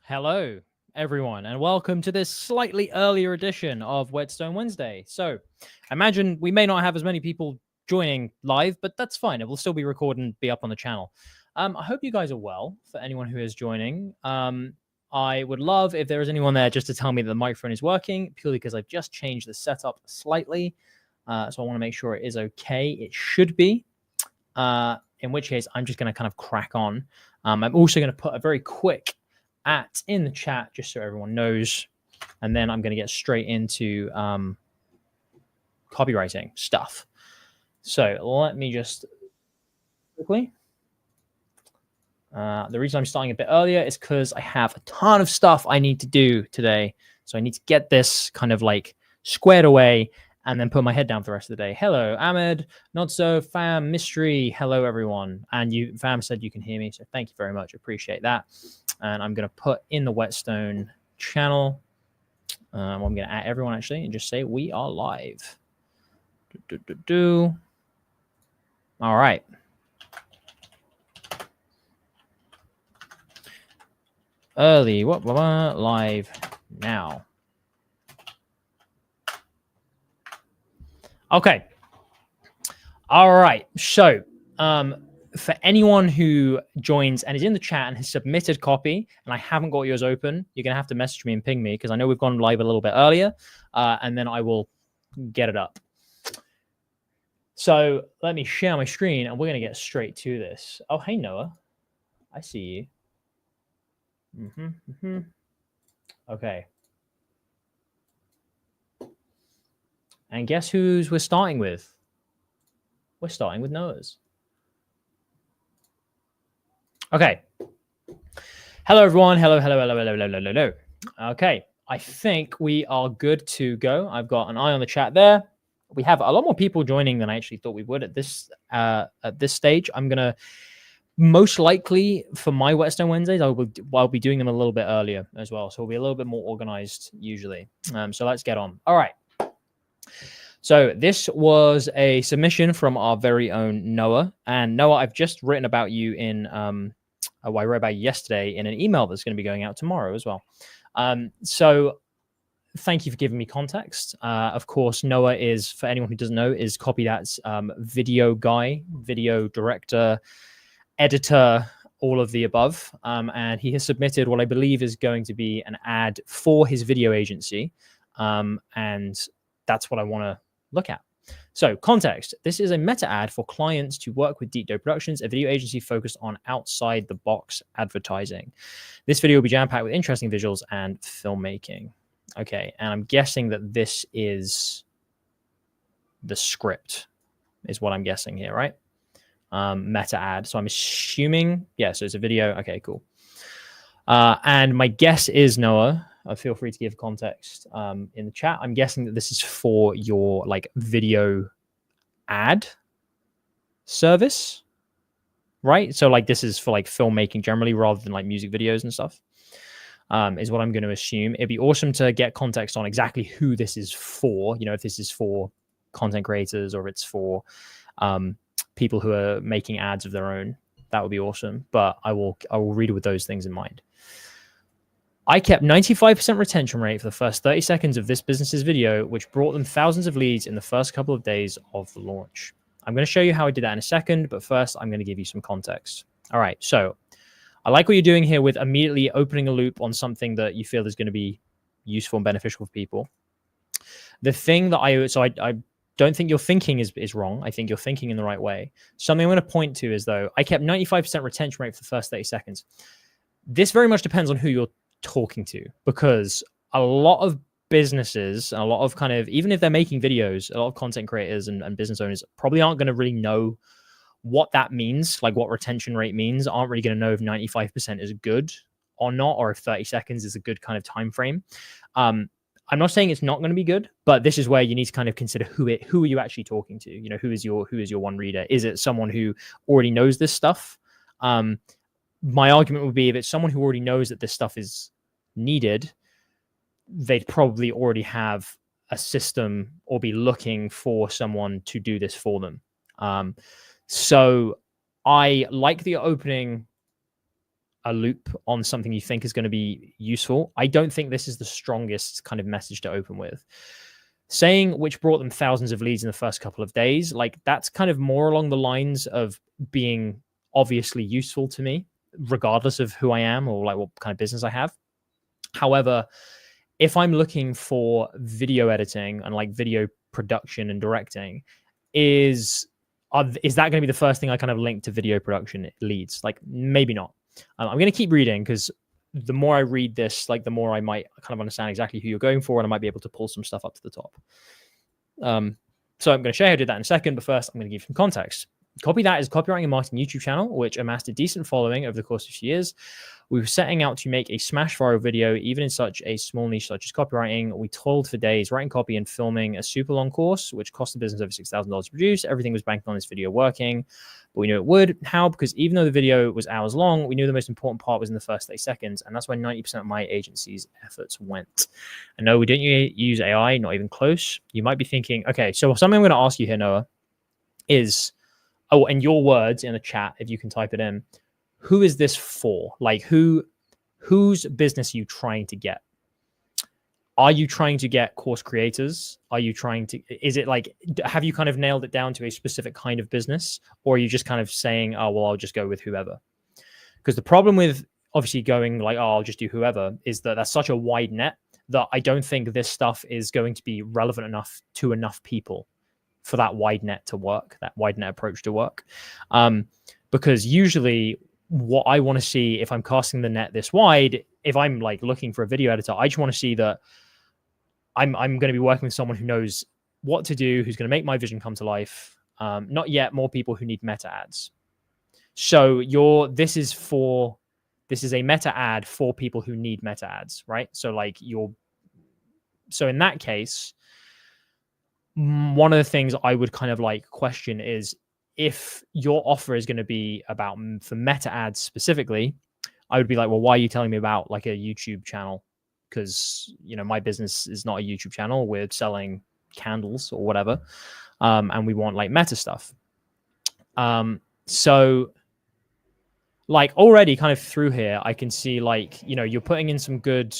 Hello, everyone, and welcome to this slightly earlier edition of Whetstone Wednesday. So, imagine we may not have as many people joining live, but that's fine. It will still be recorded and be up on the channel. I hope you guys are well. For anyone who is joining, I would love if there is anyone there just to tell me that the microphone is working, purely because I've just changed the setup slightly. So I want to make sure it is okay. It should be. In which case, I'm just going to kind of crack on. I'm also going to put a very quick in the chat just so everyone knows, and then I'm going to get straight into copywriting stuff. So let me just quickly. The reason I'm starting a bit earlier is because I have a ton of stuff I need to do today. So I need to get this kind of like squared away and then put my head down for the rest of the day. Hello, Ahmed, not so fam, mystery. Hello, everyone. And you, fam, said you can hear me. So thank you very much. Appreciate that. And I'm going to put in the Whetstone channel. I'm going to add everyone actually and just say we are live. All right. Early, live now. Okay. All right. So, for anyone who joins and is in the chat and has submitted copy, and I haven't got yours open, you're going to have to message me and ping me because I know we've gone live a little bit earlier, and then I will get it up. So let me share my screen, and we're going to get straight to this. Oh, hey, Noah. I see you. Okay. And guess who's we're starting with? We're starting with Noah's. Okay. Hello, everyone. Hello. Okay. I think we are good to go. I've got an eye on the chat there. We have a lot more people joining than I actually thought we would at this stage. I'm going to most likely for my Whetstone Wednesdays, I'll be doing them a little bit earlier as well. So we'll be a little bit more organized usually. So let's get on. All right. So this was a submission from our very own Noah. And Noah, I've just written about you in, I wrote about you yesterday in an email that's going to be going out tomorrow as well. So thank you for giving me context. Of course, Noah is, for anyone who doesn't know, is Copydat's video guy, video director, editor, all of the above. And he has submitted what I believe is going to be an ad for his video agency. And that's what I want to look at. So context, this is a meta ad for clients to work with Deep Dough Productions, a video agency focused on outside the box advertising. This video will be jam-packed with interesting visuals and filmmaking. Okay, and I'm guessing that this is the script is what I'm guessing here, right? Meta ad. So I'm assuming, yeah, so it's a video. Okay, cool. And my guess is, Noah, feel free to give context in the chat. I'm guessing that this is for your like video ad service, right? So like this is for like filmmaking generally rather than like music videos and stuff, is what I'm going to assume. It'd be awesome to get context on exactly who this is for, you know, if this is for content creators or it's for people who are making ads of their own. That would be awesome. But I will read it with those things in mind. I kept 95% retention rate for the first 30 seconds of this business's video, which brought them thousands of leads in the first couple of days of the launch. I'm going to show you how I did that in a second, but first I'm going to give you some context. All right, so I like what you're doing here with immediately opening a loop on something that you feel is going to be useful and beneficial for people. The thing that I don't think your thinking is wrong. I think you're thinking in the right way. Something I'm going to point to is, though, I kept 95% retention rate for the first 30 seconds. This very much depends on who you're talking to, because a lot of businesses and a lot of kind of, even if they're making videos, a lot of content creators and business owners probably aren't going to really know what that means, like what retention rate means, aren't really going to know if 95% is good or not, or if 30 seconds is a good kind of time frame. I'm not saying it's not going to be good, but this is where you need to kind of consider who are you actually talking to? You know, who is your one reader? Is it someone who already knows this stuff? My argument would be if it's someone who already knows that this stuff is needed, they'd probably already have a system or be looking for someone to do this for them. So I like the opening a loop on something you think is going to be useful, I don't think this is the strongest kind of message to open with. Saying which brought them thousands of leads in the first couple of days, like that's kind of more along the lines of being obviously useful to me, regardless of who I am or like what kind of business I have. However, if I'm looking for video editing and like video production and directing, is that going to be the first thing I kind of link to video production leads? Like maybe not. I'm going to keep reading because the more I read this, like the more I might kind of understand exactly who you're going for, and I might be able to pull some stuff up to the top. So I'm going to share how to do that in a second, but first I'm going to give some context. Copy That is a copywriting and marketing YouTube channel, which amassed a decent following over the course of a few years. We were setting out to make a smash viral video, even in such a small niche such as copywriting. We toiled for days writing copy and filming a super long course, which cost the business over $6,000 to produce. Everything was banking on this video working, but we knew it would. How? Because even though the video was hours long, we knew the most important part was in the first 30 seconds, and that's where 90% of my agency's efforts went. And no, we didn't use AI, not even close. You might be thinking, okay, so something I'm going to ask you here, Noah, is... oh, and your words in the chat, if you can type it in, who is this for? Like whose business are you trying to get? Are you trying to get course creators? Are you trying to, is it like, have you kind of nailed it down to a specific kind of business? Or are you just kind of saying, oh, well, I'll just go with whoever? Because the problem with obviously going like, oh, I'll just do whoever, is that that's such a wide net that I don't think this stuff is going to be relevant enough to enough people for that wide net to work, that wide net approach to work. Because usually what I want to see if I'm casting the net this wide, if I'm like looking for a video editor, I just want to see that I'm going to be working with someone who knows what to do, who's going to make my vision come to life. Not yet more people who need meta ads. So this is a meta ad for people who need meta ads, right? So like so in that case, one of the things I would kind of like question is if your offer is going to be about for meta ads specifically, I would be like, well, why are you telling me about like a YouTube channel? Because, my business is not a YouTube channel. We're selling candles or whatever. And we want like meta stuff. So like already kind of through here, I can see like, you're putting in some good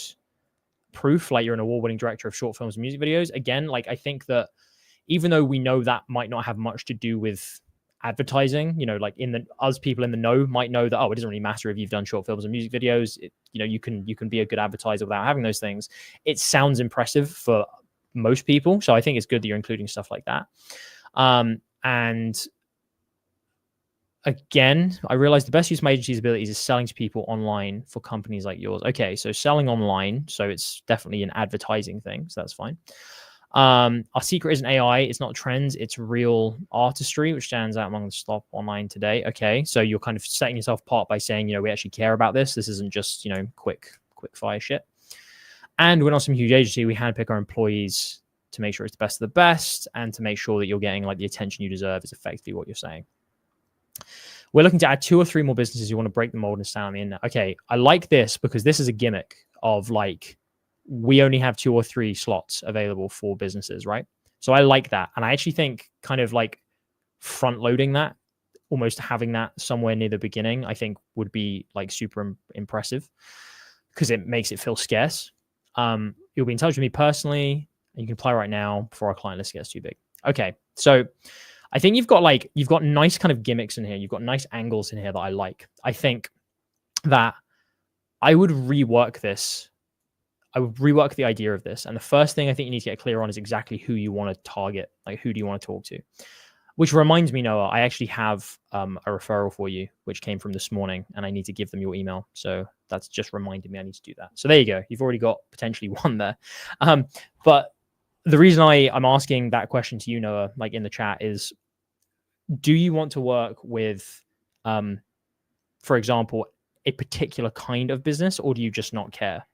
proof, like you're an award-winning director of short films and music videos. Again, like I think that even though we know that might not have much to do with advertising, like us people in the know might know that, oh, it doesn't really matter if you've done short films and music videos. You can be a good advertiser without having those things. It sounds impressive for most people. So I think it's good that you're including stuff like that. And again, I realized the best use of my agency's abilities is selling to people online for companies like yours. Okay, so selling online. So it's definitely an advertising thing. So that's fine. Our secret isn't AI. It's not trends. It's real artistry, which stands out among the slop online today. Okay, so you're kind of setting yourself apart by saying, we actually care about this. This isn't just, quick fire shit. And we're not some huge agency. We handpick our employees to make sure it's the best of the best and to make sure that you're getting like the attention you deserve is effectively what you're saying. We're looking to add 2 or 3 more businesses. You want to break the mold and stand on the internet. Okay, I like this because this is a gimmick of like, we only have 2 or 3 slots available for businesses, right? So I like that. And I actually think kind of like front loading that, almost having that somewhere near the beginning, I think would be like super impressive because it makes it feel scarce. You'll be in touch with me personally and you can apply right now before our client list gets too big. Okay. So I think you've got nice kind of gimmicks in here. You've got nice angles in here that I like. I think that I would rework this. I would rework the idea of this. And the first thing I think you need to get clear on is exactly who you want to target. Like, who do you want to talk to? Which reminds me, Noah, I actually have a referral for you, which came from this morning, and I need to give them your email. So that's just reminded me I need to do that. So there you go. You've already got potentially one there. But the reason I'm asking that question to you, Noah, like in the chat, is do you want to work with, for example, a particular kind of business, or do you just not care?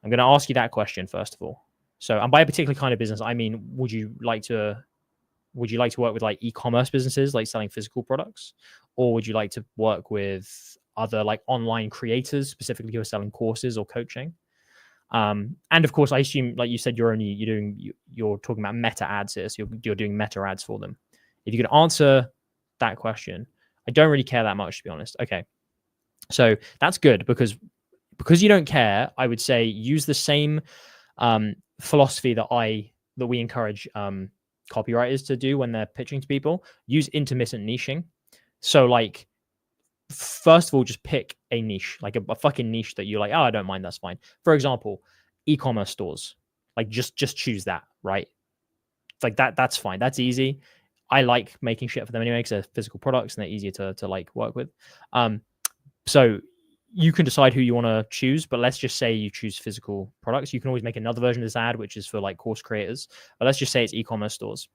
I'm going to ask you that question first of all. So, and by a particular kind of business, I mean, would you like to work with like e-commerce businesses, like selling physical products, or would you like to work with other like online creators, specifically who are selling courses or coaching? And of course, I assume, like you said, you're talking about meta ads here, so you're doing meta ads for them. If you could answer that question, I don't really care that much, to be honest. Okay. So that's good because you don't care. I would say use the same philosophy that we encourage copywriters to do when they're pitching to people. Use intermittent niching. So like, first of all, just pick a niche, like a fucking niche that you like. Oh, I don't mind. That's fine. For example, e-commerce stores. Like just choose that, right? Like that's fine. That's easy. I like making shit for them anyway because they're physical products and they're easier to like work with. So you can decide who you want to choose, but let's just say you choose physical products. You can always make another version of this ad, which is for like course creators. But let's just say it's e-commerce stores.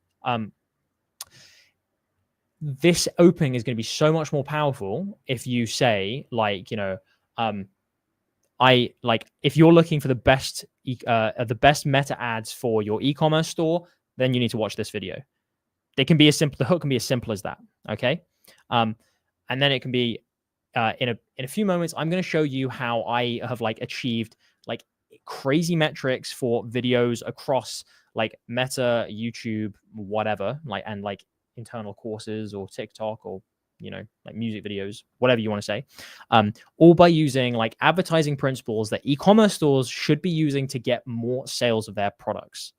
This opening is going to be so much more powerful if you say like, I like if you're looking for the best meta ads for your e-commerce store, then you need to watch this video. The hook can be as simple as that. Okay. And then it can be in a few moments, I'm going to show you how I have like achieved like crazy metrics for videos across like Meta, YouTube, whatever, like, and like internal courses or TikTok or, like music videos, whatever you want to say, all by using like advertising principles that e-commerce stores should be using to get more sales of their products.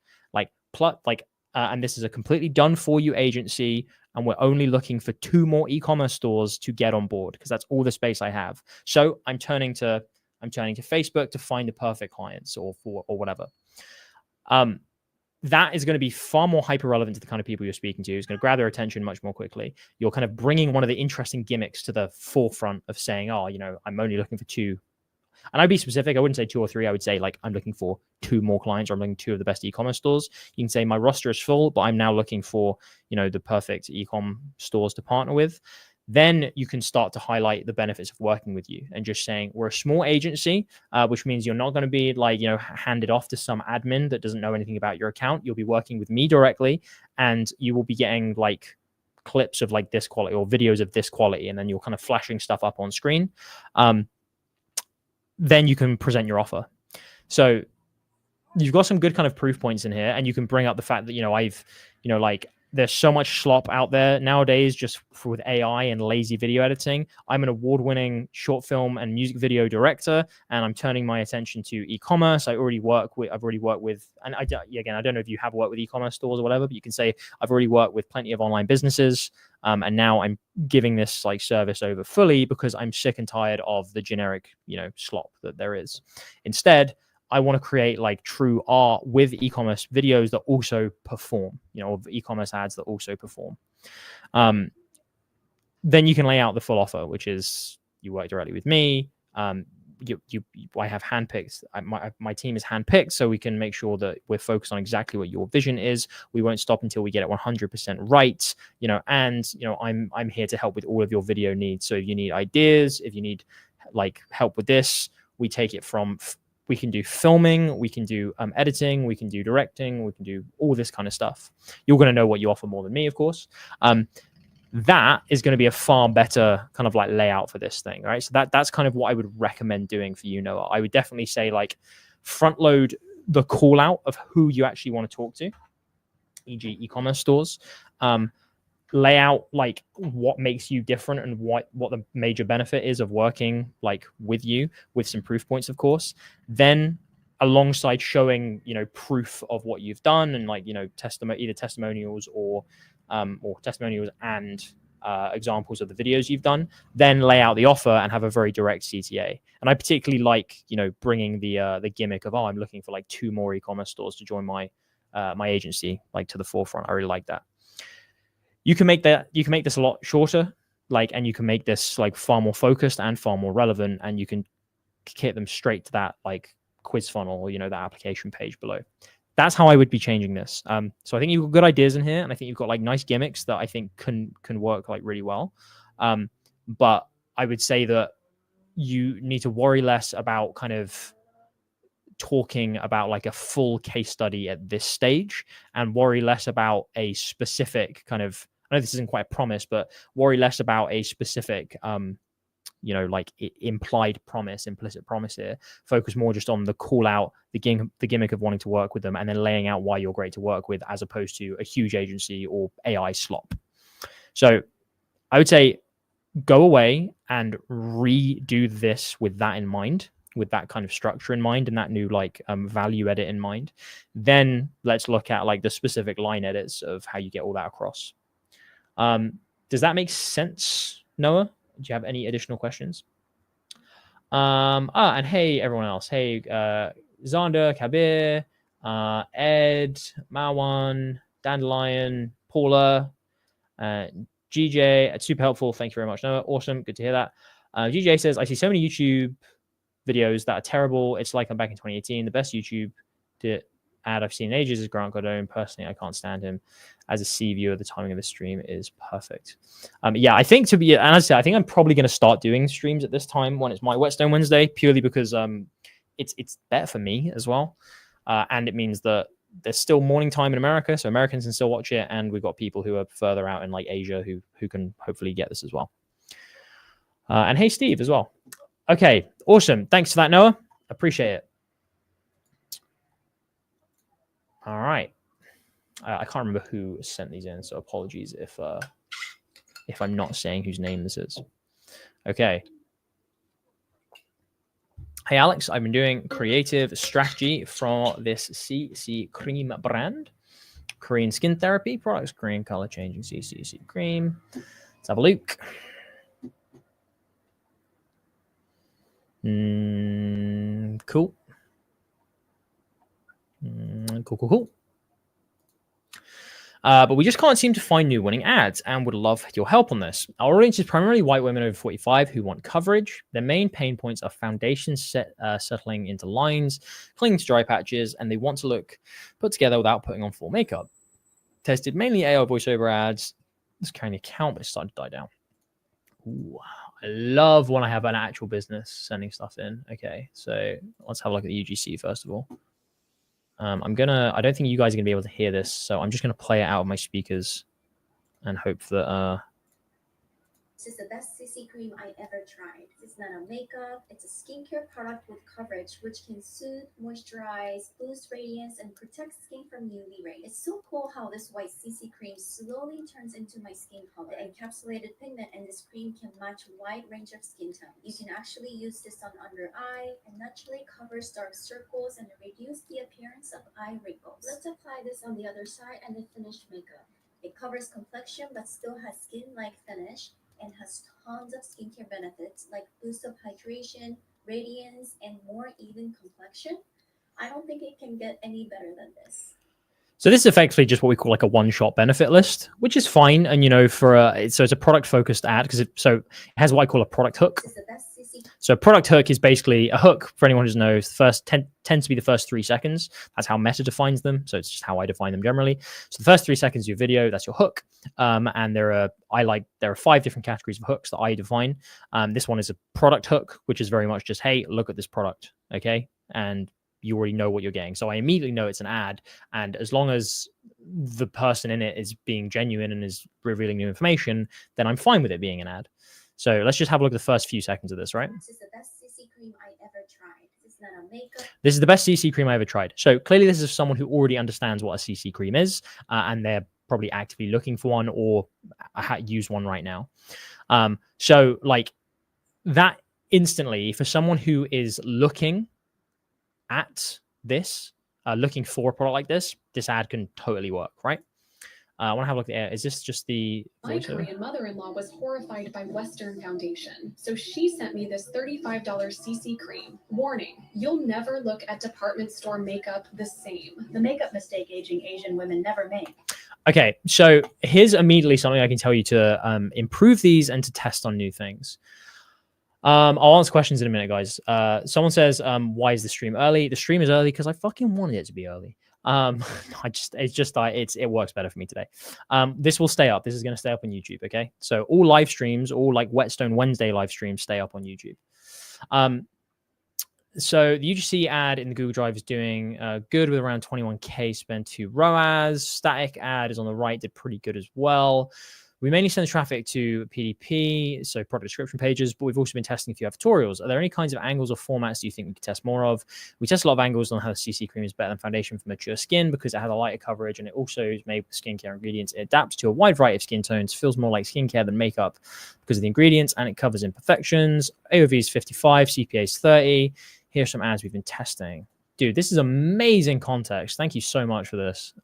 And this is a completely done for you agency. And we're only looking for 2 more e-commerce stores to get on board because that's all the space I have. So I'm turning to Facebook to find the perfect clients or whatever. That is going to be far more hyper relevant to the kind of people you're speaking to. It's going to grab their attention much more quickly. You're kind of bringing one of the interesting gimmicks to the forefront of saying, oh, I'm only looking for 2. And I'd be specific. I wouldn't say 2 or 3. I would say like I'm looking for 2 more clients, or I'm looking 2 of the best e-commerce stores. You can say my roster is full, but I'm now looking for, the perfect e-com stores to partner with. Then you can start to highlight the benefits of working with you and just saying we're a small agency, which means you're not going to be like, handed off to some admin that doesn't know anything about your account. You'll be working with me directly, and you will be getting like clips of like this quality or videos of this quality, and then you're kind of flashing stuff up on screen. Then you can present your offer. So you've got some good kind of proof points in here, and you can bring up the fact that, there's so much slop out there nowadays just with AI and lazy video editing. I'm an award-winning short film and music video director, and I'm turning my attention to e-commerce. I've already worked with, and I don't know if you have worked with e-commerce stores or whatever, but you can say I've already worked with plenty of online businesses. And now I'm giving this like service over fully because I'm sick and tired of the generic, slop that there is. Instead, I want to create like true art with e-commerce videos that also perform, or e-commerce ads that also perform. Then you can lay out the full offer, which is you work directly with me. I have handpicked. My team is handpicked, so we can make sure that we're focused on exactly what your vision is. We won't stop until we get it 100% right. I'm here to help with all of your video needs. So if you need ideas, if you need like help with this, we take it from. We can do filming, we can do editing, we can do directing, we can do all this kind of stuff. You're going to know what you offer more than me, of course. That is going to be a far better kind of like layout for this thing, right? So that's kind of what I would recommend doing for you, Noah. I would definitely say like front load the call out of who you actually want to talk to, e.g. e-commerce stores. Lay out like what makes you different and what the major benefit is of working like with you, with some proof points, of course. Then alongside showing proof of what you've done and like either testimonials or testimonials and examples of the videos you've done, then lay out the offer and have a very direct CTA. And I particularly like bringing the gimmick of I'm looking for like 2 more e-commerce stores to join my agency like to the forefront. I really like that. You can make this a lot shorter, and you can make this like far more focused and far more relevant, and you can hit them straight to that like quiz funnel or that application page below. That's how I would be changing this. So I think you've got good ideas in here, and I think you've got like nice gimmicks that I think can work like really well. But I would say that you need to worry less about kind of talking about like a full case study at this stage, and worry less about a specific kind of, I know this isn't quite a promise, but worry less about a specific like implied promise, implicit promise here. Focus more just on the call out, the gimmick of wanting to work with them, and then laying out why you're great to work with, as opposed to a huge agency or AI slop. So I would say go away and redo this with that in mind, with that kind of structure in mind and that new like value edit in mind. Then let's look at like the specific line edits of how you get all that across. Does that make sense, Noah? Do you have any additional questions? And hey, everyone else. Hey, Zander, Kabir, Ed, Mawan, Dandelion, Paula, GJ. It's super helpful. Thank you very much, Noah. Awesome. Good to hear that. GJ says, I see so many YouTube videos that are terrible. It's like I'm back in 2018. The best YouTube ad I've seen in ages is Grant Cardone. Personally, I can't stand him. As a C viewer, the timing of the stream is perfect. Yeah, I think and as I said, I think I'm probably going to start doing streams at this time when it's my Whetstone Wednesday, purely because it's better for me as well. And it means that there's still morning time in America, so Americans can still watch it, and we've got people who are further out in like Asia who can hopefully get this as well. And hey, Steve as well. Okay, awesome. Thanks for that, Noah. Appreciate it. All right. I can't remember who sent these in, so apologies if I'm not saying whose name this is. Okay. Hey, Alex, I've been doing creative strategy for this CC cream brand. Korean skin therapy products, Korean color changing CC cream. Let's have a look. Cool. Cool. But we just can't seem to find new winning ads and would love your help on this. Our audience is primarily white women over 45 who want coverage. Their main pain points are foundation settling into lines, clinging to dry patches, and they want to look put together without putting on full makeup. Tested mainly AI voiceover ads. This kind of count, but it's starting to die down. Ooh, I love when I have an actual business sending stuff in. Okay, so let's have a look at the UGC first of all. I don't think you guys are gonna be able to hear this, so I'm just gonna play it out of my speakers and hope that This is the best CC cream I ever tried. It's not a makeup, it's a skincare product with coverage which can soothe, moisturize, boost radiance, and protect skin from UV rays. It's so cool how this white CC cream slowly turns into my skin color. The encapsulated pigment in this cream can match a wide range of skin tones. You can actually use this on under eye and naturally covers dark circles and reduce the appearance of eye wrinkles. Let's apply this on the other side and the finished makeup. It covers complexion but still has skin-like finish and has tons of skincare benefits like boost of hydration, radiance, and more even complexion. I don't think it can get any better than this. So this is effectively just what we call like a one-shot benefit list, which is fine. And so it's a product-focused ad because it has what I call a product hook. So product hook is basically a hook. For anyone who doesn't know, tends to be the first 3 seconds. That's how Meta defines them. So it's just how I define them generally. So the first 3 seconds of your video, that's your hook. And there are 5 different categories of hooks that I define. This one is a product hook, which is very much just, hey, look at this product, okay, and you already know what you're getting. So I immediately know it's an ad. And as long as the person in it is being genuine and is revealing new information, then I'm fine with it being an ad. So let's just have a look at the first few seconds of this, right? This is the best CC cream I ever tried. It's not a makeup. This is the best CC cream I ever tried. So clearly this is someone who already understands what a CC cream is, and they're probably actively looking for one or use one right now. So like that instantly, for someone who is looking at this, looking for a product like this ad can totally work, right? I want to have a look at it. Is this just the My Korean mother-in-law was horrified by Western foundation, so she sent me this $35 CC cream. Warning, you'll never look at department store makeup the same. The makeup mistake aging Asian women never make. Okay, so here's immediately something I can tell you to improve these and to test on new things. I'll answer questions in a minute, guys. Someone says, why is the stream early? The stream is early because I fucking wanted it to be early. It works better for me today. This will stay up. This is going to stay up on YouTube. Okay. So all live streams, all like Whetstone Wednesday live streams stay up on YouTube. So the UGC ad in the Google Drive is doing good with around 21K spent to ROAS. Static ad is on the right, did pretty good as well. We mainly send traffic to PDP, so product description pages, but we've also been testing a few tutorials. Are there any kinds of angles or formats do you think we could test more of? We test a lot of angles on how the CC cream is better than foundation for mature skin because it has a lighter coverage and it also is made with skincare ingredients. It adapts to a wide variety of skin tones, feels more like skincare than makeup because of the ingredients, and it covers imperfections. AOV is 55, CPA is 30. Here's some ads we've been testing. Dude, this is amazing context. Thank you so much for this.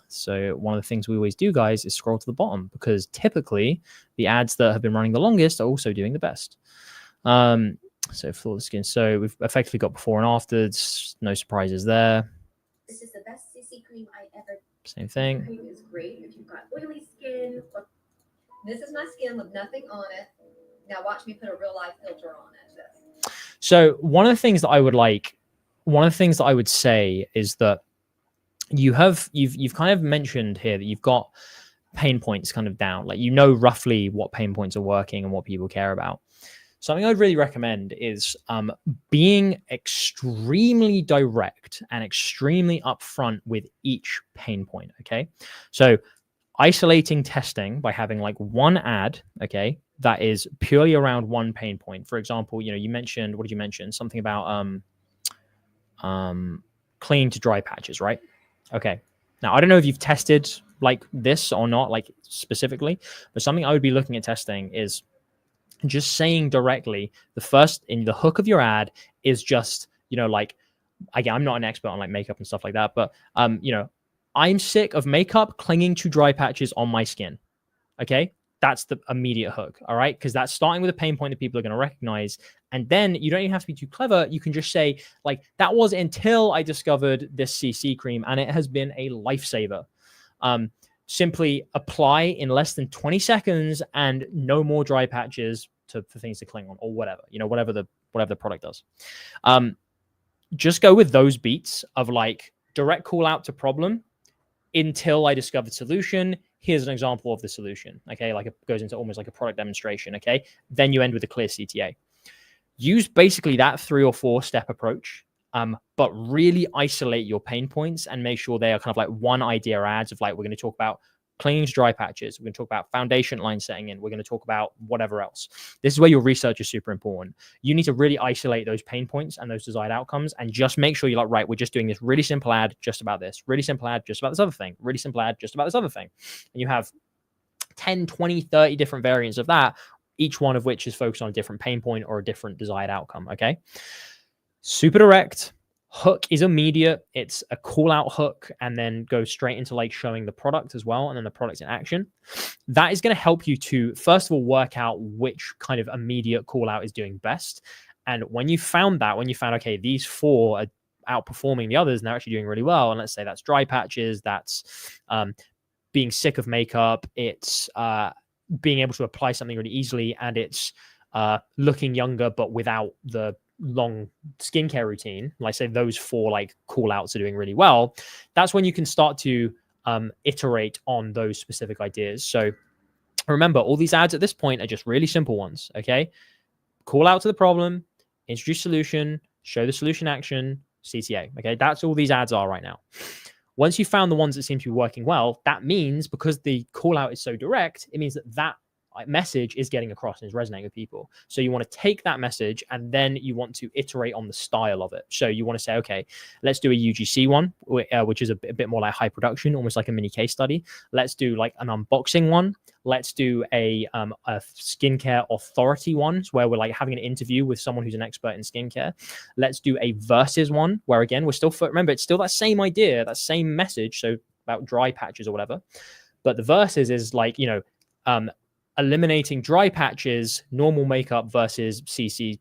So one of the things we always do, guys, is scroll to the bottom because typically the ads that have been running the longest are also doing the best. So flawless skin. So we've effectively got before and afters. No surprises there. This is the best CC cream I ever. Same thing. Cream is great if you've got oily skin. This is my skin with nothing on it. Now watch me put a real life filter on it. So one of the things that I would say is that you've kind of mentioned here that you've got pain points kind of down, like roughly what pain points are working and what people care about. Something I'd really recommend is being extremely direct and extremely upfront with each pain point. Okay, so isolating testing by having like one ad, okay, that is purely around one pain point. For example, you mentioned, what did you mention? Something about clean to dry patches, right? Okay. Now, I don't know if you've tested like this or not, like specifically, but something I would be looking at testing is just saying directly the first in the hook of your ad is just, like, again, I'm not an expert on like makeup and stuff like that, but, I'm sick of makeup clinging to dry patches on my skin. Okay. That's the immediate hook. All right. Because that's starting with a pain point that people are going to recognize. And then you don't even have to be too clever. You can just say, like, that was until I discovered this CC cream and it has been a lifesaver. Simply apply in less than 20 seconds and no more dry patches for things to cling on or whatever, whatever the product does. Just go with those beats of like direct call out to problem until I discovered solution. Here's an example of the solution. Okay. Like it goes into almost like a product demonstration. Okay. Then you end with a clear CTA. Use basically that 3 or 4 step approach, but really isolate your pain points and make sure they are kind of like one idea ads of like, we're going to talk about cleaning to dry patches. We're going to talk about foundation line setting in. We're going to talk about whatever else. This is where your research is super important. You need to really isolate those pain points and those desired outcomes and just make sure you're like, right, we're just doing this really simple ad just about this, really simple ad just about this other thing, really simple ad just about this other thing. And you have 10, 20, 30 different variants of that, each one of which is focused on a different pain point or a different desired outcome. Okay. Super direct. Hook is immediate. It's a call out hook and then go straight into like showing the product as well. And then the product's in action. That is going to help you to, first of all, work out which kind of immediate call out is doing best. And when you found, okay, these 4 are outperforming the others and they're actually doing really well. And let's say that's dry patches. That's being sick of makeup. It's being able to apply something really easily. And it's looking younger, but without the long skincare routine. Like say those 4 like call outs are doing really well. That's when you can start to iterate on those specific ideas. So remember, all these ads at this point are just really simple ones. Okay. Call out to the problem, introduce solution, show the solution action, CTA. Okay. That's all these ads are right now. Once you found the ones that seem to be working well, that means because the call out is so direct, it means that message is getting across and is resonating with people. So you want to take that message and then you want to iterate on the style of it. So you want to say, okay, let's do a UGC one, which is a bit more like high production, almost like a mini case study. Let's do like an unboxing one. Let's do a skincare authority one where we're like having an interview with someone who's an expert in skincare. Let's do a versus one where again, we're still, remember, it's still that same idea, that same message. So about dry patches or whatever, but the versus is like, eliminating dry patches, normal makeup versus CC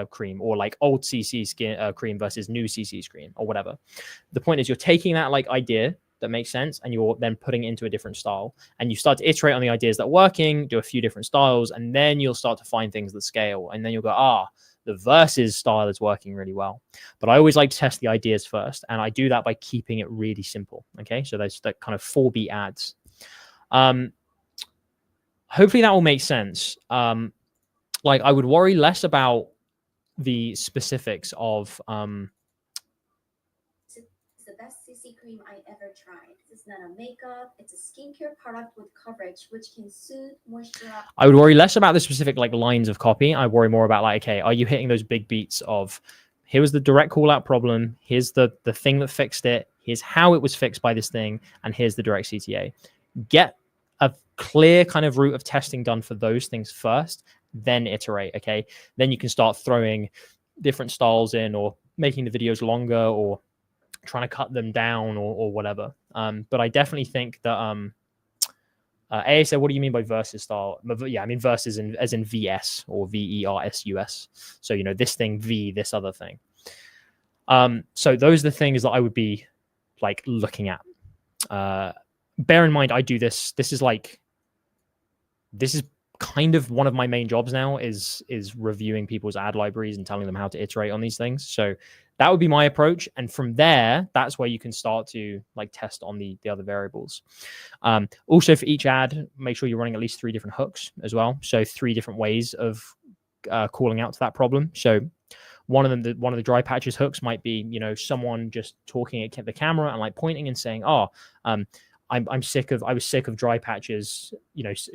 cream, or like old CC skin cream versus new CC cream or whatever. The point is you're taking that like idea that makes sense and you're then putting it into a different style and you start to iterate on the ideas that are working, do a few different styles, and then you'll start to find things that scale. And then you'll go, the versus style is working really well. But I always like to test the ideas first. And I do that by keeping it really simple. Okay. So there's that kind of 4B ads. Hopefully that will make sense. Like I would worry less about the specifics of It's the best CC cream I ever tried. This is not a makeup. It's a skincare product with coverage, which can soothe, moisturize. I would worry less about the specific like lines of copy. I worry more about like, okay, are you hitting those big beats of here was the direct call out problem. Here's the thing that fixed it. Here's how it was fixed by this thing. And here's the direct CTA. Get a clear kind of route of testing done for those things first, then iterate. Okay. Then you can start throwing different styles in or making the videos longer or trying to cut them down or whatever. But I definitely think that AA said, what do you mean by versus style? Yeah, I mean versus as in VS or VERSUS. So, this thing, this other thing. So those are the things that I would be like looking at. Bear in mind, I do this. This is kind of one of my main jobs now is reviewing people's ad libraries and telling them how to iterate on these things. So that would be my approach. And from there, that's where you can start to like test on the other variables. Also for each ad, make sure you're running at least 3 different hooks as well. So 3 different ways of calling out to that problem. So one of the dry patches hooks might be, someone just talking at the camera and like pointing and saying, I was sick of dry patches,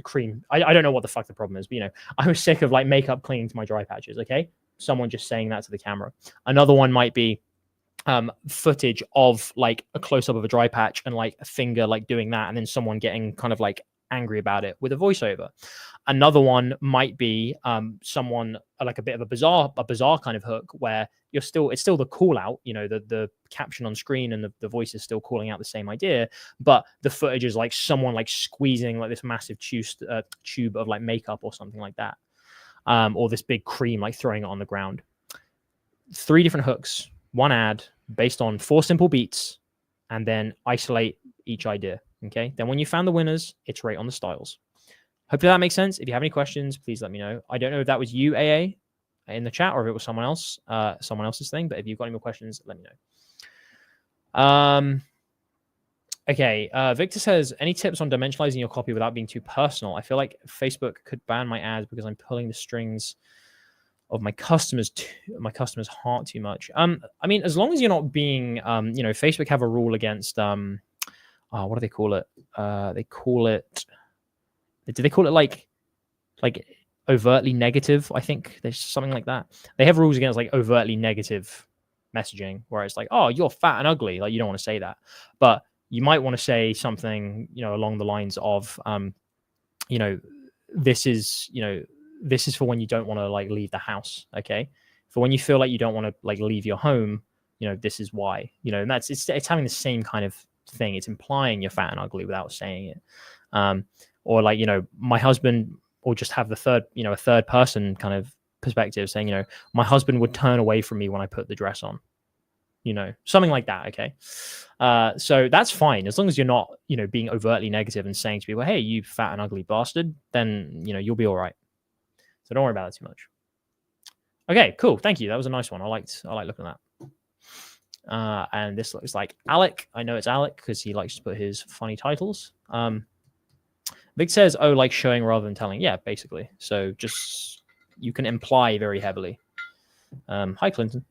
cream. I don't know what the fuck the problem is, but I was sick of like makeup clinging to my dry patches. Okay. Someone just saying that to the camera. Another one might be footage of like a close up of a dry patch and like a finger like doing that. And then someone getting kind of like angry about it with a voiceover. Another one might be someone like a bit of a bizarre kind of hook where it's still the call out, the caption on screen and the voice is still calling out the same idea, but the footage is like someone like squeezing like this massive tube of like makeup or something like that, or this big cream like throwing it on the ground. 3 different hooks, 1 ad based on 4 simple beats, and then isolate each idea. Okay, then when you found the winners, iterate on the styles. Hopefully that makes sense. If you have any questions, please let me know. I don't know if that was you, AA, in the chat, or if it was someone else's thing. But if you've got any more questions, let me know. Okay. Victor says, any tips on dimensionalizing your copy without being too personal? I feel like Facebook could ban my ads because I'm pulling the strings of my customers' heart too much. I mean, as long as you're not being, Facebook have a rule against what do they call it? Do they call it like overtly negative? I think there's something like that. They have rules against like overtly negative messaging where it's like, oh, you're fat and ugly. Like you don't want to say that, but you might want to say something, along the lines of, this is for when you don't want to like leave the house. Okay. For when you feel like you don't want to like leave your home, this is why, and it's having the same kind of thing. It's implying you're fat and ugly without saying it. Or like, my husband, or just have the a third person kind of perspective saying, my husband would turn away from me when I put the dress on, something like that. Okay. So that's fine. As long as you're not, being overtly negative and saying to people, hey, you fat and ugly bastard, then, you'll be all right. So don't worry about it too much. Okay, cool. Thank you. That was a nice one. I like looking at that. And this looks like Alec. I know it's Alec because he likes to put his funny titles. Vic says, oh, like showing rather than telling. Yeah, basically. So just, you can imply very heavily. Hi, Clinton.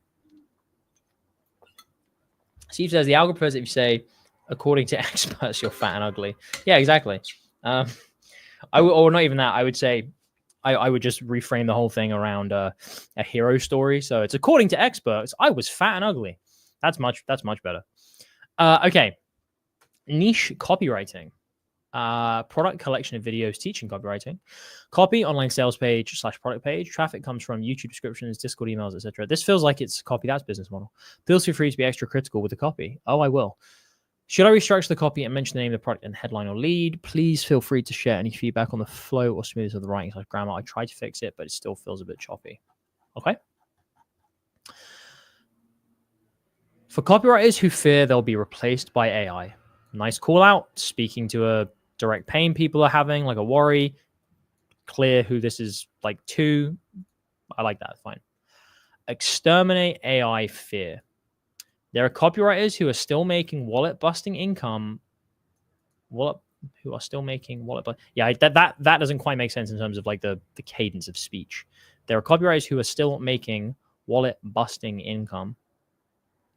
Steve says, the algorithm prefers if you say, according to experts, you're fat and ugly. Yeah, exactly. Or not even that. I would say, I would just reframe the whole thing around a hero story. So it's according to experts, I was fat and ugly. That's much better. Okay. Niche copywriting. Product collection of videos teaching copywriting. Copy, online sales page / product page. Traffic comes from YouTube descriptions, Discord emails, etc. This feels like it's copy that's business model. Feel free to be extra critical with the copy. Oh, I will. Should I restructure the copy and mention the name of the product and headline or lead? Please feel free to share any feedback on the flow or smoothness of the writing / grammar. I tried to fix it, but it still feels a bit choppy. Okay. For copywriters who fear they'll be replaced by AI, nice call out. Speaking to a direct pain people are having, like a worry. Clear who this is like to. I like that. Fine. Exterminate AI fear. There are copywriters who are still making wallet-busting income. That doesn't quite make sense in terms of like the cadence of speech. There are copywriters who are still making wallet-busting income.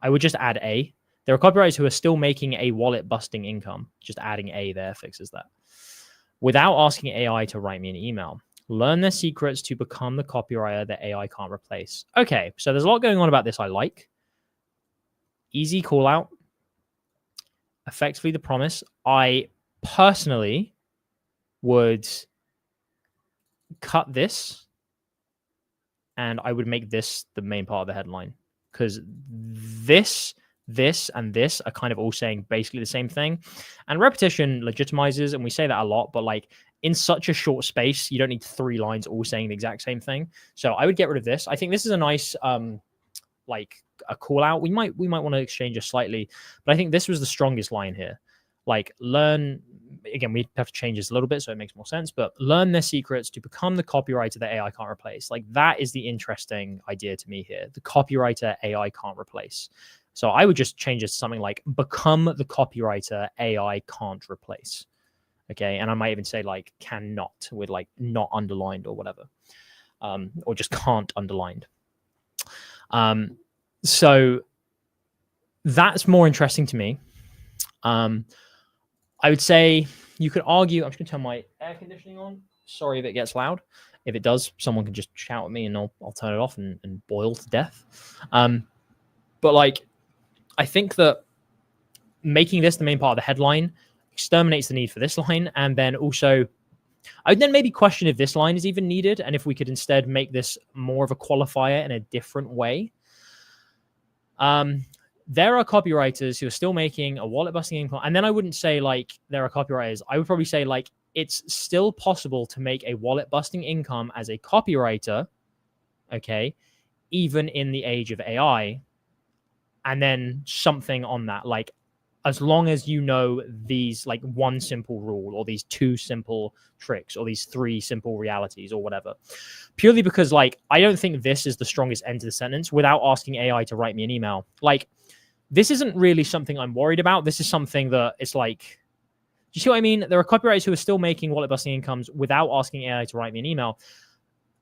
I would just add There are copywriters who are still making a wallet busting income. Just adding a there fixes that. Without asking AI to write me an email. Learn their secrets to become the copywriter that AI can't replace. Okay, so there's a lot going on about this I like. Easy call out. Effectively the promise. I personally would cut this and I would make this the main part of the headline, because this and this are kind of all saying basically the same thing, and repetition legitimizes, and we say that a lot, but like in such a short space you don't need 3 lines all saying the exact same thing. So I would get rid of this. I think this is a nice like a call out. We might want to exchange it slightly, but I think this was the strongest line here. Like, learn, again, we have to change this a little bit so it makes more sense, but learn their secrets to become the copywriter that AI can't replace. Like, that is the interesting idea to me here. The copywriter AI can't replace. So I would just change it to something like, become the copywriter AI can't replace. Okay. And I might even say like cannot, with like not underlined or whatever. Or just can't underlined. So that's more interesting to me. I would say you could argue, I'm just going to turn my air conditioning on. Sorry if it gets loud. If it does, someone can just shout at me and I'll turn it off and boil to death. But like, I think that making this the main part of the headline exterminates the need for this line. And then also, I would then maybe question if this line is even needed and if we could instead make this more of a qualifier in a different way. There are copywriters who are still making a wallet busting income. And then I wouldn't say like there are copywriters. I would probably say like it's still possible to make a wallet busting income as a copywriter, okay, even in the age of AI. And then something on that, like as long as you know these like 1 simple rule or these 2 simple tricks or these 3 simple realities or whatever. Purely because like I don't think this is the strongest end to the sentence without asking AI to write me an email. Like, this isn't really something I'm worried about. This is something that it's like, do you see what I mean? There are copywriters who are still making wallet busting incomes without asking AI to write me an email.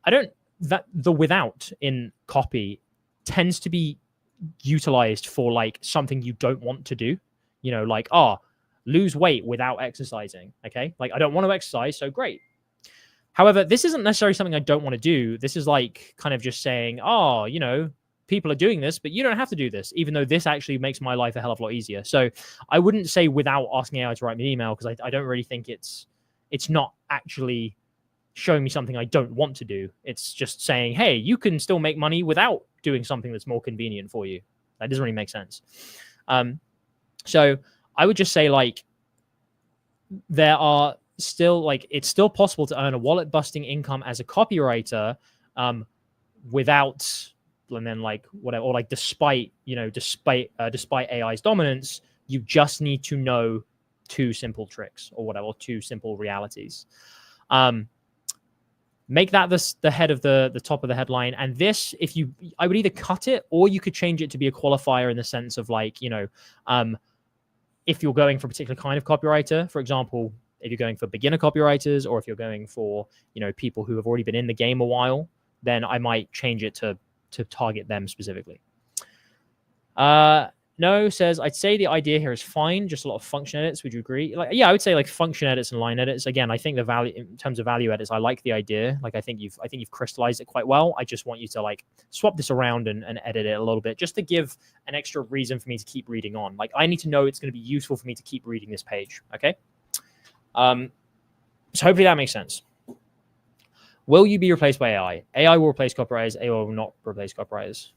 That the without in copy tends to be utilized for like something you don't want to do. You know, like, lose weight without exercising. Okay. Like, I don't want to exercise. So great. However, this isn't necessarily something I don't want to do. This is like kind of just saying, you know, people are doing this, but you don't have to do this, even though this actually makes my life a hell of a lot easier. So I wouldn't say without asking AI to write me an email, because I don't really think it's not actually showing me something I don't want to do. It's just saying, hey, you can still make money without doing something that's more convenient for you. That doesn't really make sense. So I would just say like there are still like it's still possible to earn a wallet busting income as a copywriter without, and then like whatever, or like despite AI's dominance, you just need to know 2 simple tricks or whatever, or 2 simple realities. Make that the head of the top of the headline. And this, I would either cut it or you could change it to be a qualifier in the sense of like, you know, if you're going for a particular kind of copywriter, for example, if you're going for beginner copywriters, or if you're going for, you know, people who have already been in the game a while, then I might change it to target them specifically. No says, I'd say the idea here is fine, just a lot of function edits. Would you agree? Like, yeah, I would say like function edits and line edits. Again, I think the value in terms of value edits, I like the idea. Like, I think you've crystallized it quite well. I just want you to like swap this around and edit it a little bit, just to give an extra reason for me to keep reading on. Like, I need to know it's going to be useful for me to keep reading this page. Okay. So hopefully that makes sense. Will you be replaced by AI? AI will replace copywriters. AI will not replace copywriters.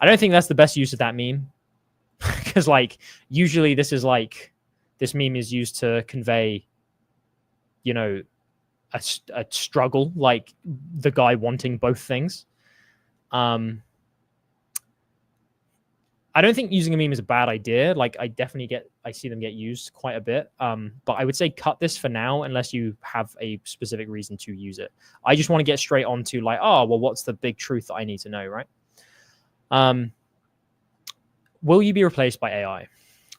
I don't think that's the best use of that meme, because like usually this meme is used to convey, you know, a struggle, like the guy wanting both things. I don't think using a meme is a bad idea. Like, I see them get used quite a bit. But I would say cut this for now, unless you have a specific reason to use it. I just want to get straight on to like, well, what's the big truth that I need to know, right? Will you be replaced by AI?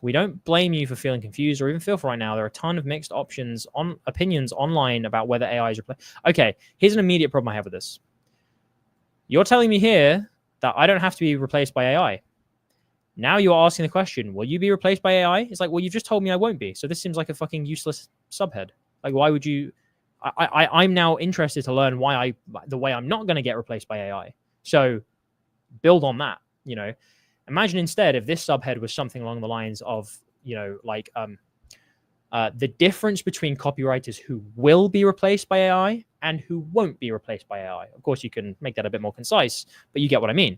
We don't blame you for feeling confused or even fearful right now. There are a ton of mixed opinions online about whether AI is replaced. Okay, here's an immediate problem I have with this. You're telling me here that I don't have to be replaced by AI. Now you're asking the question, will you be replaced by AI? It's like, well, you just told me I won't be. So this seems like a fucking useless subhead. Like, why would you? I'm now interested to learn the way I'm not going to get replaced by AI. So build on that. Imagine instead if this subhead was something along the lines of, like the difference between copywriters who will be replaced by AI and who won't be replaced by AI. Of course, you can make that a bit more concise, but you get what I mean.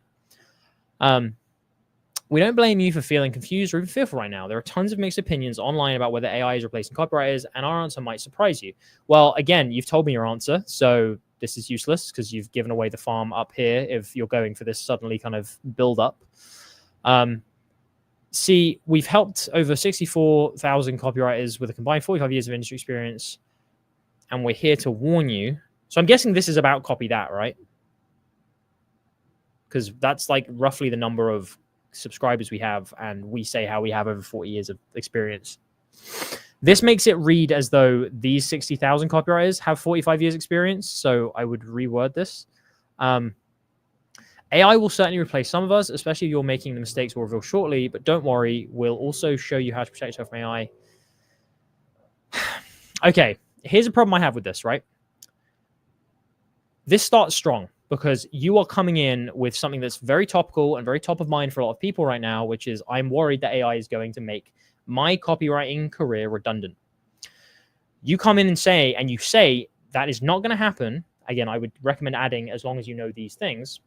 We don't blame you for feeling confused or even fearful right now. There are tons of mixed opinions online about whether AI is replacing copywriters, and our answer might surprise you. Well, again, you've told me your answer, so this is useless because you've given away the farm up here if you're going for this suddenly kind of build up. See, we've helped over 64,000 copywriters with a combined 45 years of industry experience, and we're here to warn you. So I'm guessing this is about copy that, right? Because that's like roughly the number of subscribers we have, and we say how we have over 40 years of experience. This makes it read as though these 60,000 copywriters have 45 years experience, so I would reword this. AI will certainly replace some of us, especially if you're making the mistakes we'll reveal shortly, but don't worry, we'll also show you how to protect yourself from AI. Okay, here's a problem I have with this, right? This starts strong because you are coming in with something that's very topical and very top of mind for a lot of people right now, which is I'm worried that AI is going to make my copywriting career redundant. You come in and you say that is not going to happen. Again, I would recommend adding as long as you know these things.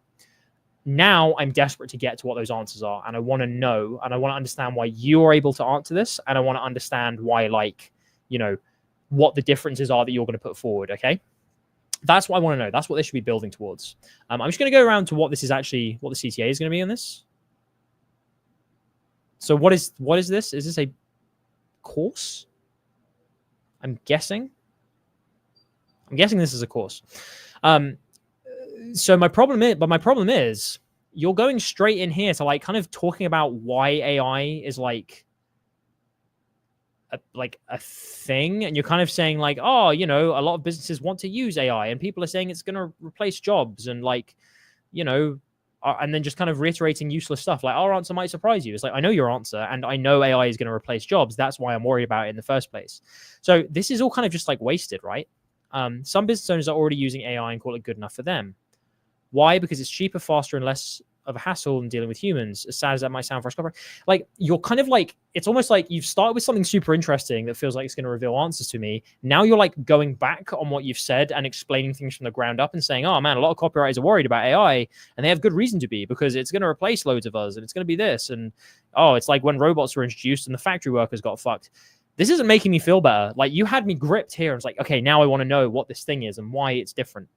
Now I'm desperate to get to what those answers are, and I want to know, and I want to understand why you're able to answer this, and I want to understand why, what the differences are that you're going to put forward, okay? That's what I want to know. That's what they should be building towards. I'm just going to go around to what the CTA is going to be on this. So what is this? Is this a course? I'm guessing this is a course. So my problem is you're going straight in here to kind of talking about why AI is like a thing, and you're kind of saying a lot of businesses want to use AI, and people are saying it's going to replace jobs, and and then just kind of reiterating useless stuff. Like, our answer might surprise you. It's like, I know your answer, and I know AI is going to replace jobs. That's why I'm worried about it in the first place. So this is all kind of just wasted, right? Some business owners are already using AI and call it good enough for them. Why? Because it's cheaper, faster, and less of a hassle than dealing with humans. As sad as that might sound for a scopper, you're kind of it's almost like you've started with something super interesting that feels like it's going to reveal answers to me. Now you're going back on what you've said and explaining things from the ground up and saying, oh man, a lot of copywriters are worried about AI, and they have good reason to be, because it's going to replace loads of us, and it's going to be this, and it's like when robots were introduced and the factory workers got fucked. This isn't making me feel better. You had me gripped here, and it's like, okay, now I want to know what this thing is and why it's different.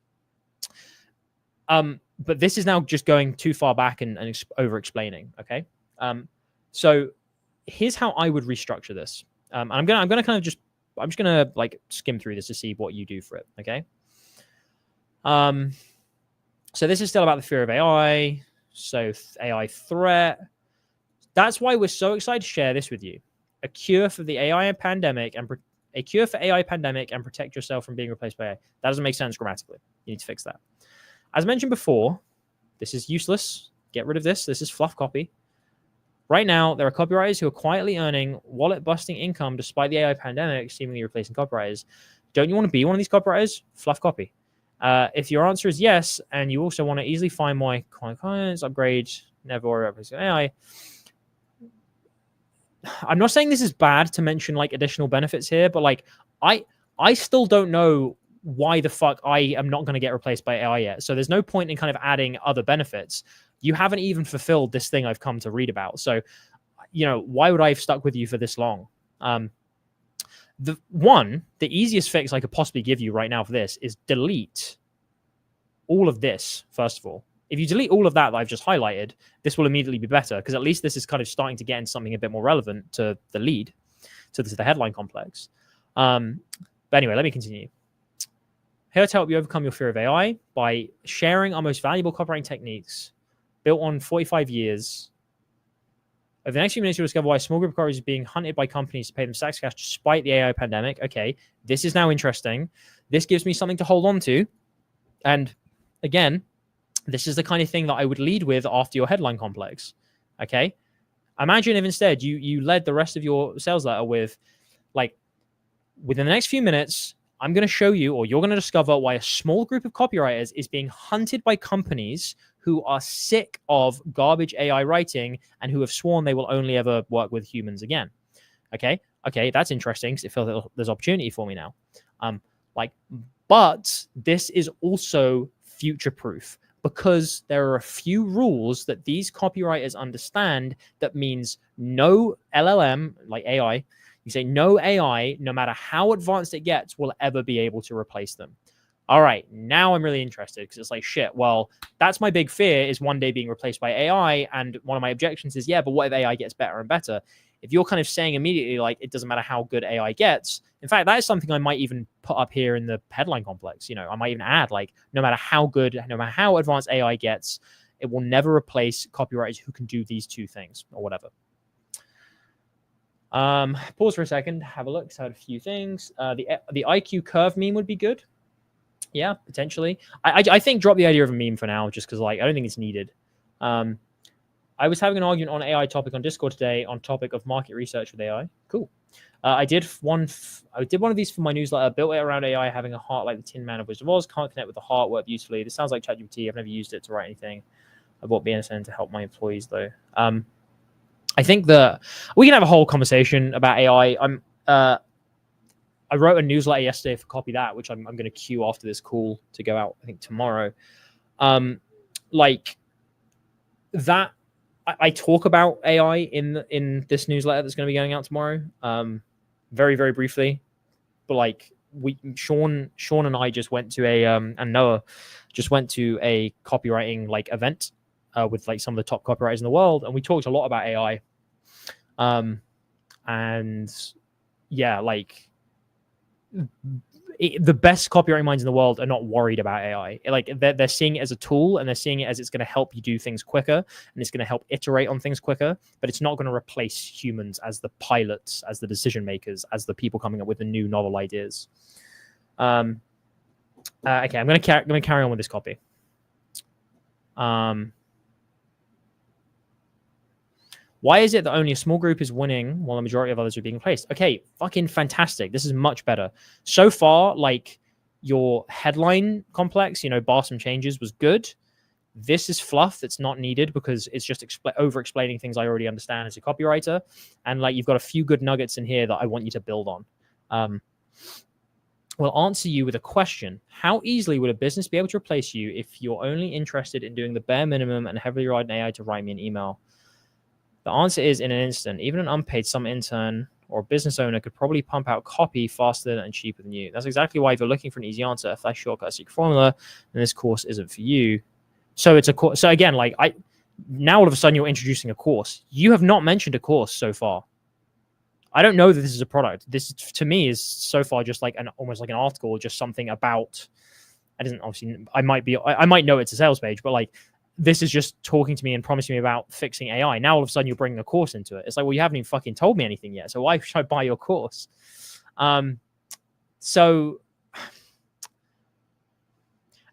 But this is now just going too far back and over explaining. Okay. So here's how I would restructure this. I'm just gonna skim through this to see what you do for it. Okay. So this is still about the fear of AI. So AI threat. That's why we're so excited to share this with you. A cure for the AI pandemic and protect yourself from being replaced by AI. That doesn't make sense grammatically. You need to fix that. As mentioned before, this is useless. Get rid of this. This is fluff copy. Right now, there are copywriters who are quietly earning wallet-busting income despite the AI pandemic seemingly replacing copywriters. Don't you want to be one of these copywriters? Fluff copy. If your answer is yes, and you also want to easily find more clients, upgrade, never worry about replacing AI. I'm not saying this is bad to mention additional benefits here, but I still don't know why the fuck I am not going to get replaced by AI yet. So there's no point in kind of adding other benefits. You haven't even fulfilled this thing I've come to read about. So, why would I have stuck with you for this long? The easiest fix I could possibly give you right now for this is delete all of this, first of all. If you delete all of that I've just highlighted, this will immediately be better, because at least this is kind of starting to get into something a bit more relevant to the lead, to the headline complex. But anyway, let me continue. Here to help you overcome your fear of AI by sharing our most valuable copywriting techniques built on 45 years. Over the next few minutes, you'll discover why a small group of copywriters is being hunted by companies to pay them stacks of cash despite the AI pandemic. Okay, this is now interesting. This gives me something to hold on to. And again, this is the kind of thing that I would lead with after your headline complex. Okay, Imagine if instead you led the rest of your sales letter with, like, within the next few minutes, I'm going to show you, or you're going to discover, why a small group of copywriters is being hunted by companies who are sick of garbage AI writing and who have sworn they will only ever work with humans again. Okay, that's interesting because it feels like there's opportunity for me now. But this is also future-proof, because there are a few rules that these copywriters understand that means no LLM, like AI, you say no AI, no matter how advanced it gets, will ever be able to replace them. All right, now I'm really interested, because it's like, shit, well, that's my big fear, is one day being replaced by AI. And one of my objections is, yeah, but what if AI gets better and better? If you're kind of saying immediately, like, it doesn't matter how good AI gets, in fact, that is something I might even put up here in the headline complex. You know, I might even add, like, no matter how good, no matter how advanced AI gets, it will never replace copywriters who can do these two things, or whatever. Pause for a second, have a look. So I had a few things. The IQ curve meme would be good. Yeah, potentially. I think drop the idea of a meme for now, just because, like, I don't think it's needed. I was having an argument on AI topic on Discord today on topic of market research with AI. Cool. I did one of these for my newsletter. Built it around AI having a heart like the Tin Man of Wizard of Oz. Can't connect with the heart. Work beautifully. This sounds like ChatGPT. I've never used it to write anything. I bought BNSN to help my employees though. I think that we can have a whole conversation about AI. I wrote a newsletter yesterday for Copy That, which I'm going to queue after this call to go out, I think, tomorrow. Like that, I talk about AI in this newsletter that's going to be going out tomorrow, very, very briefly. But like Sean and I just went to and Noah just went to a copywriting like event with like some of the top copywriters in the world, and we talked a lot about AI. And yeah, like the best copywriting minds in the world are not worried about AI. Like they're seeing it as a tool, and they're seeing it as it's going to help you do things quicker, and it's going to help iterate on things quicker, but it's not going to replace humans as the pilots, as the decision makers, as the people coming up with the new novel ideas. Okay, I'm going to carry on with this copy. Why is it that only a small group is winning while the majority of others are being replaced? Okay, fucking fantastic. This is much better. So far, like your headline complex, you know, bar some changes was good. This is fluff that's not needed because it's just over-explaining things I already understand as a copywriter. And like you've got a few good nuggets in here that I want you to build on. We'll answer you with a question. How easily would a business be able to replace you if you're only interested in doing the bare minimum and heavily relying on AI to write me an email? The answer is in an instant. Even an unpaid summer intern or a business owner could probably pump out copy faster and cheaper than you. That's exactly why if you're looking for an easy answer, if that shortcut secret formula, then this course isn't for you. So it's a course. So again, like now all of a sudden you're introducing a course. You have not mentioned a course so far. I don't know that this is a product. This to me is so far just like almost like an article, or just something about. I might know it's a sales page, but like. This is just talking to me and promising me about fixing AI. Now all of a sudden you're bringing a course into it. It's like, well, you haven't even fucking told me anything yet. So why should I buy your course? So,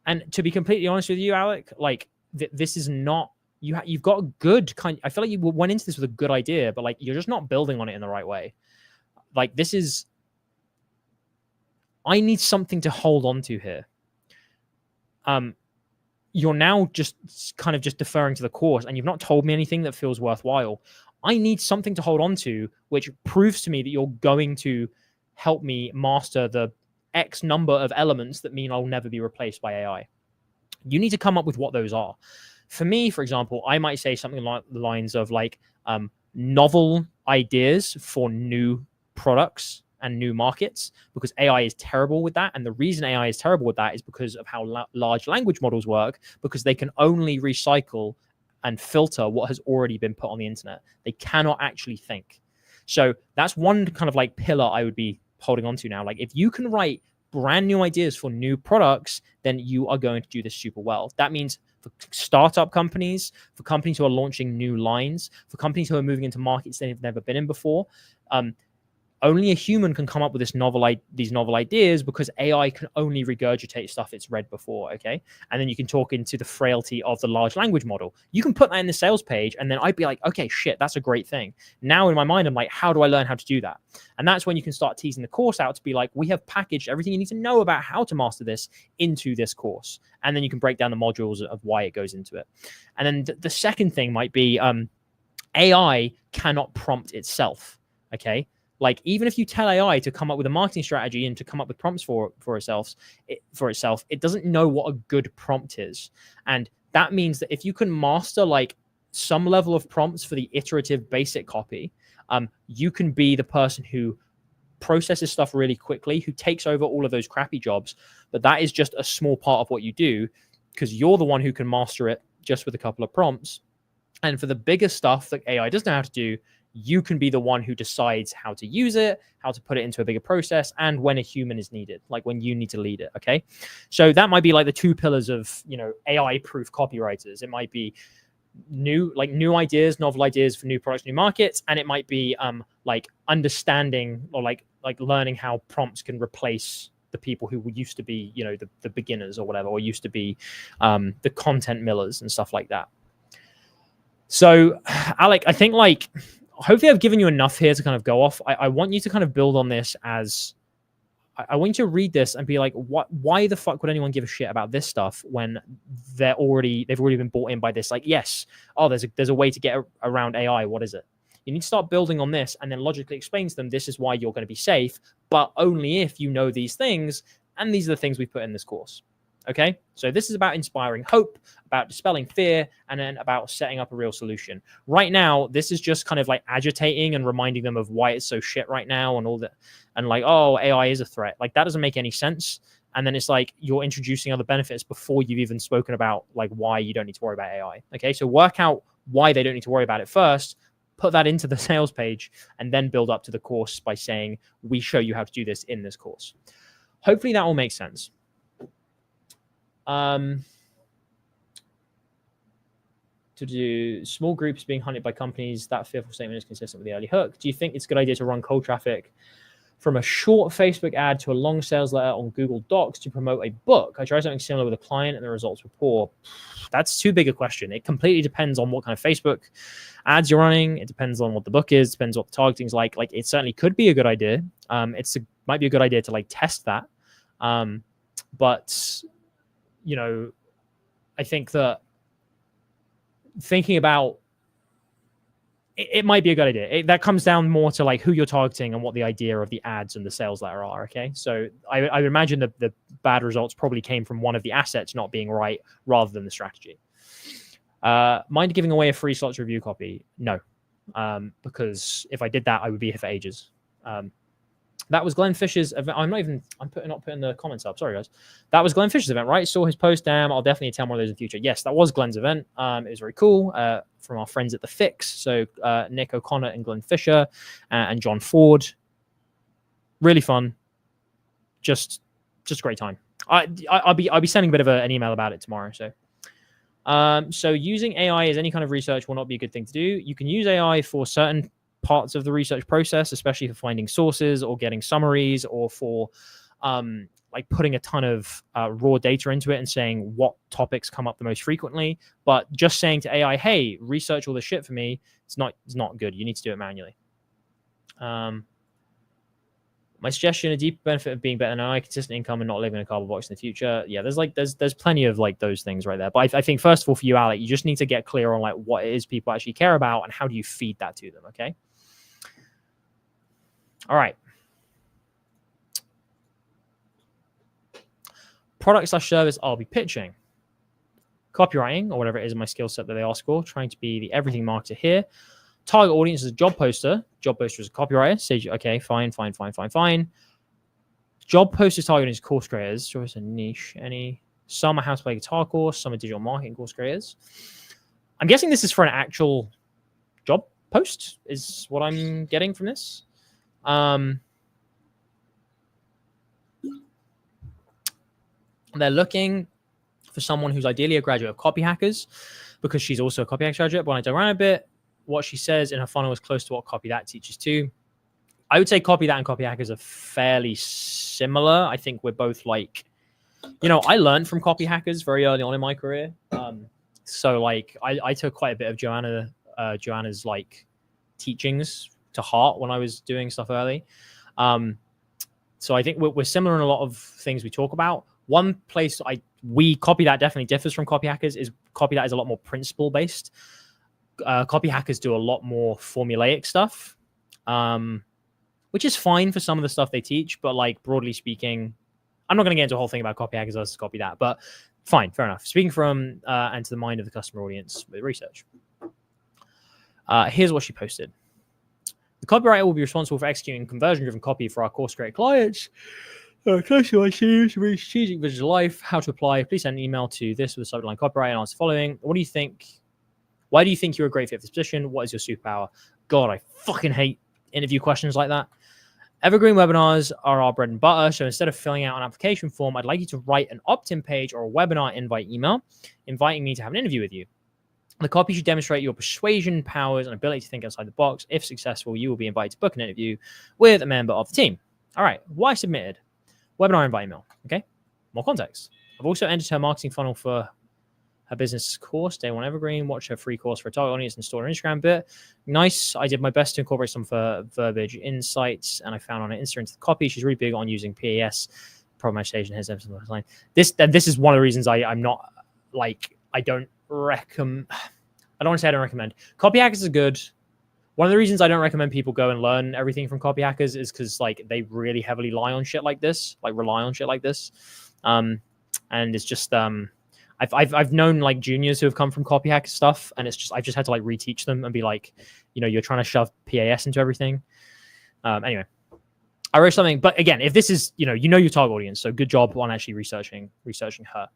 and to be completely honest with you, Alec, like this is not, you've got a good kind. I feel like you went into this with a good idea, but like you're just not building on it in the right way. Like this is, I need something to hold on to here. You're now just kind of just deferring to the course, and you've not told me anything that feels worthwhile. I need something to hold on to, which proves to me that you're going to help me master the X number of elements that mean I'll never be replaced by AI. You need to come up with what those are. For me, for example, I might say something like the lines of like novel ideas for new products and new markets, because AI is terrible with that. And the reason AI is terrible with that is because of how large language models work, because they can only recycle and filter what has already been put on the internet. They cannot actually think. So that's one kind of like pillar I would be holding on to now. Like if you can write brand new ideas for new products, then you are going to do this super well. That means for startup companies, for companies who are launching new lines, for companies who are moving into markets they've never been in before, only a human can come up with these novel ideas because AI can only regurgitate stuff it's read before, okay? And then you can talk into the frailty of the large language model. You can put that in the sales page, and then I'd be like, okay, shit, that's a great thing. Now in my mind, I'm like, how do I learn how to do that? And that's when you can start teasing the course out to be like, we have packaged everything you need to know about how to master this into this course. And then you can break down the modules of why it goes into it. And then the second thing might be AI cannot prompt itself, okay? Like, even if you tell AI to come up with a marketing strategy and to come up with prompts for itself, it doesn't know what a good prompt is. And that means that if you can master like some level of prompts for the iterative basic copy, you can be the person who processes stuff really quickly, who takes over all of those crappy jobs. But that is just a small part of what you do, because you're the one who can master it just with a couple of prompts. And for the bigger stuff that AI doesn't know how to do, you can be the one who decides how to use it, how to put it into a bigger process, and when a human is needed, like when you need to lead it, okay? So that might be like the two pillars of, AI-proof copywriters. It might be new ideas, novel ideas for new products, new markets, and it might be like understanding or like learning how prompts can replace the people who used to be, the beginners or whatever, or used to be the content millers and stuff like that. So, Alec, I think hopefully I've given you enough here to kind of go off. I want you to kind of build on this as I want you to read this and be like, why the fuck would anyone give a shit about this stuff when they've already been bought in by this? Like, yes, there's a way to get around AI. What is it? You need to start building on this and then logically explain to them, this is why you're going to be safe, but only if you know these things. And these are the things we put in this course. Okay, so this is about inspiring hope, about dispelling fear, and then about setting up a real solution. Right now, this is just kind of like agitating and reminding them of why it's so shit right now and all that. And like, oh, AI is a threat. Like, that doesn't make any sense. And then it's like you're introducing other benefits before you've even spoken about like why you don't need to worry about AI. Okay, so work out why they don't need to worry about it first, put that into the sales page, and then build up to the course by saying, we show you how to do this in this course. Hopefully that will make sense. To do small groups being hunted by companies, that fearful statement is consistent with the early hook. Do you think it's a good idea to run cold traffic from a short Facebook ad to a long sales letter on Google Docs to promote a book? I tried something similar with a client and the results were poor. That's too big a question. It completely depends on what kind of Facebook ads you're running. It depends on what the book is, depends what the targeting is like. Like, it certainly could be a good idea. Might be a good idea to like test that. But I think that thinking about it might be a good idea. That comes down more to like who you're targeting and what the idea of the ads and the sales letter are. Okay, so I would imagine that the bad results probably came from one of the assets not being right rather than the strategy. Mind giving away a free slots review copy? No, because if I did that, I would be here for ages. That was Glenn Fisher's event. I'm not putting the comments up. Sorry, guys. That was Glenn Fisher's event, right? Saw his post. Damn, I'll definitely attend one of those in the future. Yes, that was Glenn's event. It was very cool from our friends at The Fix. So Nick O'Connor and Glenn Fisher and John Ford. Really fun. Just a great time. I'll be sending a bit of an email about it tomorrow. So using AI as any kind of research will not be a good thing to do. You can use AI for certain parts of the research process, especially for finding sources or getting summaries, or for like putting a ton of raw data into it and saying what topics come up the most frequently. But just saying to AI, hey, research all this shit for me, it's not good. You need to do it manually. My suggestion, a deeper benefit of being better than AI, consistent income and not living in a cardboard box in the future. Yeah, there's plenty of like those things right there. But I think first of all, for you, Alec, you just need to get clear on like what it is people actually care about and how do you feed that to them. Okay. All right. Product/service I'll be pitching. Copywriting, or whatever it is in my skill set that they ask for. Trying to be the everything marketer here. Target audience is a job poster. Job poster is a copywriter. Say, okay, fine. Job posters targeting is course creators. Choice a niche. Some are how to play guitar course. Some are digital marketing course creators. I'm guessing this is for an actual job post, is what I'm getting from this. They're looking for someone who's ideally a graduate of Copy Hackers, because she's also a Copy Hackers graduate. But when I dug around a bit, what she says in her funnel is close to what Copy That teaches too. I would say Copy That and Copy Hackers are fairly similar. I think we're both like, I learned from Copy Hackers very early on in my career. So like I took quite a bit of Joanna's like teachings to heart when I was doing stuff early. So I think we're similar in a lot of things we talk about. One place we Copy That definitely differs from Copy Hackers is Copy That is a lot more principle based. Copy Hackers do a lot more formulaic stuff, which is fine for some of the stuff they teach. But like broadly speaking, I'm not going to get into a whole thing about Copy Hackers versus Copy That, but fine, fair enough. Speaking from and to the mind of the customer audience with research. Here's what she posted. The copywriter will be responsible for executing conversion-driven copy for our course creator clients. Customer series, strategic visual life, how to apply. Please send an email to this with the subject line copyright and answer the following. What do you think? Why do you think you're a great fit for this position? What is your superpower? God, I fucking hate interview questions like that. Evergreen webinars are our bread and butter. So instead of filling out an application form, I'd like you to write an opt-in page or a webinar invite email inviting me to have an interview with you. The copy should demonstrate your persuasion powers and ability to think outside the box. If successful, you will be invited to book an interview with a member of the team. All right, why submitted? Webinar invite email. Okay, more context. I've also entered her marketing funnel for her business course, Day One Evergreen. Watch her free course for a target audience and store an Instagram bit. Nice. I did my best to incorporate some verbiage insights, and I found on her Insta into the copy. She's really big on using PAS, problematization, his line. This is one of the reasons I'm not like I don't recommend. I don't want to say I don't recommend. Copy Hackers is good. One of the reasons I don't recommend people go and learn everything from Copy Hackers is because like they really heavily rely on shit like this, and it's just I've known like juniors who have come from Copy Hackers stuff, and it's just I've just had to like reteach them and be like, you're trying to shove PAS into everything. Anyway, I wrote something, but again, if this is your target audience, so good job on actually researching her.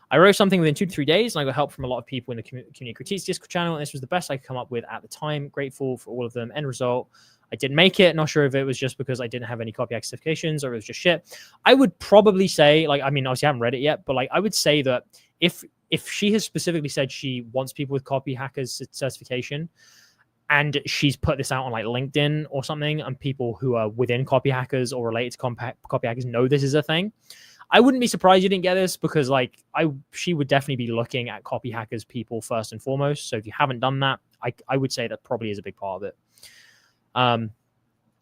I wrote something within 2 to 3 days, and I got help from a lot of people in the community critiques Discord channel. And this was the best I could come up with at the time. Grateful for all of them. End result, I didn't make it. Not sure if it was just because I didn't have any copy hack certifications or it was just shit. I would probably say, obviously I haven't read it yet, but I would say that if she has specifically said she wants people with copy hackers certification, and she's put this out on LinkedIn or something, and people who are within copy hackers or related to copy hackers know this is a thing, I wouldn't be surprised you didn't get this, because she would definitely be looking at copy hackers people first and foremost. So if you haven't done that, I would say that probably is a big part of it.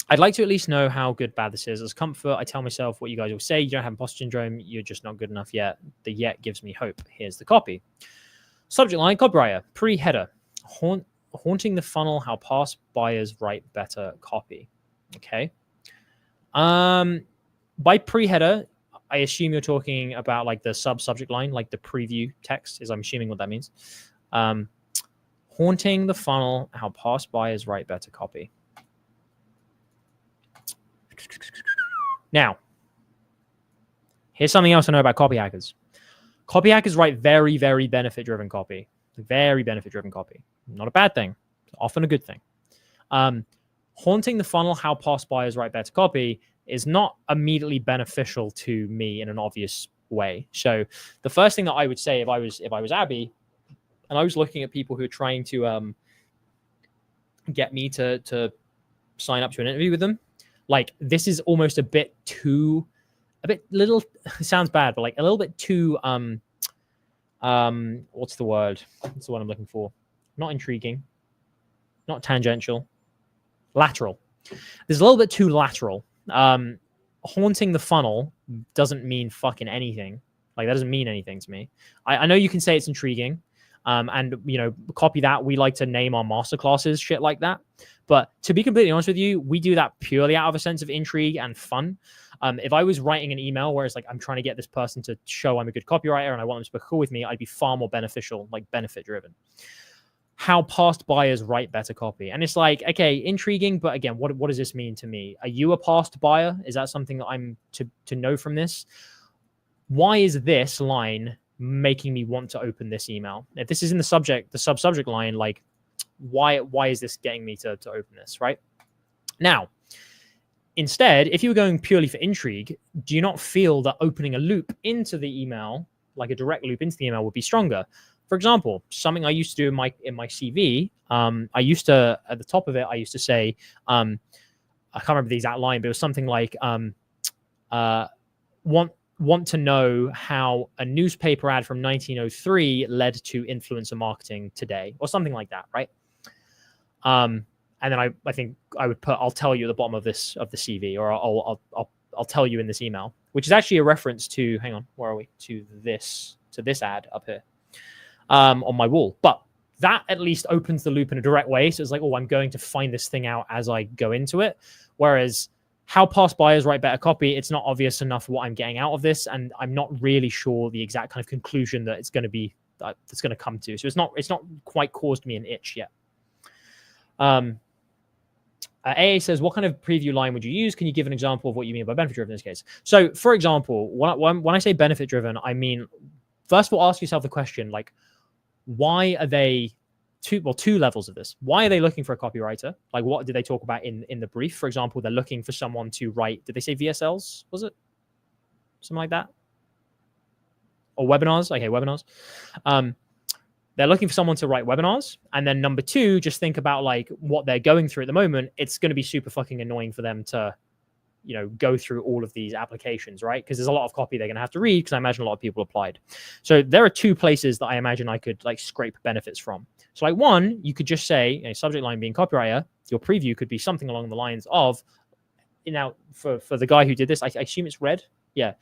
I'd like to at least know how good bad this is. As comfort, I tell myself what you guys will say. You don't have imposter syndrome. You're just not good enough yet. The yet gives me hope. Here's the copy. Subject line, copywriter, pre-header. Haunting the funnel, how past buyers write better copy. Okay. By pre-header, I assume you're talking about the sub-subject line, the preview text, I'm assuming what that means. Haunting the funnel, how past buyers write better copy. Now, here's something else I know about copy hackers. Copy hackers write very, very benefit-driven copy. Very benefit-driven copy. Not a bad thing. Often a good thing. Haunting the funnel, how past buyers write better copy is not immediately beneficial to me in an obvious way. So the first thing that I would say if I was Abby and I was looking at people who are trying to get me to sign up to an interview with them, this is almost a bit little, it sounds bad, but a little bit too what's the word? What's the one I'm looking for? Not intriguing, not tangential, lateral. There's a little bit too lateral. Haunting the funnel doesn't mean fucking anything. That doesn't mean anything to me. I know you can say it's intriguing. And copy that. We like to name our masterclasses shit like that. But to be completely honest with you, we do that purely out of a sense of intrigue and fun. If I was writing an email where it's I'm trying to get this person to show I'm a good copywriter and I want them to book a call with me, I'd be far more beneficial, benefit driven. How past buyers write better copy. And it's okay, intriguing, but again, what does this mean to me? Are you a past buyer? Is that something that I'm to know from this? Why is this line making me want to open this email? If this is in the sub-subject line, why is this getting me to open this, right? Now, instead, if you were going purely for intrigue, do you not feel that opening a loop into the email, a direct loop into the email, would be stronger? For example, something I used to do in my CV, I used to, at the top of it, I used to say, I can't remember the exact line, but it was something like, want to know how a newspaper ad from 1903 led to influencer marketing today, or something like that, right? And then I think I would put, I'll tell you at the bottom of the CV, or I'll tell you in this email, which is actually a reference to, hang on, where are we? To this ad up here, on my wall. But that at least opens the loop in a direct way. So it's like, oh, I'm going to find this thing out as I go into it. Whereas how past buyers write better copy, it's not obvious enough what I'm getting out of this, and I'm not really sure the exact kind of conclusion that it's going to be, that's going to come to. So it's not quite caused me an itch yet. AA says, what kind of preview line would you use? Can you give an example of what you mean by benefit driven in this case? So, for example, when I say benefit driven, I mean, first of all, ask yourself the question, like, why are they two levels of this? Why are they looking for a copywriter? Like, what did they talk about in the brief? For example, they're looking for someone to write, did they say VSLs? Was it something like that? Or webinars? Okay, webinars. They're looking for someone to write webinars. And then number two, just think about like what they're going through at the moment. It's going to be super fucking annoying for them to, you know, go through all of these applications, right? Because there's a lot of copy they're going to have to read, because I imagine a lot of people applied. So there are two places that I imagine I could like scrape benefits from. So like one, you could just say, a subject line being copywriter, your preview could be something along the lines of, you know, for the guy who did this, I assume it's Red. Yeah.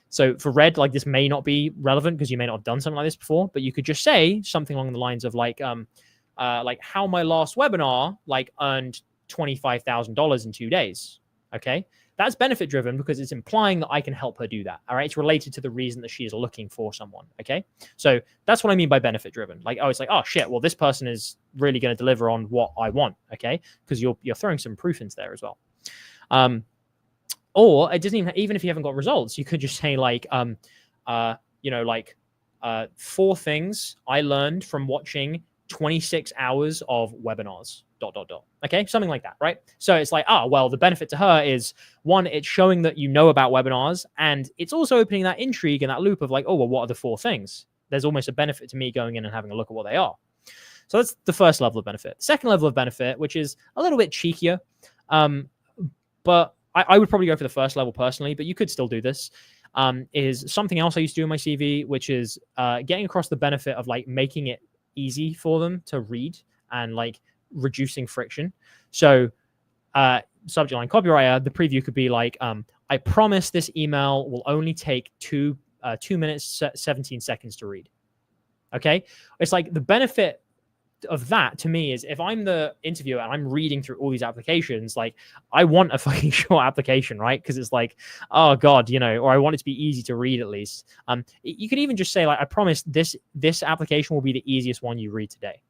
So for Red, like this may not be relevant because you may not have done something like this before, but you could just say something along the lines of like how my last webinar like earned $25,000 in 2 days. Okay. That's benefit driven because it's implying that I can help her do that. All right. It's related to the reason that she is looking for someone. Okay. So that's what I mean by benefit driven. Like, oh, it's like, oh shit, well, this person is really going to deliver on what I want. Okay. Because you're throwing some proof into there as well. Or it doesn't even if you haven't got results, you could just say like, you know, like 4 things I learned from watching 26 hours of webinars, ... Okay, something like that, right? So it's like, oh, well, the benefit to her is, one, it's showing that you know about webinars, and it's also opening that intrigue and that loop of like, oh, well, what are the 4 things? There's almost a benefit to me going in and having a look at what they are. So that's the first level of benefit. Second level of benefit, which is a little bit cheekier, but I would probably go for the first level personally, but you could still do this, is something else I used to do in my CV, which is getting across the benefit of like making it easy for them to read and like reducing friction. So subject line copywriter, the preview could be like, I promise this email will only take 2 minutes, 17 seconds to read. Okay. It's like the benefit of that to me is, if I'm the interviewer and I'm reading through all these applications, like I want a fucking short application, right? Because it's like, oh God, you know, or I want it to be easy to read at least. You could even just say like, I promise this application will be the easiest one you read today.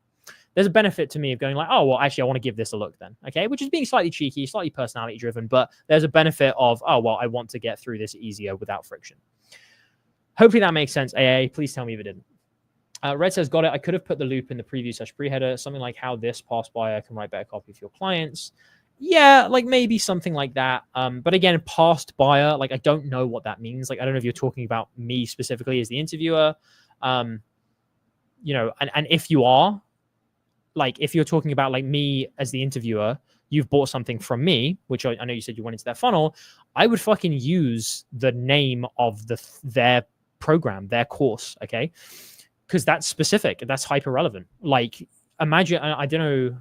There's a benefit to me of going like, oh, well, actually, I want to give this a look then. Okay. Which is being slightly cheeky, slightly personality driven, but there's a benefit of, oh, well, I want to get through this easier without friction. Hopefully that makes sense. AA, please tell me if it didn't. Red says, got it. I could have put the loop in the preview / pre-header, something like how this past buyer can write better copy for your clients. Yeah, like maybe something like that. But again, past buyer, like I don't know what that means. Like I don't know if you're talking about me specifically as the interviewer. You know, and if you are, like if you're talking about like me as the interviewer, you've bought something from me, which I know you said you went into their funnel. I would fucking use the name of their program, their course, okay? Because that's specific, that's hyper relevant. Like imagine, I don't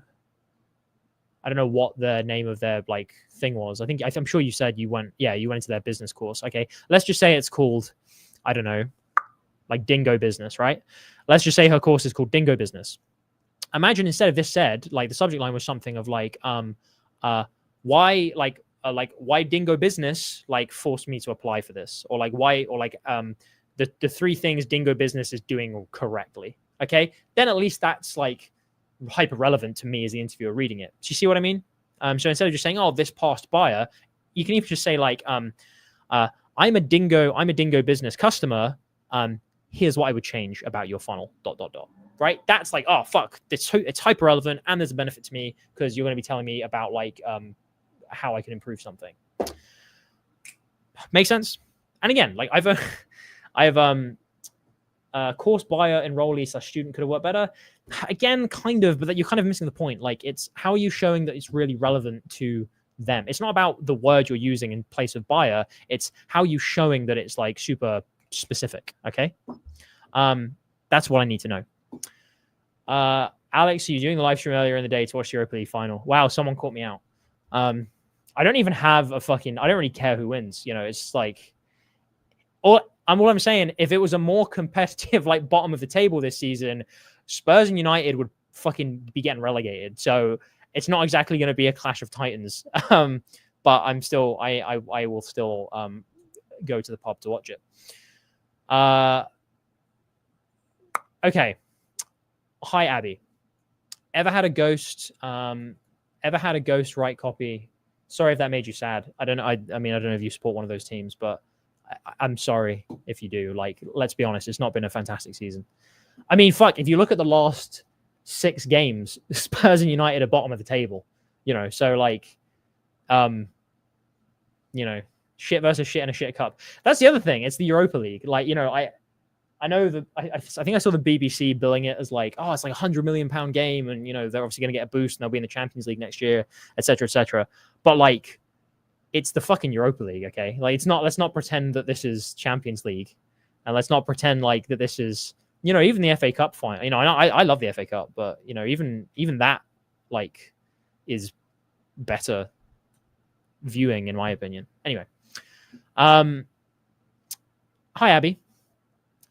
know what the name of their like thing was. I'm sure you said you went into their business course. Okay, let's just say it's called, I don't know, like Dingo Business, right? Let's just say her course is called Dingo Business. Imagine instead of this said, like the subject line was something of like, why Dingo Business like forced me to apply for this, or like why, or like the 3 things Dingo Business is doing correctly. Okay, then at least that's like hyper relevant to me as the interviewer reading it. Do you see what I mean? So instead of just saying, oh, this past buyer, you can even just say like, I'm a Dingo Business customer. Here's what I would change about your funnel, ... Right? That's like, oh fuck, it's hyper relevant, and there's a benefit to me because you're going to be telling me about like how I can improve something. Make sense? And again, like I have course buyer, enrollee / student could have worked better. Again, kind of, but that you're kind of missing the point. Like it's how are you showing that it's really relevant to them. It's not about the word you're using in place of buyer. It's how you showing that it's like super specific. Okay. That's what I need to know. Alex, you were doing the live stream earlier in the day to watch the Europa League final. Wow, someone caught me out. I don't even have I don't really care who wins. You know, it's like, all I'm saying, if it was a more competitive, like bottom of the table this season, Spurs and United would fucking be getting relegated. So it's not exactly going to be a clash of titans. But I'm still, I will still go to the pub to watch it. Okay. Hi, Abby. Ever had a ghost write copy? Sorry if that made you sad. I don't know. I mean, I don't know if you support one of those teams, but I'm sorry if you do. Like, let's be honest, it's not been a fantastic season. I mean, fuck, if you look at the last 6 games, Spurs and United are bottom of the table, you know, so like, you know, shit versus shit in a shit cup. That's the other thing. It's the Europa League. Like, you know, I know that I think I saw the BBC billing it as like, oh, it's like £100 million game. And, you know, they're obviously going to get a boost and they'll be in the Champions League next year, et cetera, et cetera. But like, it's the fucking Europa League. Okay. Like, let's not pretend that this is Champions League, and let's not pretend like that this is, you know, even the FA Cup final. You know, I love the FA Cup, but you know, even that like is better viewing in my opinion. Anyway, hi Abby.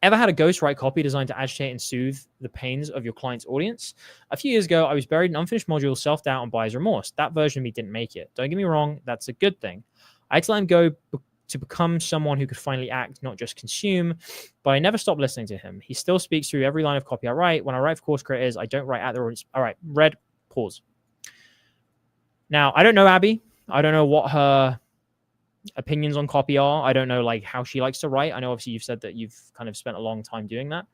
Ever had a ghostwrite copy designed to agitate and soothe the pains of your client's audience? A few years ago, I was buried in unfinished module, self-doubt, and buyer's remorse. That version of me didn't make it. Don't get me wrong, that's a good thing. I had to let him go to become someone who could finally act, not just consume, but I never stopped listening to him. He still speaks through every line of copy I write. When I write for course creators, I don't write at the audience. All right, red, pause. Now, I don't know Abby. I don't know what her opinions on copy are. I don't know like how she likes to write. I know obviously you've said that you've kind of spent a long time doing that.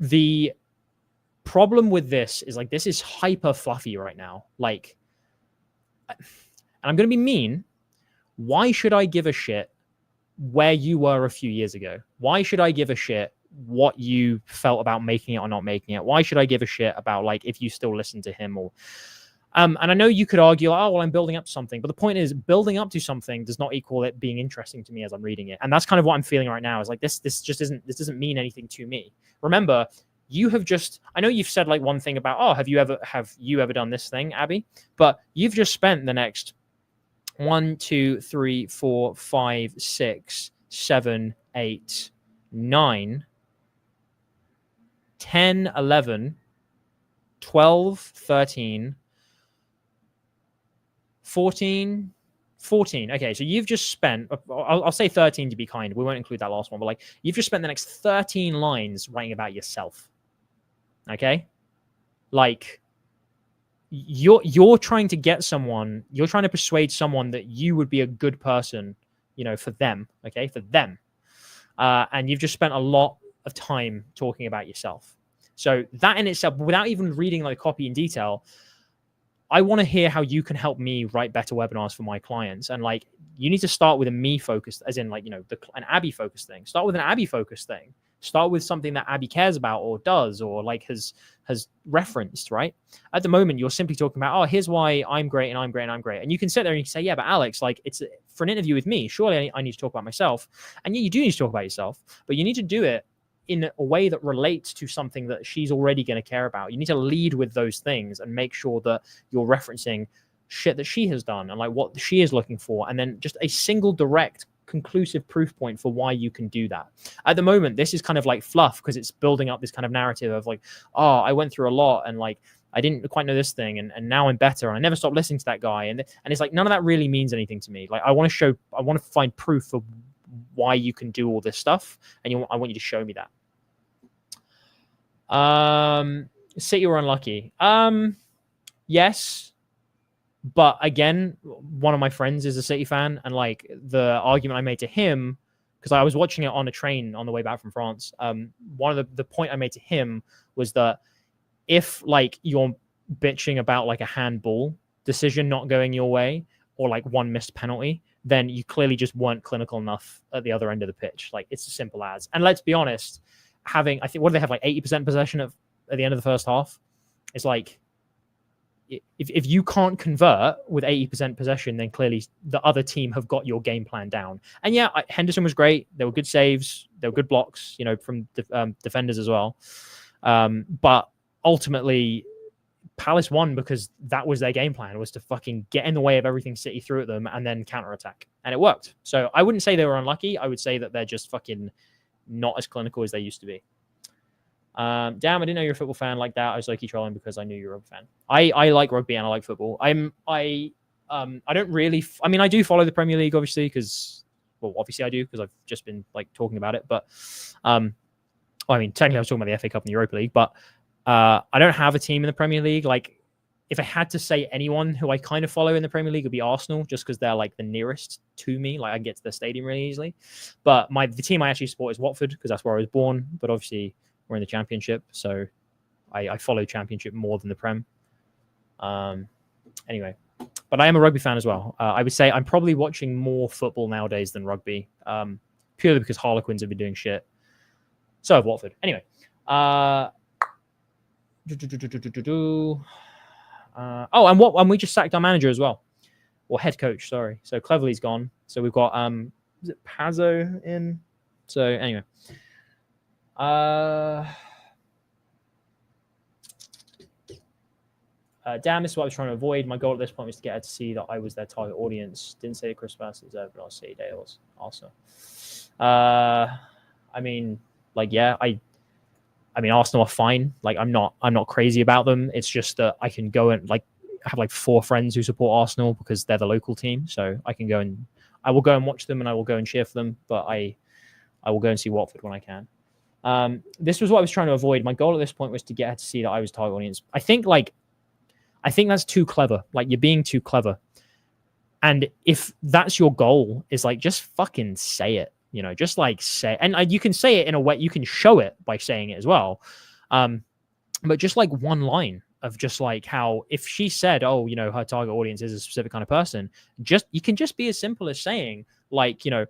The problem with this is like, this is hyper fluffy right now. Like, and I'm going to be mean. Why should I give a shit where you were a few years ago? Why should I give a shit what you felt about making it or not making it? Why should I give a shit about like if you still listen to him or and I know you could argue, oh, well, I'm building up to something. But the point is, building up to something does not equal it being interesting to me as I'm reading it. And that's kind of what I'm feeling right now is like, this doesn't mean anything to me. Remember, you have just, I know you've said like one thing about, oh, have you ever done this thing, Abby? But you've just spent the next 1, 2, 3, 4, 5, 6, 7, 8, 9, 10, 11, 12, 13, 14. Okay, so you've just spent, I'll say 13 to be kind. We won't include that last one, but like you've just spent the next 13 lines writing about yourself. Okay? Like you're trying to get someone, you're trying to persuade someone that you would be a good person, you know, for them. Okay? For them. And you've just spent a lot of time talking about yourself. So that in itself, without even reading like copy in detail, I want to hear how you can help me write better webinars for my clients. And like, you need to start with a me focused, as in like, you know, an Abby focused thing. Start with an Abby focused thing. Start with something that Abby cares about or does, or like has referenced, right? At the moment, you're simply talking about, oh, here's why I'm great and I'm great and I'm great. And you can sit there and you can say, yeah, but Alex, like it's for an interview with me. Surely I need to talk about myself. And yeah, you do need to talk about yourself, but you need to do it in a way that relates to something that she's already going to care about. You need to lead with those things and make sure that you're referencing shit that she has done and like what she is looking for. And then just a single direct conclusive proof point for why you can do that. At the moment, this is kind of like fluff because it's building up this kind of narrative of like, oh, I went through a lot and like, I didn't quite know this thing and now I'm better and I never stopped listening to that guy. And it's like, none of that really means anything to me. Like I want to find proof of why you can do all this stuff. And I want you to show me that. City were unlucky. Yes. But again, one of my friends is a City fan. And like the argument I made to him, because I was watching it on a train on the way back from France. One of the point I made to him was that if like you're bitching about like a handball decision not going your way or like one missed penalty, then you clearly just weren't clinical enough at the other end of the pitch. Like it's as simple as. And let's be honest, I think what do they have, like 80% possession at the end of the first half? It's like if you can't convert with 80% possession, then clearly the other team have got your game plan down. And yeah, Henderson was great. There were good saves. There were good blocks, you know, from defenders as well. But ultimately, Palace won because that was their game plan, was to fucking get in the way of everything City threw at them and then counterattack. And it worked. So I wouldn't say they were unlucky. I would say that they're just fucking not as clinical as they used to be. Damn, I didn't know you're a football fan like that. I was low-key trolling because I knew you're a rugby fan. I like rugby and I like football. I don't really... I mean, I do follow the Premier League, obviously, because... Well, obviously I do, because I've just been, like, talking about it. But, I mean, technically I was talking about the FA Cup and the Europa League, but I don't have a team in the Premier League. Like, if I had to say anyone who I kind of follow in the Premier League, would be Arsenal, just because they're, like, the nearest to me. Like, I can get to the stadium really easily. But the team I actually support is Watford, because that's where I was born. But obviously... we're in the Championship, so I follow Championship more than the Prem. Anyway, but I am a rugby fan as well. I would say I'm probably watching more football nowadays than rugby, purely because Harlequins have been doing shit. So have Watford. Anyway, and we just sacked our manager as well, or head coach. Sorry. So Cleverly's gone. So we've got is it Pazzo in? So anyway. Damn, this is what I was trying to avoid. My goal at this point was to get her to see that I was their target audience. Didn't say Chris Bass is over, but I'll say Dales also. I mean, like, yeah, I mean, Arsenal are fine. Like, I'm not crazy about them. It's just that I can go and like have like 4 friends who support Arsenal because they're the local team. So I will go and watch them and I will go and cheer for them. But I will go and see Watford when I can. This was what I was trying to avoid. My goal at this point was to get her to see that I was target audience. I think that's too clever. Like, you're being too clever. And if that's your goal, is like, just fucking say it, you know, just like say, and you can say it in a way, you can show it by saying it as well. But just like one line of just like how, if she said, oh, you know, her target audience is a specific kind of person, you can just be as simple as saying like, you know,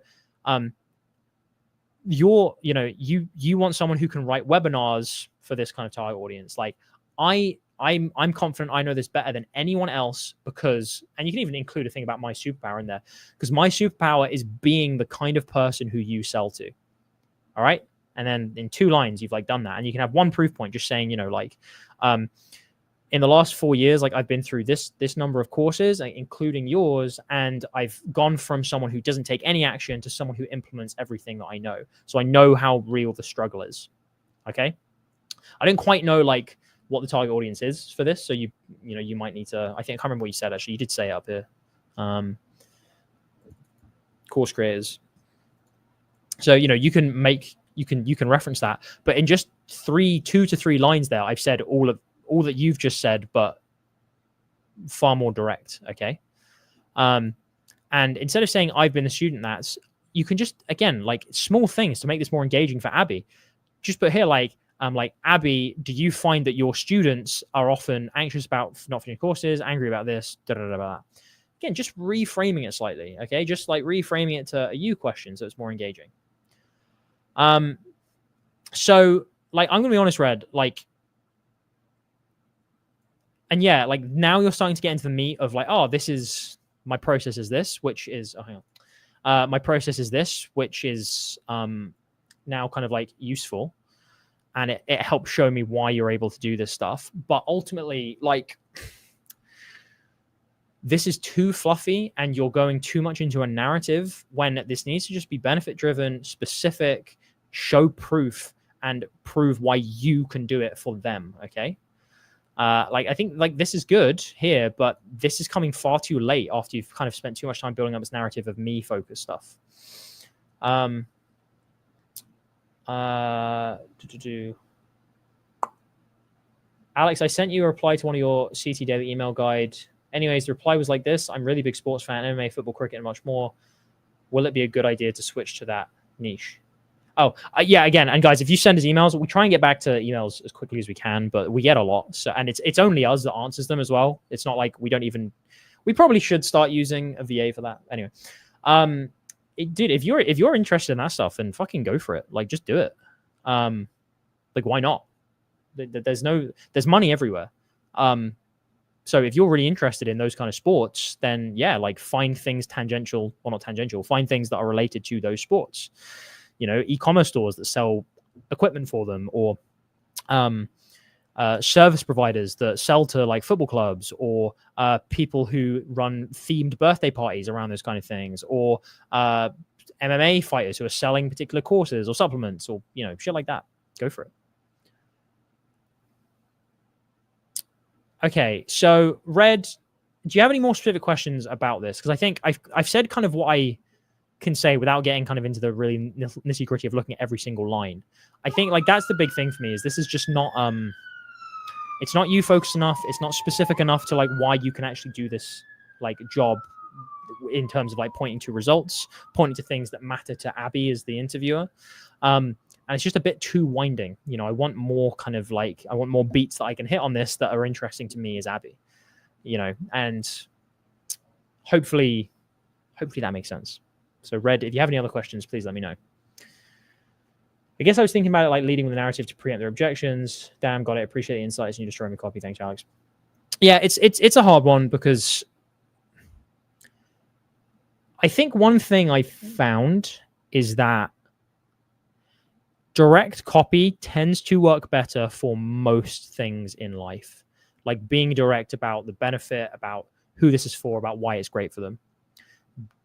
you want someone who can write webinars for this kind of target audience. Like I'm confident I know this better than anyone else because, and you can even include a thing about my superpower in there, because my superpower is being the kind of person who you sell to. All right. And then in 2 lines, you've like done that. And you can have one proof point just saying, you know, like, in the last 4 years, like I've been through this number of courses, including yours, and I've gone from someone who doesn't take any action to someone who implements everything that I know. So I know how real the struggle is. Okay. I didn't quite know like what the target audience is for this. So you might need to, I can't remember what you said actually. You did say it up here. Course creators. So, you know, you can reference that, but in just 2 to 3 lines there, I've said all that you've just said, but far more direct. Okay. And instead of saying I've been the student that's, you can just, again, like small things to make this more engaging for Abby. Just put here, like Abby, do you find that your students are often anxious about not finishing courses, angry about this, Again, just reframing it slightly. Okay. Just like reframing it to a you question. So it's more engaging. So like, I'm going to be honest, Red, like, and yeah, like now you're starting to get into the meat of like, oh, this is my process is this, which is, my process is this, which is now kind of like useful. And it helps show me why you're able to do this stuff. But ultimately, like, this is too fluffy and you're going too much into a narrative when this needs to just be benefit driven, specific, show proof, and prove why you can do it for them. Okay. Like, I think like this is good here, but this is coming far too late after you've kind of spent too much time building up this narrative of me focused stuff. Alex, I sent you a reply to one of your CT Daily email guide. Anyways, the reply was like this: I'm really big sports fan, MMA, football, cricket, and much more. Will it be a good idea to switch to that niche? Oh, yeah, again, and guys, if you send us emails, we try and get back to emails as quickly as we can, but we get a lot. So, and it's only us that answers them as well. It's not like we probably should start using a VA for that. Anyway, dude, if you're interested in that stuff, then fucking go for it. Like, just do it. Like, why not? There's money everywhere. So if you're really interested in those kind of sports, then yeah, like find things tangential, or not tangential, find things that are related to those sports. You know, e-commerce stores that sell equipment for them, or service providers that sell to like football clubs, or people who run themed birthday parties around those kind of things, or MMA fighters who are selling particular courses or supplements, or, you know, shit like that. Go for it. Okay, so Red, do you have any more specific questions about this? Because I think I've said kind of what I can say without getting kind of into the really nitty gritty of looking at every single line. I think like that's the big thing for me, is this is just not it's not you focused enough. It's not specific enough to like why you can actually do this like job in terms of like pointing to results, pointing to things that matter to Abby as the interviewer. And it's just a bit too winding. You know, I want more kind of like, I want more beats that I can hit on this that are interesting to me as Abby, you know, and hopefully that makes sense. So Red, if you have any other questions, please let me know. I guess I was thinking about it like leading with the narrative to preempt their objections. Damn, got it. Appreciate the insights, and you destroying the copy. Thanks, Alex. Yeah, it's a hard one, because I think one thing I found is that direct copy tends to work better for most things in life. Like being direct about the benefit, about who this is for, about why it's great for them.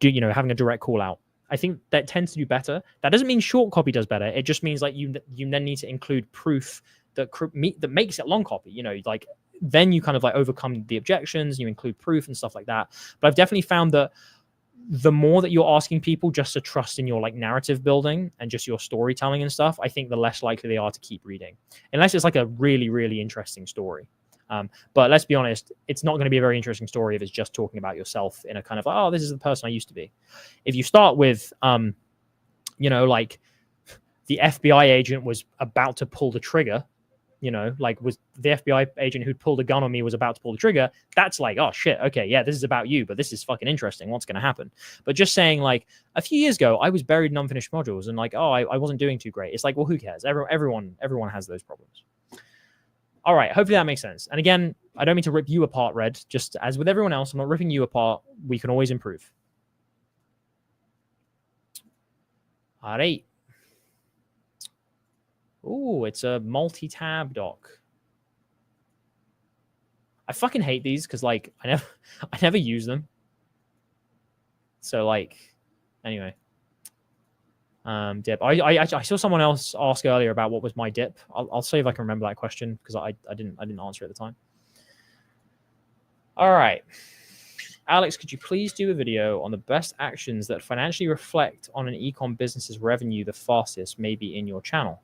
You know, having a direct call out. I think that tends to do better. That doesn't mean short copy does better. It just means like you then need to include proof that makes it long copy. You know, like then you kind of like overcome the objections, you include proof and stuff like that. But I've definitely found that the more that you're asking people just to trust in your like narrative building and just your storytelling and stuff, I think the less likely they are to keep reading, unless it's like a really, really interesting story. But let's be honest, it's not going to be a very interesting story if it's just talking about yourself in a kind of, oh, this is the person I used to be. If you start with, you know, like the FBI agent was about to pull the trigger, you know, like was the FBI agent who'd pulled a gun on me was about to pull the trigger. That's like, oh shit, okay, yeah, this is about you, but this is fucking interesting. What's going to happen? But just saying like a few years ago, I was buried in unfinished modules and like, oh, I wasn't doing too great. It's like, well, who cares? Everyone has those problems. All right, hopefully that makes sense. And again, I don't mean to rip you apart, Red. Just as with everyone else, I'm not ripping you apart. We can always improve. All right. Ooh, it's a multi-tab doc. I fucking hate these because like I never use them. So like, anyway. Dip. I saw someone else ask earlier about what was my dip. I'll see if I can remember that question because I didn't answer at the time. All right, Alex, could you please do a video on the best actions that financially reflect on an e-com business's revenue the fastest, maybe in your channel?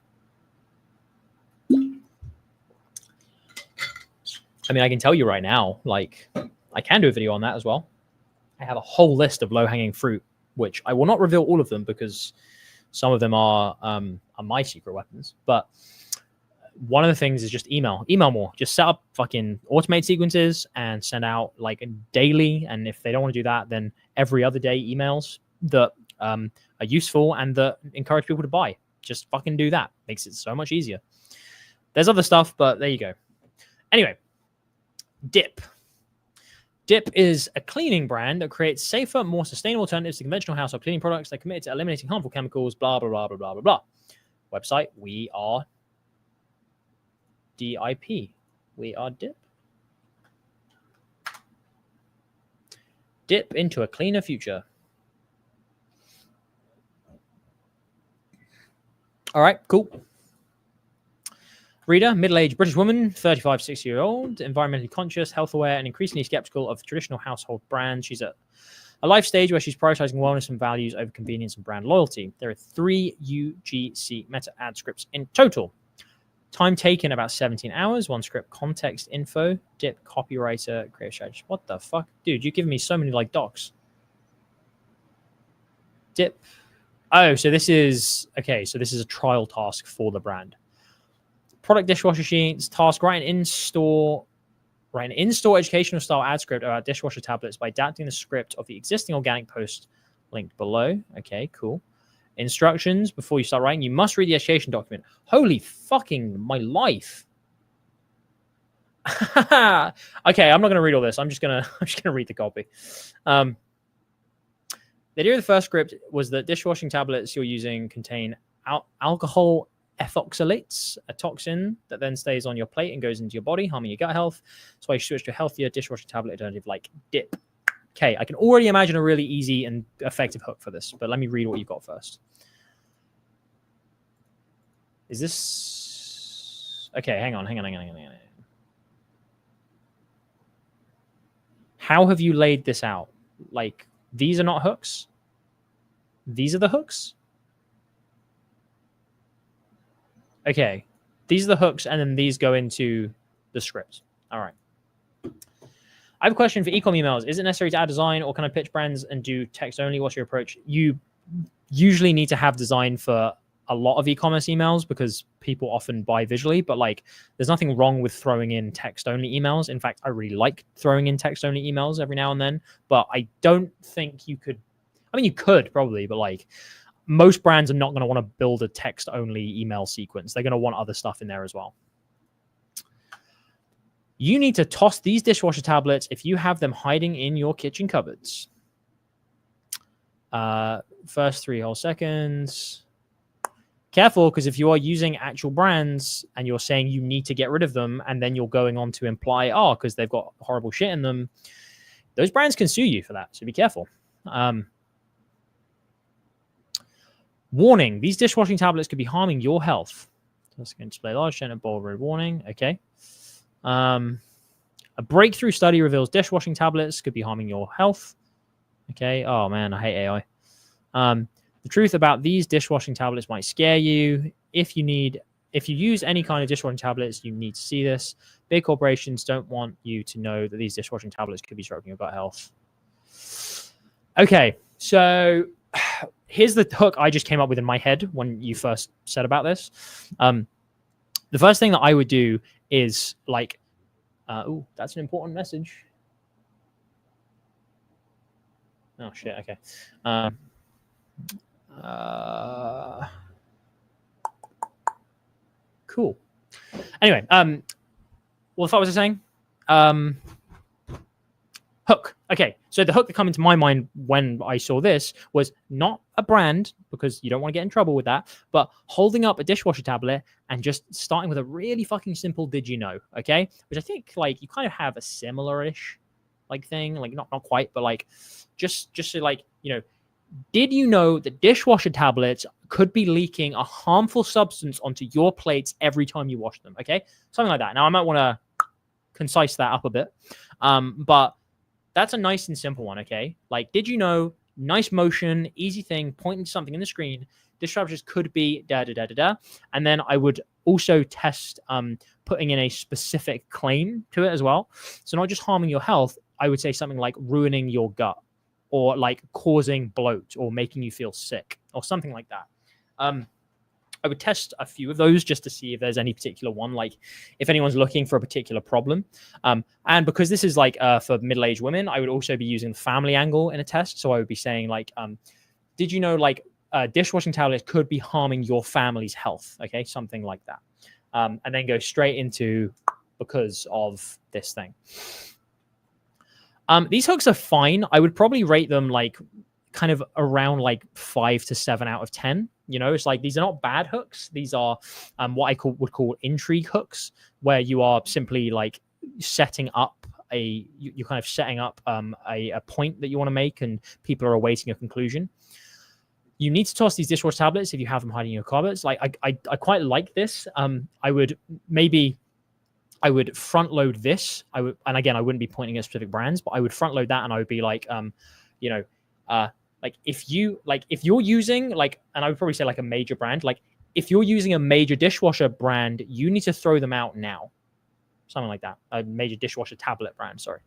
I mean, I can tell you right now, like I can do a video on that as well. I have a whole list of low-hanging fruit, which I will not reveal all of them because some of them are my secret weapons. But one of the things is just email more. Just set up fucking automate sequences and send out like daily. And if they don't want to do that, then every other day emails that are useful and that encourage people to buy. Just fucking do that. Makes it so much easier. There's other stuff, but there you go. Anyway, Dip. Dip is a cleaning brand that creates safer, more sustainable alternatives to conventional household cleaning products. They're committed to eliminating harmful chemicals, blah, blah, blah, blah, blah, blah, blah. Website, we are DIP. We are Dip. Dip into a cleaner future. All right, cool. Reader, middle-aged British woman, 35, 60-year-old, environmentally conscious, health-aware, and increasingly skeptical of traditional household brands. She's at a life stage where she's prioritizing wellness and values over convenience and brand loyalty. There are 3 UGC meta ad scripts in total. Time taken, about 17 hours. 1 script, context info, Dip, copywriter, creative strategist. What the fuck? Dude, you're giving me so many, like, docs. Dip. Oh, so this is... Okay, so this is a trial task for the brand. Product dishwasher sheets, task, write an in-store educational style ad script about dishwasher tablets by adapting the script of the existing organic post linked below. Okay, cool. Instructions before you start writing, you must read the education document. Holy fucking my life. Okay, I'm not going to read all this. I'm just gonna read the copy. The idea of the first script was that dishwashing tablets you're using contain alcohol ethoxylates, a toxin that then stays on your plate and goes into your body, harming your gut health. So I switched to a healthier dishwashing tablet alternative like dip. Okay, I can already imagine a really easy and effective hook for this, but let me read what you've got first. Is this... Okay, hang on. How have you laid this out? Like, these are not hooks? These are the hooks? Okay, these are the hooks, and then these go into the script. All right. I have a question for e-com emails. Is it necessary to add design, or can I pitch brands and do text only? What's your approach? You usually need to have design for a lot of e-commerce emails because people often buy visually, but like there's nothing wrong with throwing in text only emails. In fact, I really like throwing in text only emails every now and then, but I don't think you could. I mean, you could probably, but like most brands are not going to want to build a text only email sequence. They're going to want other stuff in there as well. You need to toss these dishwasher tablets if you have them hiding in your kitchen cupboards. First 3 whole seconds. Careful, because if you are using actual brands and you're saying you need to get rid of them, and then you're going on to imply, oh, because they've got horrible shit in them, those brands can sue you for that. So be careful. Warning, these dishwashing tablets could be harming your health. Let's go and display large, and bold red warning. Okay. A breakthrough study reveals dishwashing tablets could be harming your health. Okay. Oh man, I hate AI. The truth about these dishwashing tablets might scare you. If you use any kind of dishwashing tablets, you need to see this. Big corporations don't want you to know that these dishwashing tablets could be disrupting your gut health. Okay, so here's the hook I just came up with in my head when you first said about this. The first thing that I would do is like, oh, that's an important message. Oh shit. Okay. Cool. Anyway, what was I saying? Hook. Okay, so the hook that came into my mind when I saw this was not a brand, because you don't want to get in trouble with that, but holding up a dishwasher tablet and just starting with a really fucking simple "did you know?" Okay, which I think like you kind of have a similar-ish like thing, like not quite, but like just so like, you know, did you know that dishwasher tablets could be leaking a harmful substance onto your plates every time you wash them? Okay, something like that. Now I might want to concise that up a bit, but that's a nice and simple one. Okay, like, did you know? Nice motion, easy thing, pointing to something in the screen. Dishwashers could be da da da da da, and then I would also test putting in a specific claim to it as well. So not just harming your health, I would say something like ruining your gut, or like causing bloat, or making you feel sick, or something like that. I would test a few of those just to see if there's any particular one, like if anyone's looking for a particular problem. And because this is like for middle-aged women, I would also be using the family angle in a test. So I would be saying like, did you know like dishwashing tablets could be harming your family's health? Okay, something like that. And then go straight into because of this thing. These hooks are fine. I would probably rate them like kind of around like 5 to 7 out of 10. You know, it's like these are not bad hooks. These are what I would call intrigue hooks, where you are simply like setting up you're kind of setting up a point that you want to make, and people are awaiting a conclusion. You need to toss these dishwasher tablets if you have them hiding in your cupboards. Like I quite like this. I would front load this. And again, I wouldn't be pointing at specific brands, but I would front load that, and I would be like, you know, like if you're using like, and I would probably say like a major brand, like if you're using a major dishwasher brand, you need to throw them out now. Something like that. A major dishwasher tablet brand, sorry.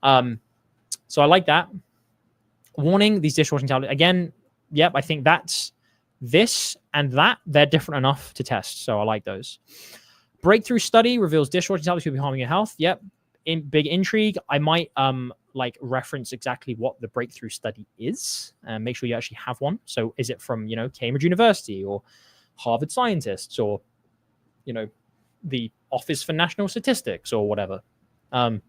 So I like that. Warning, these dishwashing tablets, again, yep, I think that's this and that, they're different enough to test. So I like those. Breakthrough study reveals dishwashing tablets could be harming your health. Yep. Big intrigue. I might like reference exactly what the breakthrough study is, and make sure you actually have one. So is it from, you know, Cambridge University or Harvard scientists, or, you know, the Office for National Statistics or whatever. The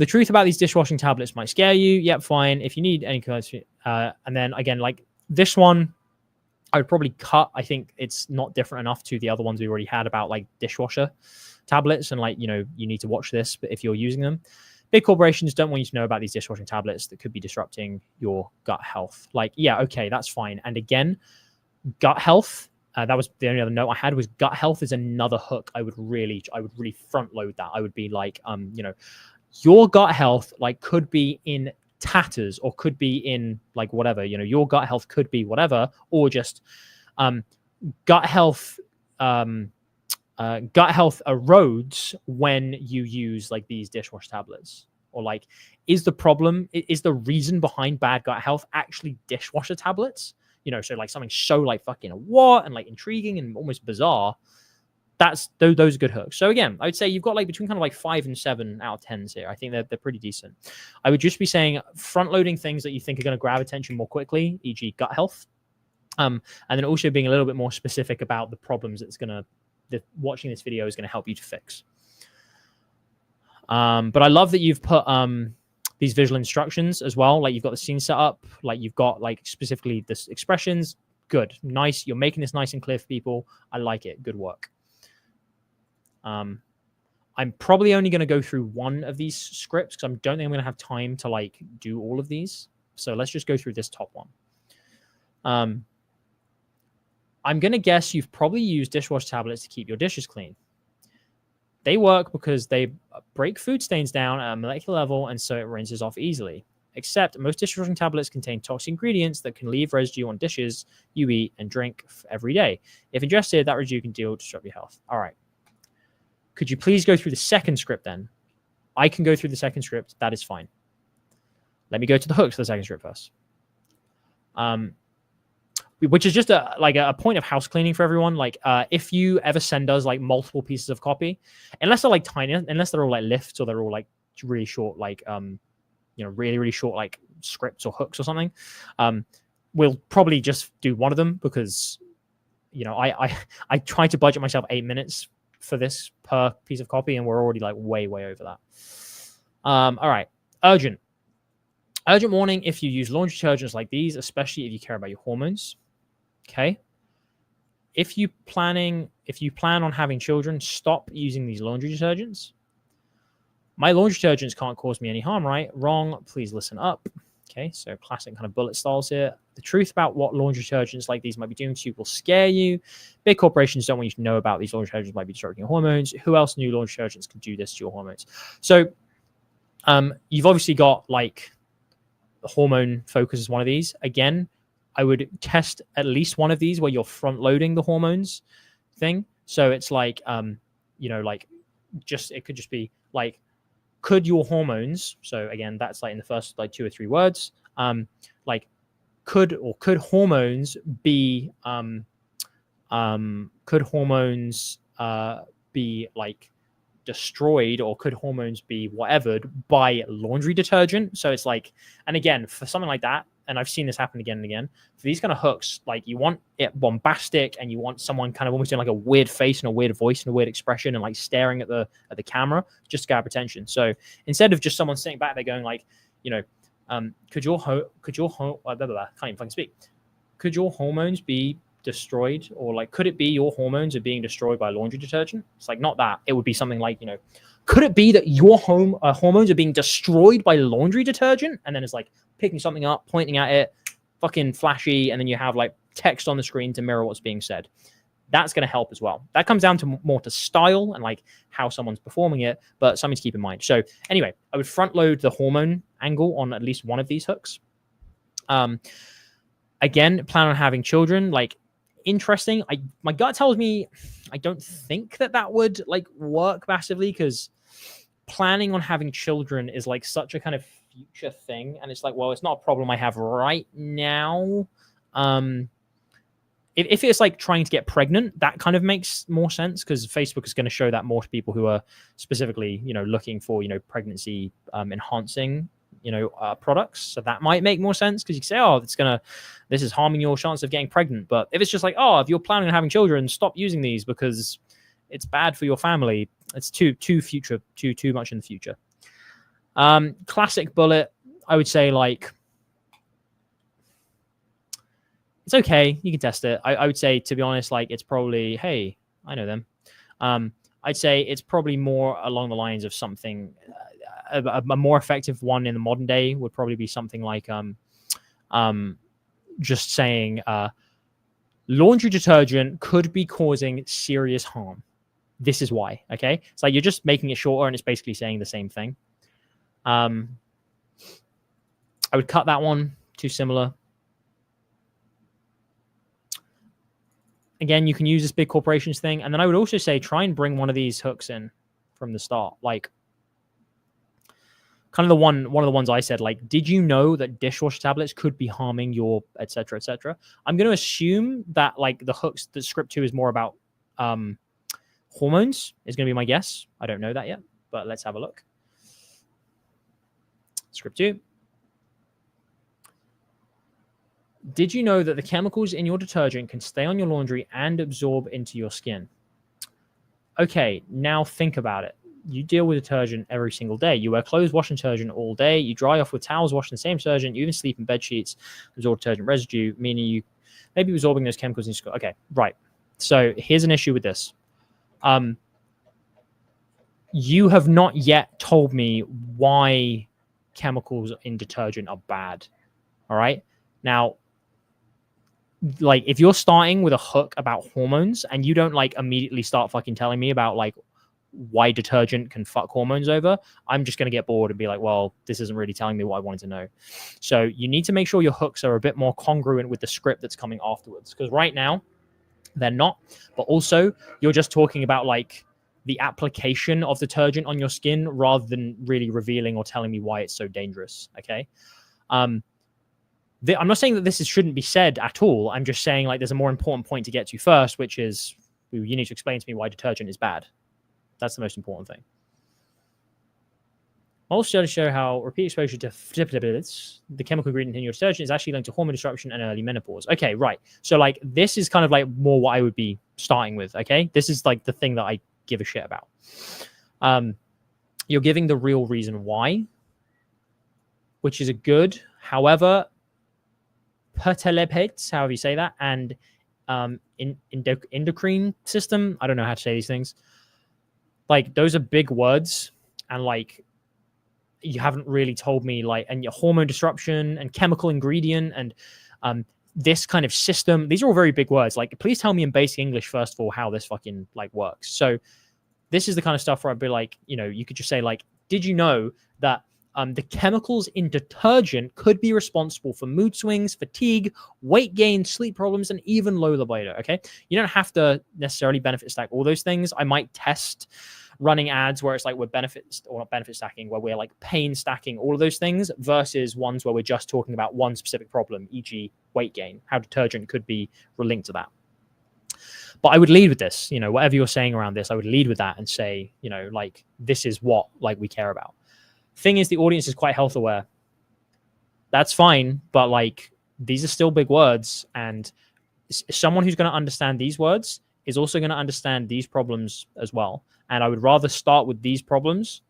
truth about these dishwashing tablets might scare you. Yep, fine. If you need any and then again, like this one, I would probably cut. I think it's not different enough to the other ones we already had about like dishwasher tablets, and like, you know, you need to watch this, but if you're using them. Big corporations don't want you to know about these dishwashing tablets that could be disrupting your gut health. Like, yeah, okay, that's fine. And again, gut health, that was the only other note I had, was gut health is another hook. I would really front load that. I would be like, you know, your gut health like could be in tatters or could be in like whatever, you know, your gut health could be whatever, or just gut health erodes when you use like these dishwash tablets. Or like, is the reason behind bad gut health actually dishwasher tablets? You know, so like something so like fucking what and like intriguing and almost bizarre. Those are good hooks. So again, I would say you've got like between kind of like 5 and 7 out of 10s here. I think they're pretty decent. I would just be saying front loading things that you think are going to grab attention more quickly, e.g. gut health. And then also being a little bit more specific about the problems that watching this video is going to help you to fix. But I love that you've put these visual instructions as well. Like you've got the scene set up, like you've got like specifically this expressions. Good, nice. You're making this nice and clear for people. I like it. Good work. I'm probably only going to go through one of these scripts because I don't think I'm going to have time to like do all of these. So let's just go through this top one. I'm going to guess you've probably used dishwash tablets to keep your dishes clean. They work because they break food stains down at a molecular level, and so it rinses off easily. Except most dishwashing tablets contain toxic ingredients that can leave residue on dishes you eat and drink every day. If ingested, that residue can disrupt your health. All right. Could you please go through the second script then? I can go through the second script. That is fine. Let me go to the hooks for the second script first. Which is just a point of house cleaning for everyone. Like if you ever send us like multiple pieces of copy, unless they're like tiny, unless they're all like lifts or they're all like really short, like you know, really, really short like scripts or hooks or something, we'll probably just do one of them because, you know, I try to budget myself 8 minutes for this per piece of copy, and we're already like way over that. All right. Urgent warning if you use laundry detergents like these, especially if you care about your hormones. Okay. If you plan on having children, stop using these laundry detergents. My laundry detergents can't cause me any harm, right? Wrong. Please listen up. Okay, so classic kind of bullet styles here. The truth about what laundry detergents like these might be doing to you will scare you. Big corporations don't want you to know about these laundry detergents might be disrupting your hormones. Who else knew laundry detergents can do this to your hormones? So you've obviously got like hormone focus is one of these. Again, I would test at least one of these where you're front loading the hormones thing. So it's like, you know, like it could just be like, could your hormones, so again, that's like in the first like 2 or 3 words, like could hormones be like destroyed, or could hormones be whatevered by laundry detergent? So it's like, and again, for something like that, and I've seen this happen again and again, for these kind of hooks, like you want it bombastic and you want someone kind of almost doing like a weird face and a weird voice and a weird expression and like staring at the camera just to grab attention. So instead of just someone sitting back there going like, you know, can't even fucking speak. Could your hormones be destroyed, or like could it be your hormones are being destroyed by laundry detergent? It's like not that. It would be something like, you know, could it be that your hormones are being destroyed by laundry detergent? And then it's like picking something up, pointing at it, fucking flashy, and then you have like text on the screen to mirror what's being said. That's going to help as well. That comes down to more to style and like how someone's performing it, but something to keep in mind. So anyway, I would front load the hormone angle on at least one of these hooks. Again, plan on having children. Like, interesting. My gut tells me I don't think that would like work massively, because planning on having children is like such a kind of future thing, and it's like, well, it's not a problem I have right now. If it's like trying to get pregnant, that kind of makes more sense, because Facebook is going to show that more to people who are specifically, you know, looking for, you know, pregnancy enhancing, you know, products. So that might make more sense, because you can say, oh, this is harming your chance of getting pregnant. But if it's just like, oh, if you're planning on having children, stop using these because It's bad for your family. It's too much in the future. Classic bullet, I would say, like, it's okay. You can test it. I would say, to be honest, like, it's probably, hey, I know them. I'd say it's probably more along the lines of something, a more effective one in the modern day would probably be something like just saying laundry detergent could be causing serious harm. This is why. Okay, it's like you're just making it shorter and it's basically saying the same thing. I would cut that one. Too similar. Again, you can use this big corporations thing. And then I would also say try and bring one of these hooks in from the start. Like, kind of one of the ones I said, like, did you know that dishwasher tablets could be harming your et cetera, et cetera? I'm going to assume that, like, the hooks, the script 2 is more about hormones is going to be my guess. I don't know that yet, but let's have a look. Script 2. Did you know that the chemicals in your detergent can stay on your laundry and absorb into your skin? Okay, now think about it. You deal with detergent every single day. You wear clothes, wash detergent all day. You dry off with towels, wash in the same detergent. You even sleep in bed sheets, absorb detergent residue, meaning you may be absorbing those chemicals in your skin. Okay, right. So here's an issue with this. You have not yet told me why chemicals in detergent are bad. All right? Now, like, if you're starting with a hook about hormones and you don't, like, immediately start fucking telling me about, like, why detergent can fuck hormones over, I'm just going to get bored and be like, well, this isn't really telling me what I wanted to know. So you need to make sure your hooks are a bit more congruent with the script that's coming afterwards, because right now they're not. But also you're just talking about, like, the application of detergent on your skin rather than really revealing or telling me why it's so dangerous. Okay. I'm not saying that this shouldn't be said at all. I'm just saying, like, there's a more important point to get to first, which is you need to explain to me why detergent is bad. That's the most important thing. Also, to show how repeat exposure to the chemical ingredient in your detergent is actually linked to hormone disruption and early menopause. Okay, right. So, like, this is kind of like more what I would be starting with. Okay, this is like the thing that I give a shit about. You're giving the real reason why, which is a good. However, pertelepates, however you say that, and endocrine system. I don't know how to say these things. Like, those are big words, and, like, you haven't really told me, like, and your hormone disruption and chemical ingredient and this kind of system. These are all very big words. Like, please tell me in basic English first of all how this fucking, like, works. So this is the kind of stuff where I'd be like, you know, you could just say, like, did you know that the chemicals in detergent could be responsible for mood swings, fatigue, weight gain, sleep problems, and even low libido. Okay, you don't have to necessarily benefit stack all those things. I might test running ads where it's like we're benefits or not benefit stacking, where we're like pain stacking all of those things versus ones where we're just talking about one specific problem, e.g., weight gain, how detergent could be linked to that. But I would lead with this, you know, whatever you're saying around this, I would lead with that and say, you know, like, this is what, like, we care about. Thing is, the audience is quite health aware. That's fine, but, like, these are still big words, and someone who's going to understand these words is also going to understand these problems as well. And I would rather start with these problems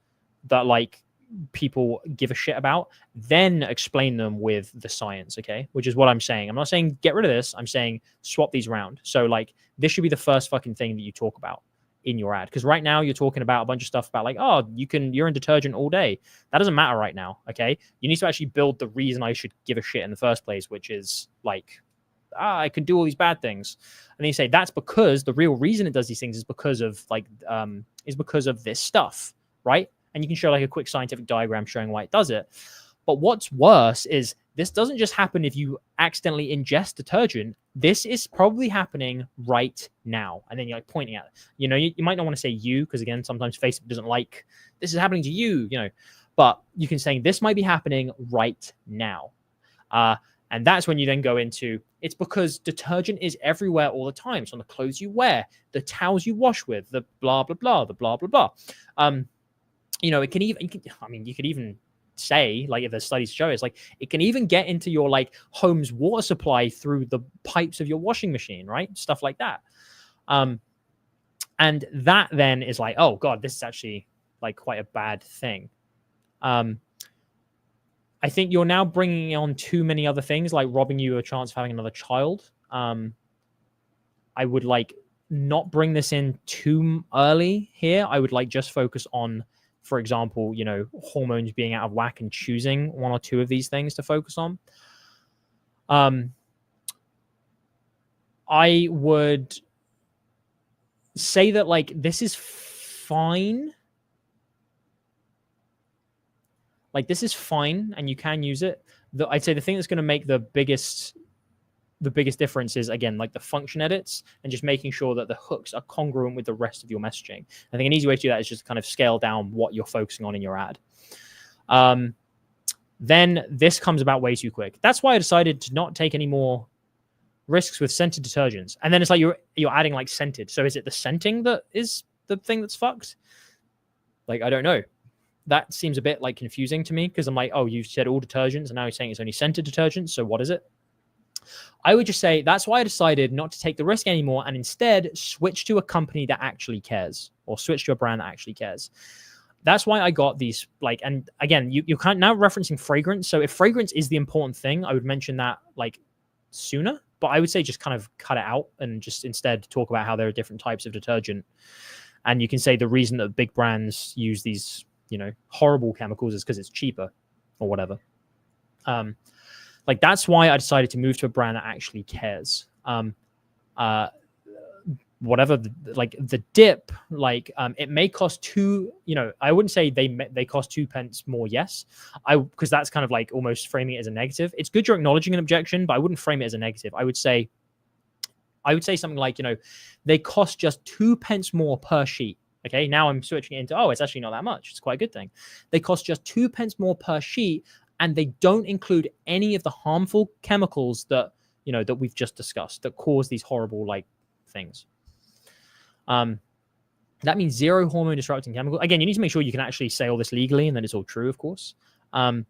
that, like, people give a shit about, then explain them with the science, okay? Which is what I'm saying. I'm not saying get rid of this. I'm saying swap these around. So, like, this should be the first fucking thing that you talk about in your ad, because right now you're talking about a bunch of stuff about, like, oh, you're in detergent all day. That doesn't matter right now. Okay, you need to actually build the reason I should give a shit in the first place, which is, like, I can do all these bad things. And then you say that's because the real reason it does these things is because of, like, is because of this stuff, right? And you can show, like, a quick scientific diagram showing why it does it. But what's worse is this doesn't just happen if you accidentally ingest detergent. This is probably happening right now. And then you're, like, pointing at it. You know, you might not want to say you, because, again, sometimes Facebook doesn't like, this is happening to you, you know. But you can say this might be happening right now. And that's when you then go into, it's because detergent is everywhere all the time. It's on the clothes you wear, the towels you wash with, the blah, blah, blah, the blah, blah, blah. You know, it can even, you could even say, like, if the studies show, it's like it can even get into your, like, home's water supply through the pipes of your washing machine, right? Stuff like that. And that then is like, oh God, this is actually like quite a bad thing. I think you're now bringing on too many other things, like robbing you a chance of having another child. I would like not bring this in too early here. I would like just focus on, for example, you know, hormones being out of whack and choosing one or two of these things to focus on. I would say that like this is fine. Like this is fine and you can use it. I'd say the thing that's going to make the biggest difference is, again, like the function edits and just making sure that the hooks are congruent with the rest of your messaging. I think an easy way to do that is just kind of scale down what you're focusing on in your ad. Then this comes about way too quick. That's why I decided to not take any more risks with scented detergents. And then it's like you're adding like scented. So is it the scenting that is the thing that's fucked? Like, I don't know. That seems a bit like confusing to me because I'm like, oh, you said all detergents and now you're saying it's only scented detergents. So what is it? I would just say that's why I decided not to take the risk anymore and instead switch to a company that actually cares, or switch to a brand that actually cares. That's why I got these, like, and again, you can't now referencing fragrance. So if fragrance is the important thing, I would mention that like sooner, but I would say just kind of cut it out and just instead talk about how there are different types of detergent. And you can say the reason that big brands use these, you know, horrible chemicals is because it's cheaper or whatever. Like that's why I decided to move to a brand that actually cares. Whatever, like the dip, like it may cost two, you know, I wouldn't say they cost 2 pence more. Yes, because that's kind of like almost framing it as a negative. It's good you're acknowledging an objection, but I wouldn't frame it as a negative. I would say something like, you know, they cost just 2 pence more per sheet. Okay, now I'm switching it into, oh, it's actually not that much. It's quite a good thing. They cost just 2 pence more per sheet, and they don't include any of the harmful chemicals that, you know, that we've just discussed that cause these horrible like things. That means zero hormone disrupting chemical. Again, you need to make sure you can actually say all this legally and that it's all true, of course. And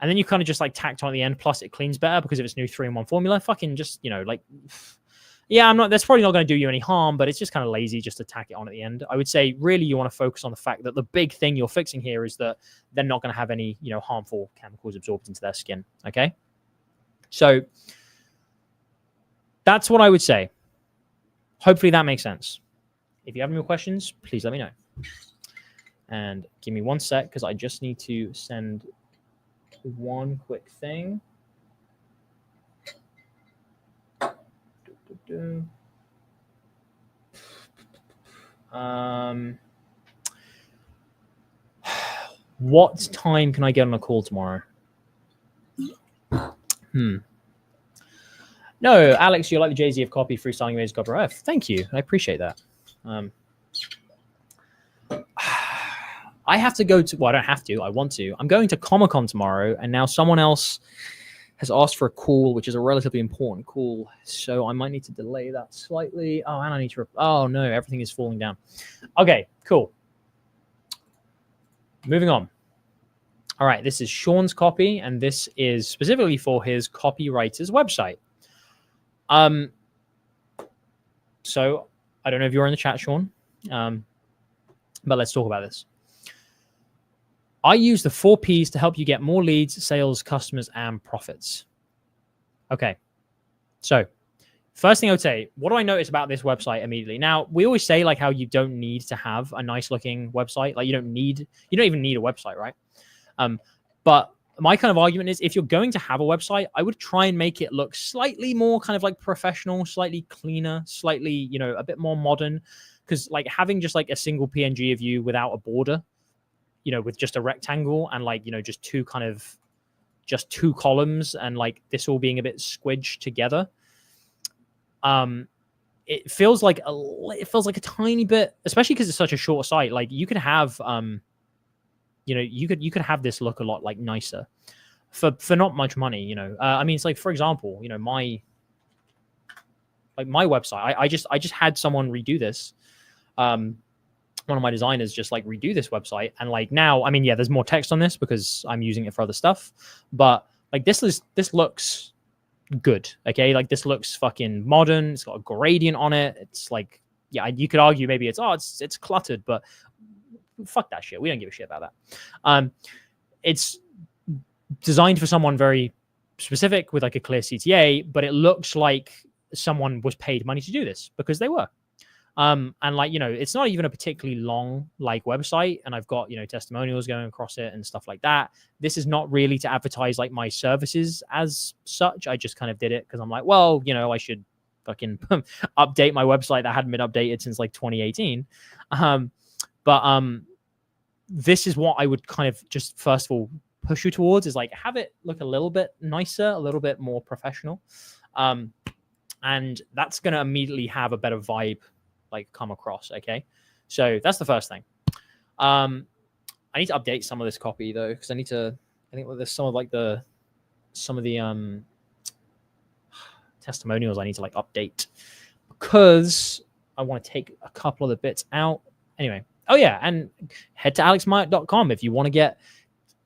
then you kind of just like tacked on at the end. Plus, it cleans better because of its new 3-in-1 formula. Fucking just, you know, like, yeah, that's probably not going to do you any harm, but it's just kind of lazy just to tack it on at the end. I would say really you want to focus on the fact that the big thing you're fixing here is that they're not going to have any, you know, harmful chemicals absorbed into their skin. Okay. So that's what I would say. Hopefully that makes sense. If you have any more questions, please let me know. And give me 1 sec because I just need to send one quick thing. What time can I get on a call tomorrow? No, Alex, you're like the Jay-Z of copy, freestyling amazing copy. Thank you. I appreciate that. I have to go to, well, I don't have to, I want to. I'm going to Comic-Con tomorrow, and now someone else has asked for a call, which is a relatively important call. So I might need to delay that slightly. Oh, and I need to, oh no, everything is falling down. Okay, cool. Moving on. All right, this is Sean's copy, and this is specifically for his copywriter's website. So I don't know if you're in the chat, Sean, but let's talk about this. I use the 4 Ps to help you get more leads, sales, customers, and profits. Okay. So first thing I would say, what do I notice about this website immediately? Now, we always say like how you don't need to have a nice looking website. Like you don't even need a website, right? But my kind of argument is if you're going to have a website, I would try and make it look slightly more kind of like professional, slightly cleaner, slightly, you know, a bit more modern. Because like having just like a single PNG of you without a border, you know, with just a rectangle and like, you know, just two columns and like this all being a bit squidged together. It feels like a tiny bit, especially because it's such a short site. Like you could have, you know, you could have this look a lot like nicer for not much money, you know. I mean, it's like, for example, you know, my website, I just had someone redo this. One of my designers just like redo this website, and like now, I mean, yeah, there's more text on this because I'm using it for other stuff, but like this looks good. Okay, like this looks fucking modern. It's got a gradient on it. It's like, yeah, you could argue maybe it's cluttered, but fuck that shit. We don't give a shit about that. It's designed for someone very specific with like a clear CTA, but it looks like someone was paid money to do this because they were. And like, it's not even a particularly long like website, and I've got, testimonials going across it and stuff like that. This is not really to advertise like my services as such. I just kind of did it because I'm like, well, I should fucking update my website that hadn't been updated since like 2018. But this is what I would kind of just first of all push you towards, is like have it look a little bit nicer, a little bit more professional. And that's going to immediately have a better vibe like come across. Okay. So that's the first thing. I need to update some of this copy though, because I think there's some of the testimonials I need to like update, because I want to take a couple of the bits out. Anyway. Oh yeah. And head to alexmyatt.com if you want to get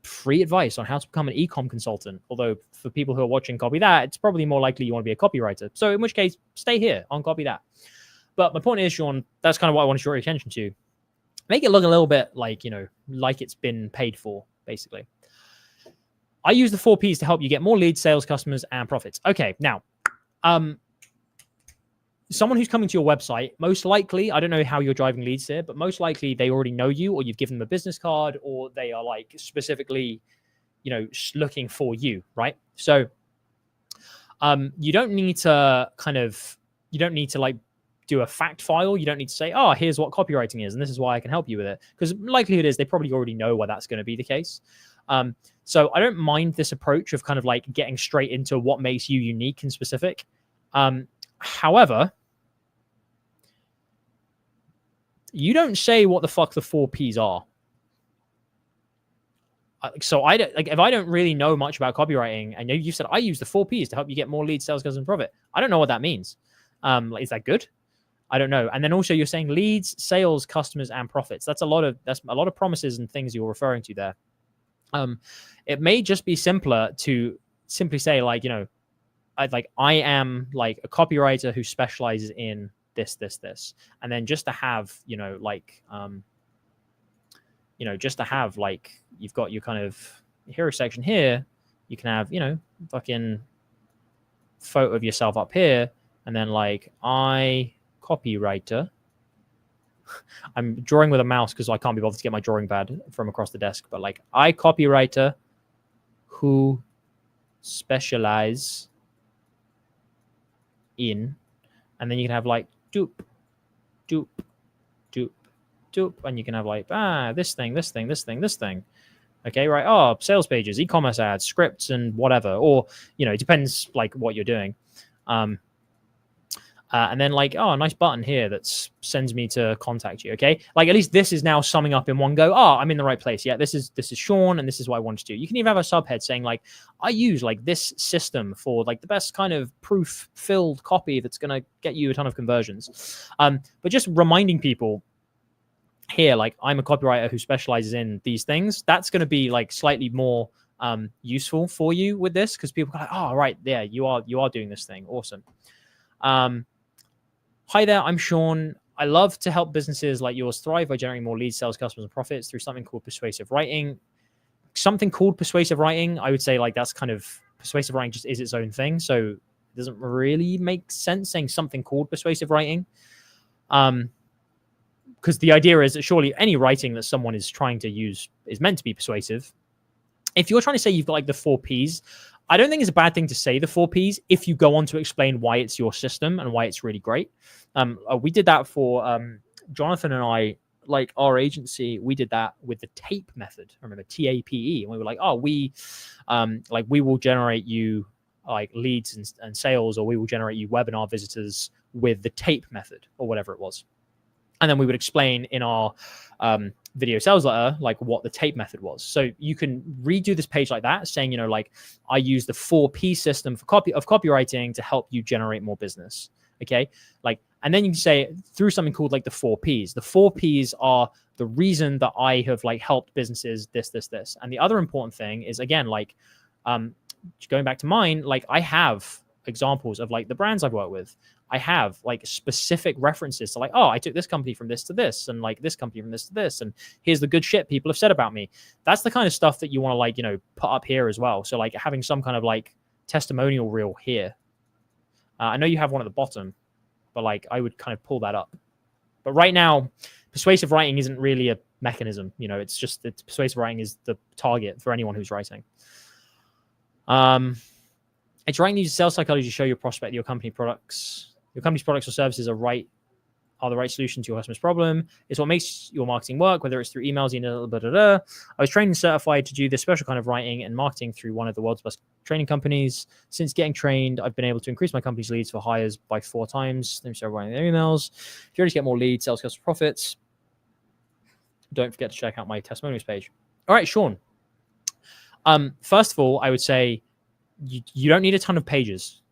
free advice on how to become an e-com consultant. Although for people who are watching Copy That, it's probably more likely you want to be a copywriter. So in which case, stay here on Copy That. But my point is, Sean, that's kind of what I want to draw your attention to. Make it look a little bit like, like it's been paid for, basically. I use the 4 Ps to help you get more leads, sales, customers, and profits. Okay, now, someone who's coming to your website, most likely, I don't know how you're driving leads here, but most likely they already know you, or you've given them a business card, or they are like specifically, looking for you, right? So you don't need to like do a fact file. You don't need to say, oh, here's what copywriting is, and this is why I can help you with it. Because likelihood is they probably already know why that's going to be the case. So I don't mind this approach of kind of like getting straight into what makes you unique and specific. However, you don't say what the fuck the 4 Ps are. So I don't, like, if I don't really know much about copywriting, and you said I use the 4 Ps to help you get more leads, sales, customers, and profit. I don't know what that means. Like, is that good? I don't know. And then also you're saying leads, sales, customers, and profits. That's a lot of promises and things you're referring to there. It may just be simpler to simply say like, I am like a copywriter who specializes in this, and then just to have, just to have like, you've got your kind of hero section here. You can have, fucking photo of yourself up here, and then like I copywriter. I'm drawing with a mouse because I can't be bothered to get my drawing pad from across the desk. But like I copywriter who specialize in, and then you can have like doop, and you can have like this thing. Okay, right. Oh, sales pages, e-commerce ads, scripts, and whatever. Or it depends like what you're doing. And then like, oh, a nice button here that sends me to contact you. Okay, like at least this is now summing up in one go. Oh, I'm in the right place. Yeah, this is Sean, and this is what I wanted to do. You can even have a subhead saying like, I use like this system for like the best kind of proof-filled copy that's gonna get you a ton of conversions. But just reminding people here, like I'm a copywriter who specializes in these things. That's gonna be like slightly more useful for you with this, because people go like, oh, right, yeah, you are doing this thing. Awesome. Hi there, I'm Sean. I love to help businesses like yours thrive by generating more leads, sales, customers, and profits through something called persuasive writing. Something called persuasive writing, I would say like that's kind of, persuasive writing just is its own thing. So it doesn't really make sense saying something called persuasive writing. Because the idea is that surely any writing that someone is trying to use is meant to be persuasive. If you're trying to say you've got like the 4 Ps, I don't think it's a bad thing to say the 4 Ps if you go on to explain why it's your system and why it's really great. We did that for Jonathan and I, like our agency, we did that with the TAPE method. I remember TAPE. And we were like, oh, we will generate you like leads and sales, or we will generate you webinar visitors with the TAPE method, or whatever it was. And then we would explain in our video sales letter, like what the TAPE method was. So you can redo this page like that, saying, like I use the 4 P system for copywriting to help you generate more business. Okay. Like, and then you can say through something called like the 4 Ps. The 4 Ps are the reason that I have like helped businesses this. And the other important thing is, again, like going back to mine, like I have examples of like the brands I've worked with. I have like specific references to like, oh, I took this company from this to this, and like this company from this to this, and here's the good shit people have said about me. That's the kind of stuff that you want to like, put up here as well. So like having some kind of like testimonial reel here. I know you have one at the bottom, but like I would kind of pull that up. But right now, persuasive writing isn't really a mechanism. It's just that persuasive writing is the target for anyone who's writing. It's writing uses sales psychology to show your prospect that your company's products or services are the right solution to your customer's problem. It's what makes your marketing work, whether it's through emails, I was trained and certified to do this special kind of writing and marketing through one of the world's best training companies. Since getting trained, I've been able to increase my company's leads for hires by 4 times. Let me start writing their emails. If you already get more leads, sales, customer profits, don't forget to check out my testimonials page. All right, Sean. First of all, I would say you don't need a ton of pages.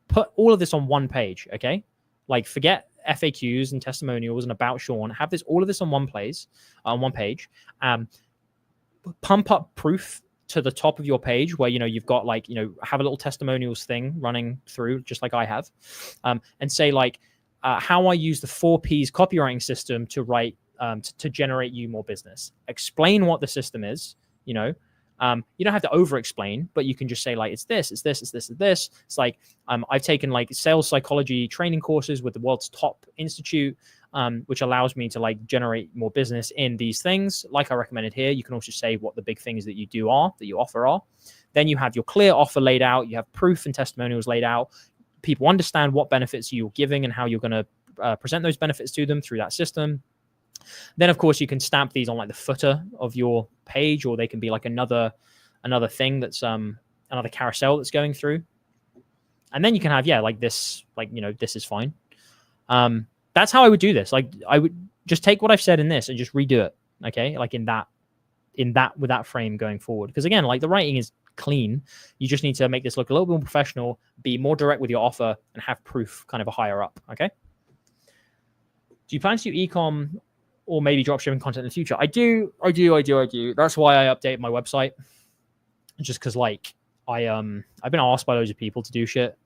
Put all of this on one page, okay? Like forget FAQs and testimonials and about Sean. Have all of this on one page. Pump up proof to the top of your page where you've got like have a little testimonials thing running through, just like I have, and say like how I use the 4 Ps copywriting system to write to generate you more business. Explain what the system is. You don't have to over explain, but you can just say like, it's this, it's this, it's this, it's this. It's like, I've taken like sales psychology training courses with the world's top institute, which allows me to like generate more business in these things. Like I recommended here, you can also say what the big things that you offer are. Then you have your clear offer laid out. You have proof and testimonials laid out. People understand what benefits you're giving and how you're going to present those benefits to them through that system. Then, of course, you can stamp these on like the footer of your page, or they can be like another thing that's another carousel that's going through. And then you can have, like this, like, this is fine. That's how I would do this. Like I would just take what I've said in this and just redo it. Okay. Like with that frame going forward. Because again, like the writing is clean. You just need to make this look a little bit more professional, be more direct with your offer, and have proof kind of a higher up. Okay. Do you plan to do e-com or maybe dropshipping content in the future? I do. That's why I updated my website. Just because like I've been asked by loads of people to do shit.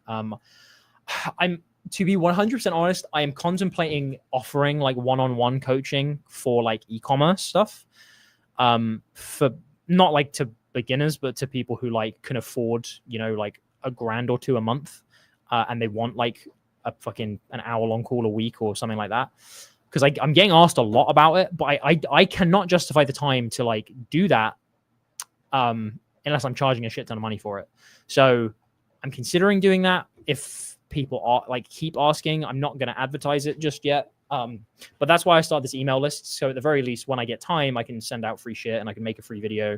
To be 100% honest, I am contemplating offering like one-on-one coaching for like e-commerce stuff. For not like to beginners, but to people who like can afford, like $1,000 or $2,000 a month, and they want like an hour-long call a week or something like that. Because I'm getting asked a lot about it, but I cannot justify the time to like do that unless I'm charging a shit ton of money for it. So I'm considering doing that. If people are like keep asking, I'm not going to advertise it just yet. But that's why I started this email list. So at the very least, when I get time, I can send out free shit and I can make a free video.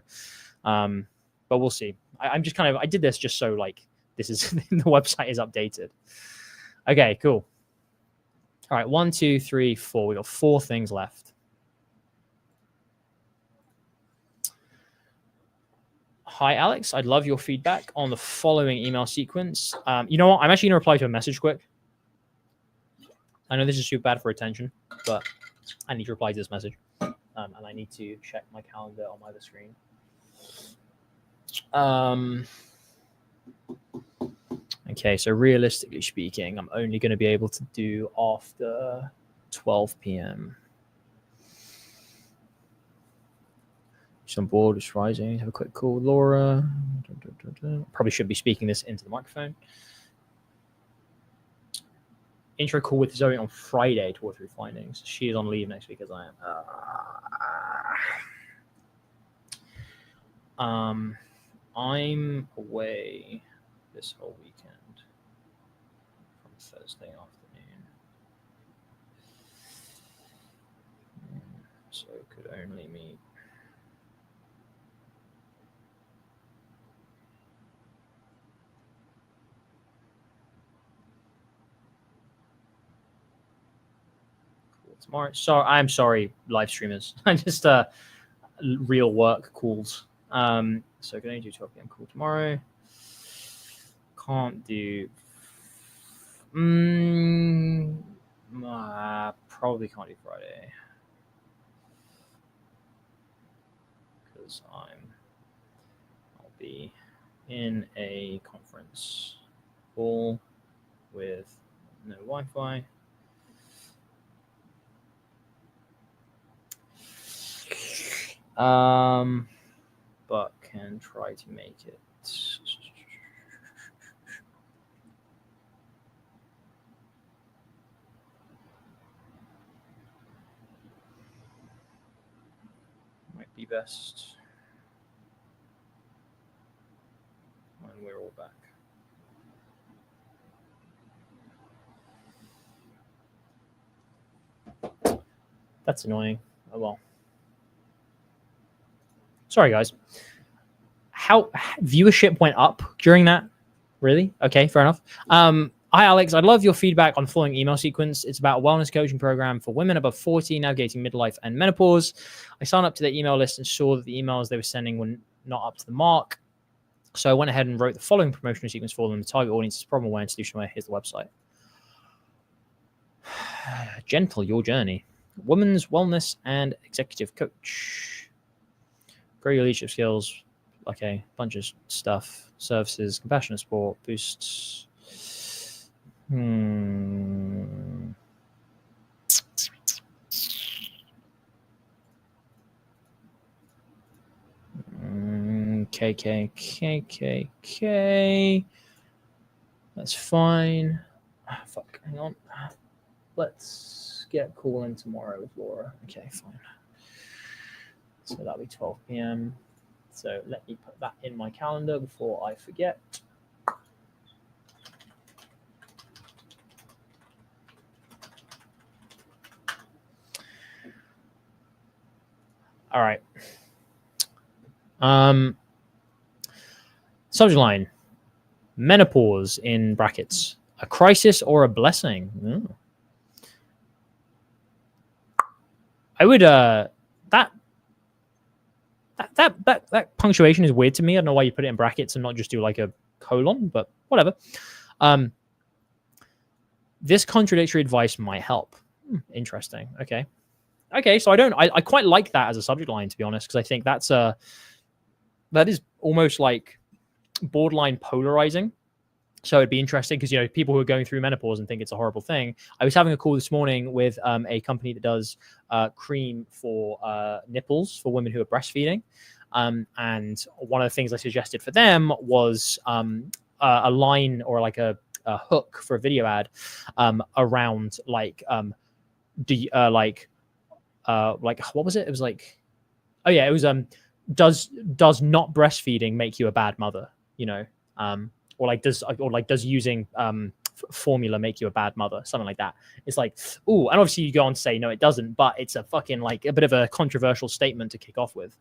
But we'll see. I did this just so like this is the website is updated. Okay, cool. All right, 1, 2, 3, 4. We got 4 things left. Hi, Alex. I'd love your feedback on the following email sequence. You know what? I'm actually going to reply to a message quick. I know this is super bad for attention, but I need to reply to this message. And I need to check my calendar on my other screen. Okay, so realistically speaking, I'm only going to be able to do after 12 p.m. Just on board, just rising. Have a quick call with Laura. Probably should be speaking this into the microphone. Intro call with Zoe on Friday to work through findings. She is on leave next week as I am. I'm away this whole weekend from Thursday afternoon. So could only meet tomorrow. So I'm sorry, live streamers. I just real work calls. So can I do 12 p.m. call tomorrow? Can't do. Probably can't do Friday because I'll be in a conference call with No Wi-Fi. But can try to make it. Might be best when we're all back. That's annoying. Oh well. Sorry, guys. How viewership went up during that? Really? Okay, fair enough. Hi, Alex. I'd love your feedback on the following email sequence. It's about a wellness coaching program for women above 40 navigating midlife and menopause. I signed up to their email list and saw that the emails they were sending were not up to the mark. So I went ahead and wrote the following promotional sequence for them. The target audience is problem awareness, solution aware. Here's the website. Gentle, your journey. Women's wellness and executive coach. Grow your leadership skills. Okay, bunch of stuff. Services, compassionate support, boosts. KKK. That's fine. Fuck, hang on. Let's get calling tomorrow with Laura. Okay, fine. So that'll be 12 p.m. So let me put that in my calendar before I forget. All right. Subject line: menopause in brackets. A crisis or a blessing? Oh. I would that punctuation is weird to me. I don't know why you put it in brackets and not just do like a colon, but whatever. This contradictory advice might help. Interesting. Okay, so I quite like that as a subject line, to be honest, because I think that is almost like borderline polarizing. So it'd be interesting because, you know, people who are going through menopause and think it's a horrible thing. I was having a call this morning with a company that does cream for nipples for women who are breastfeeding. And one of the things I suggested for them was a line or like a hook for a video ad around like what was it? It was like, oh yeah, it was does not breastfeeding make you a bad mother? You know, or does using formula make you a bad mother? Something like that. It's like, ooh, and obviously you go on to say no, it doesn't, but it's a fucking like a bit of a controversial statement to kick off with.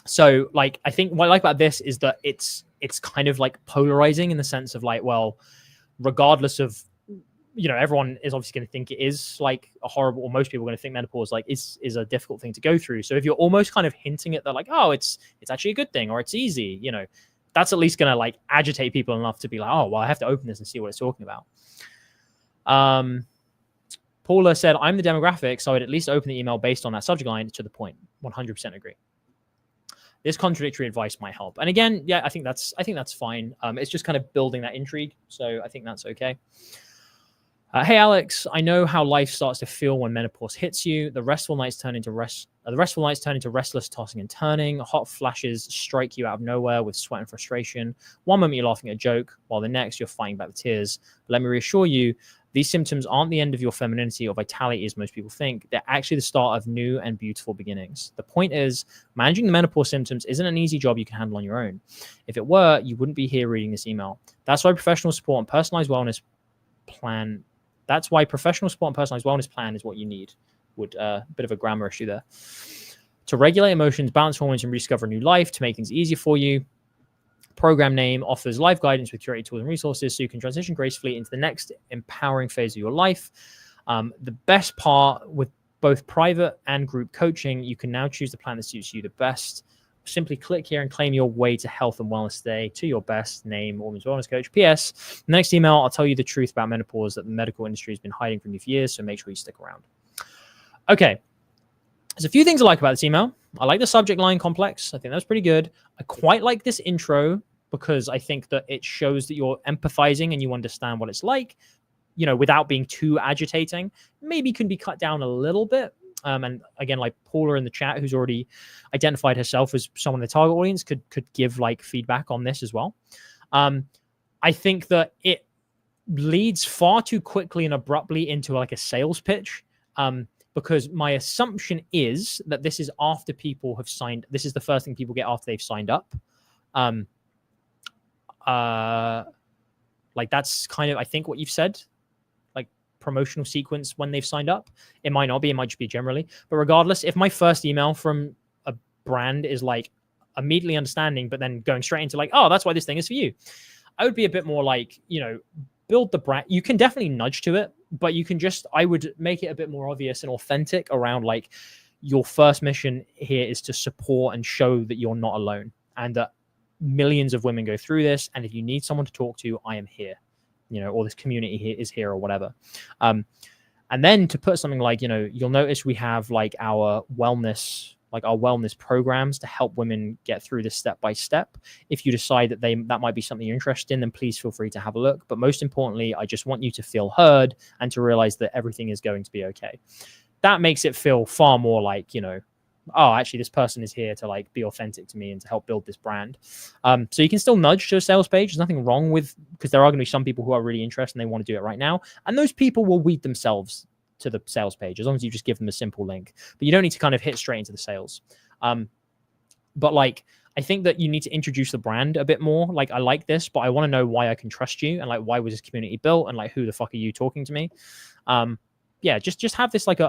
So like, I think what I like about this is that it's kind of like polarizing in the sense of like, well, regardless of, you know, everyone is obviously going to think it is like a horrible, or most people are going to think menopause like is a difficult thing to go through. So if you're almost kind of hinting at that, like, oh, it's actually a good thing, or it's easy, you know, that's at least going to like agitate people enough to be like, oh, well, I have to open this and see what it's talking about. Paula said, I'm the demographic, so I'd at least open the email based on that subject line to the point. 100% agree. This contradictory advice might help. And again, yeah, I think that's fine. It's just kind of building that intrigue. So I think that's okay. Hey, Alex, I know how life starts to feel when menopause hits you. The restful nights turn into restless tossing and turning. Hot flashes strike you out of nowhere with sweat and frustration. One moment you're laughing at a joke, while the next you're fighting back the tears. But let me reassure you, these symptoms aren't the end of your femininity or vitality as most people think. They're actually the start of new and beautiful beginnings. The point is, managing the menopause symptoms isn't an easy job you can handle on your own. If it were, you wouldn't be here reading this email. That's why professional support and personalized wellness plan is what you need. Bit of a grammar issue there. To regulate emotions, balance hormones, and rediscover a new life, to make things easier for you. Program name offers life guidance with curated tools and resources so you can transition gracefully into the next empowering phase of your life. The best part with both private and group coaching, you can now choose the plan that suits you the best. Simply click here and claim your way to health and wellness today to your best name, Women's Wellness Coach. P.S. The next email, I'll tell you the truth about menopause that the medical industry has been hiding from you for years, so make sure you stick around. Okay. There's a few things I like about this email. I like the subject line complex. I think that's pretty good. I quite like this intro because I think that it shows that you're empathizing and you understand what it's like. without being too agitating, maybe can be cut down a little bit. And again, like Paula in the chat, who's already identified herself as someone in the target audience, could give like feedback on this as well. I think that it leads far too quickly and abruptly into like a sales pitch. Because my assumption is that this is after people have signed. This is the first thing people get after they've signed up. Like that's kind of, I think, what you've said, like promotional sequence when they've signed up. It might not be, it might just be generally. But regardless, if my first email from a brand is like immediately understanding, but then going straight into like, oh, that's why this thing is for you, I would be a bit more like, build the brand. You can definitely nudge to it, but I would make it a bit more obvious and authentic around like your first mission here is to support and show that you're not alone and that millions of women go through this. And if you need someone to talk to, I am here, or this community here is here or whatever. And then to put something like, you'll notice we have like our wellness programs to help women get through this step by step. If you decide that might be something you're interested in, then please feel free to have a look. But most importantly, I just want you to feel heard and to realize that everything is going to be okay. That makes it feel far more like, oh, actually this person is here to like be authentic to me and to help build this brand. So you can still nudge to a sales page. There's nothing wrong with, because there are going to be some people who are really interested and they want to do it right now. And those people will weed themselves to the sales page as long as you just give them a simple link. But you don't need to kind of hit straight into the sales. But like, I think that you need to introduce the brand a bit more. Like, I like this, but I want to know why I can trust you and like, why was this community built and like, who the fuck are you talking to me? Yeah, just have this like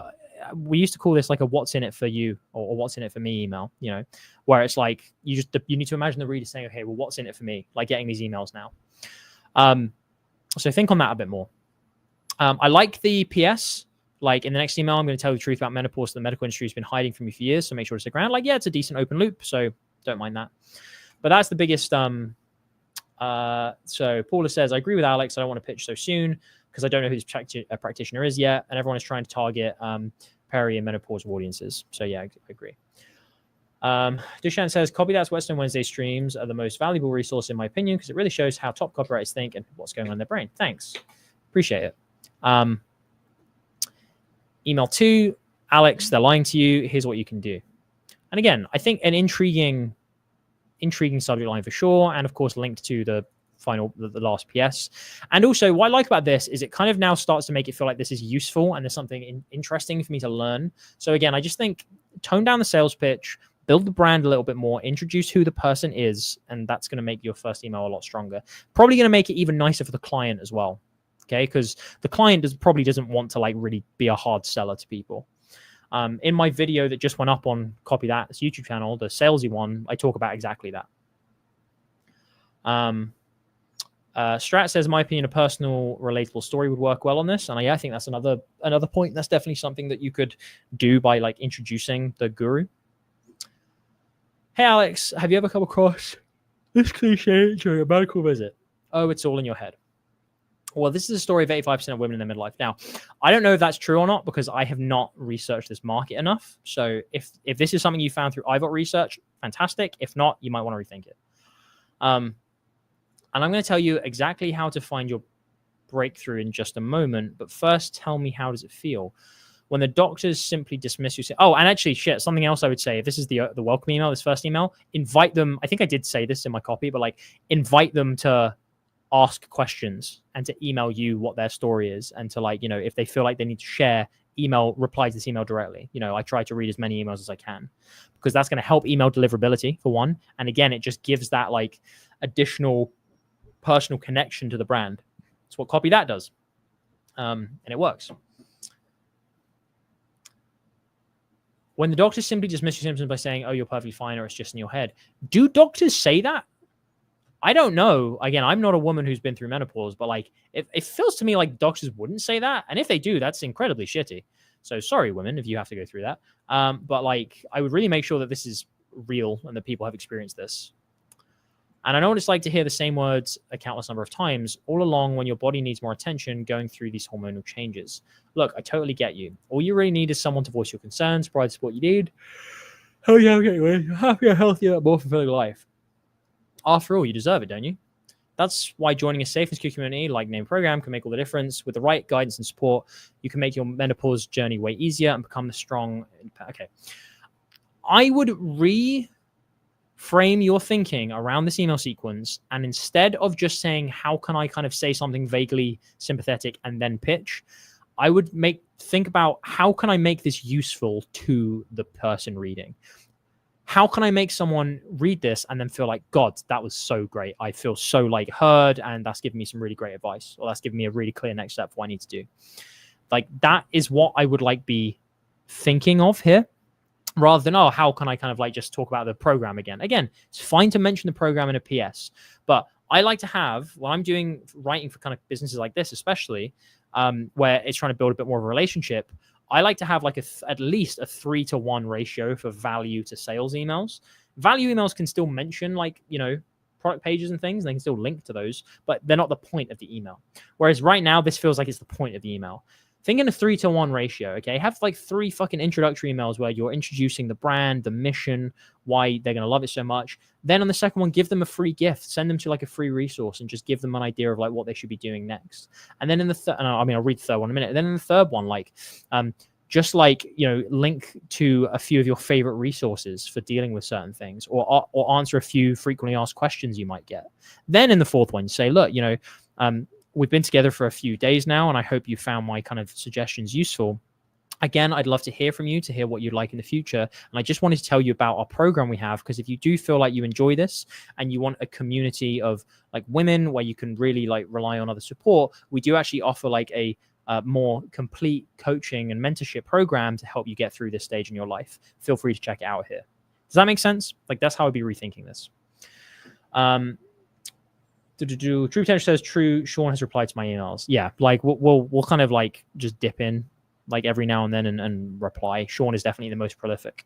we used to call this like a what's in it for you or what's in it for me email, where it's like, you need to imagine the reader saying, okay, well, what's in it for me? Like getting these emails now. So think on that a bit more. I like the PS. Like in the next email, I'm going to tell you the truth about menopause that the medical industry has been hiding from you for years. So make sure to stick around. Like, yeah, it's a decent open loop. So don't mind that. But that's the biggest. So Paula says, I agree with Alex. I don't want to pitch so soon because I don't know who this practitioner is yet. And everyone is trying to target peri and menopausal audiences. So yeah, I agree. Dushan says, copy that's Whetstone Wednesday streams are the most valuable resource in my opinion because it really shows how top copywriters think and what's going on in their brain. Thanks. Appreciate it. Email 2, Alex, they're lying to you. Here's what you can do. And again, I think an intriguing subject line for sure. And of course, linked to the last PS. And also what I like about this is it kind of now starts to make it feel like this is useful and there's something interesting for me to learn. So again, I just think tone down the sales pitch, build the brand a little bit more, introduce who the person is. And that's going to make your first email a lot stronger. Probably going to make it even nicer for the client as well. Okay, because the client probably doesn't want to like really be a hard seller to people. In my video that just went up on Copy That's YouTube channel, the salesy one, I talk about exactly that. Strat says, in my opinion, a personal, relatable story would work well on this. And I think that's another point. That's definitely something that you could do by like introducing the guru. Hey, Alex, have you ever come across this cliche during a medical visit? Oh, it's all in your head. Well, this is a story of 85% of women in their midlife. Now, I don't know if that's true or not because I have not researched this market enough. So if this is something you found through IVOT research, fantastic. If not, you might want to rethink it. And I'm going to tell you exactly how to find your breakthrough in just a moment. But first, tell me, how does it feel? When the doctors simply dismiss you. Oh, and actually, something else I would say, if this is the welcome email, this first email, invite them. I think I did say this in my copy, but like invite them to ask questions and to email you what their story is, and to like, if they feel like they need to share, reply to this email directly. I try to read as many emails as I can because that's going to help email deliverability for one. And again, it just gives that like additional personal connection to the brand. It's what Copy That does. And it works. When the doctors simply dismiss your symptoms by saying, oh, you're perfectly fine, or it's just in your head. Do doctors say that? I don't know. Again, I'm not a woman who's been through menopause, but like it feels to me like doctors wouldn't say that. And if they do, that's incredibly shitty. So sorry, women, if you have to go through that. But like, I would really make sure that this is real and that people have experienced this. And I know what it's like to hear the same words a countless number of times all along when your body needs more attention going through these hormonal changes. Look, I totally get you. All you really need is someone to voice your concerns, provide the support you need. Oh yeah, okay, well, happier, healthier, more fulfilling life. After all, you deserve it, don't you? That's why joining a safe and secure community like Name Program can make all the difference. With the right guidance and support, you can make your menopause journey way easier and become the strong. Okay. I would reframe your thinking around this email sequence, and instead of just saying, how can I kind of say something vaguely sympathetic and then pitch, I would think about how can I make this useful to the person reading? How can I make someone read this and then feel like, God, that was so great. I feel so like heard, and that's giving me some really great advice, or that's giving me a really clear next step for what I need to do. Like, that is what I would like be thinking of here, rather than, oh, how can I kind of like just talk about the program again? Again, it's fine to mention the program in a PS, but I like to have, when I'm doing writing for kind of businesses like this, especially where it's trying to build a bit more of a relationship, I like to have like at least a 3-to-1 ratio for value to sales emails. Value emails can still mention like, you know, product pages and things. They can still link to those, but they're not the point of the email. Whereas right now, this feels like it's the point of the email. Think in a 3-to-1 ratio, okay? Have like 3 fucking introductory emails where you're introducing the brand, the mission, why they're going to love it so much. Then on the second one, give them a free gift, send them to like a free resource, and just give them an idea of like what they should be doing next. And then in the third, I mean, I'll read the third one in a minute. Then in the third one, like, just like, you know, link to a few of your favorite resources for dealing with certain things, or answer a few frequently asked questions you might get. Then in the fourth one, say, look, you know, we've been together for a few days now, and I hope you found my kind of suggestions useful. Again, I'd love to hear from you, to hear what you'd like in the future. And I just wanted to tell you about our program we have, because if you do feel like you enjoy this and you want a community of like women where you can really like rely on other support, we do actually offer like a more complete coaching and mentorship program to help you get through this stage in your life. Feel free to check it out here. Does that make sense? Like, that's how I'd be rethinking this. True Potential says, true, Sean has replied to my emails. Yeah, like we'll kind of like just dip in like every now and then and reply. Sean is definitely the most prolific.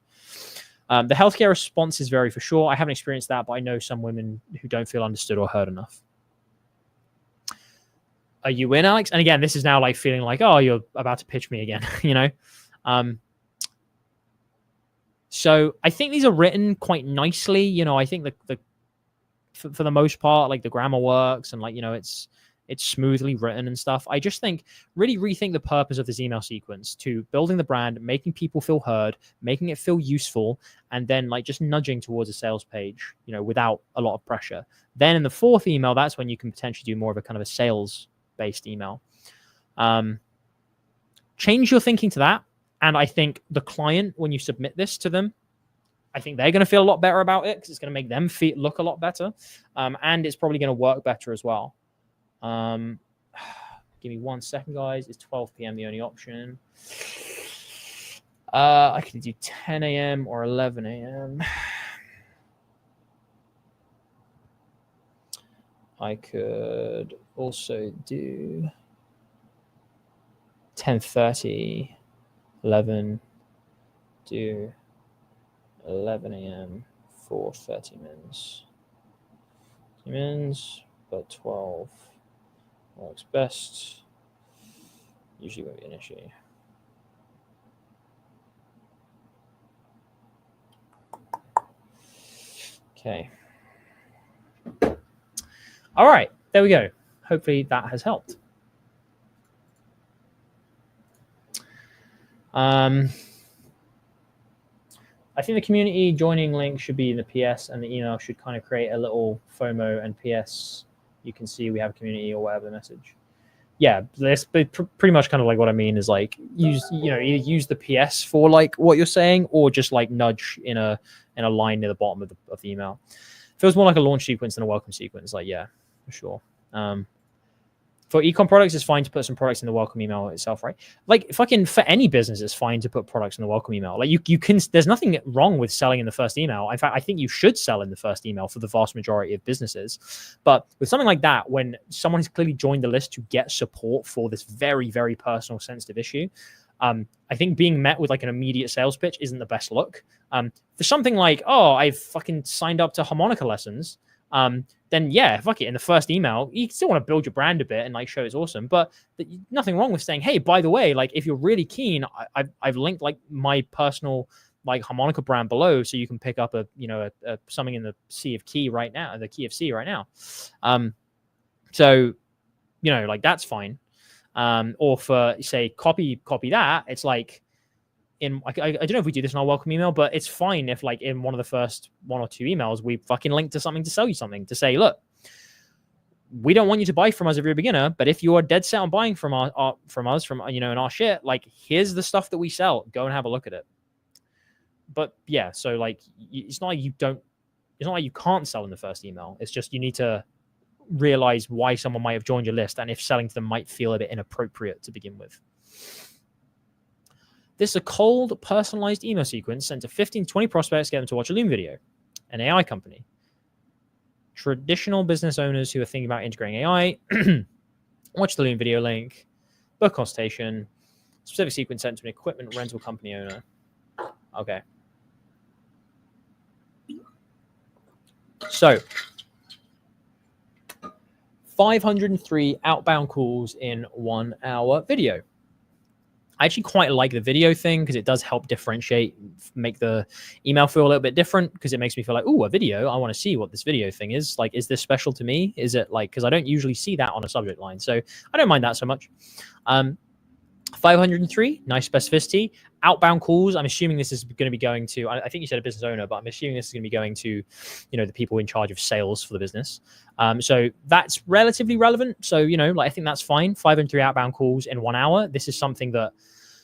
The healthcare responses vary for sure. I haven't experienced that, but I know some women who don't feel understood or heard enough. Are you in, Alex? And again, this is now like feeling like, oh, you're about to pitch me again, you know? So I think these are written quite nicely. You know, I think for the most part, like the grammar works, and like, you know, it's smoothly written and stuff. I just think really rethink the purpose of this email sequence to building the brand, making people feel heard, making it feel useful, and then like just nudging towards a sales page, you know, without a lot of pressure. Then in the fourth email, that's when you can potentially do more of a kind of a sales based email. Change your thinking to that. And I think the client, when you submit this to them, I think they're going to feel a lot better about it, because it's going to make them look a lot better. And it's probably going to work better as well. Give me 1 second, guys. Is 12 p.m. the only option? I could do 10 a.m. or 11 a.m. I could also do 10:30, 11, do 11 a.m. for 30 minutes. 30 minutes, but 12 works best. Usually won't be an issue. Okay. All right, there we go. Hopefully that has helped. I think the community joining link should be in the PS, and the email should kind of create a little FOMO and PS. You can see we have a community or whatever the message. Yeah, that's pretty much kind of like what I mean is like either use the PS for like what you're saying, or just like nudge in a line near the bottom of the email. Feels more like a launch sequence than a welcome sequence. Like, yeah, for sure. For ecom products, it's fine to put some products in the welcome email itself, right? Like, fucking for any business, it's fine to put products in the welcome email. Like, you can. There's nothing wrong with selling in the first email. In fact, I think you should sell in the first email for the vast majority of businesses. But with something like that, when someone has clearly joined the list to get support for this very, very personal, sensitive issue, I think being met with like an immediate sales pitch isn't the best look. For something like, oh, I've fucking signed up to harmonica lessons, then yeah, fuck it. In the first email, you still want to build your brand a bit and like show it's awesome, but nothing wrong with saying, hey, by the way, like if you're really keen, I've linked like my personal like harmonica brand below, so you can pick up a something in the C of key right now, the key of C right now. So, like that's fine. Or for say copy that, it's like I don't know if we do this in our welcome email, but it's fine if like in one of the first 1 or 2 emails we fucking link to something to sell you something, to say, look, we don't want you to buy from us if you're a beginner, but if you're dead set on buying from us, in our shit, like here's the stuff that we sell. Go and have a look at it. But yeah, so like it's not like you can't sell in the first email. It's just you need to realize why someone might have joined your list and if selling to them might feel a bit inappropriate to begin with. This is a cold, personalized email sequence sent to 15 to 20 prospects to get them to watch a Loom video, an AI company. Traditional business owners who are thinking about integrating AI, watch the Loom video link, book consultation, specific sequence sent to an equipment rental company owner. Okay. So, 503 outbound calls in 1 hour video. I actually quite like the video thing because it does help differentiate, make the email feel a little bit different, because it makes me feel like, oh, a video. I want to see what this video thing is. Like, is this special to me? Is it like, because I don't usually see that on a subject line. So I don't mind that so much. 503, nice specificity. Outbound calls, I'm assuming this is going to be going to, I think you said a business owner, but I'm assuming this is going to be going to, the people in charge of sales for the business. So that's relatively relevant. So, I think that's fine. 503 outbound calls in 1 hour. This is something that,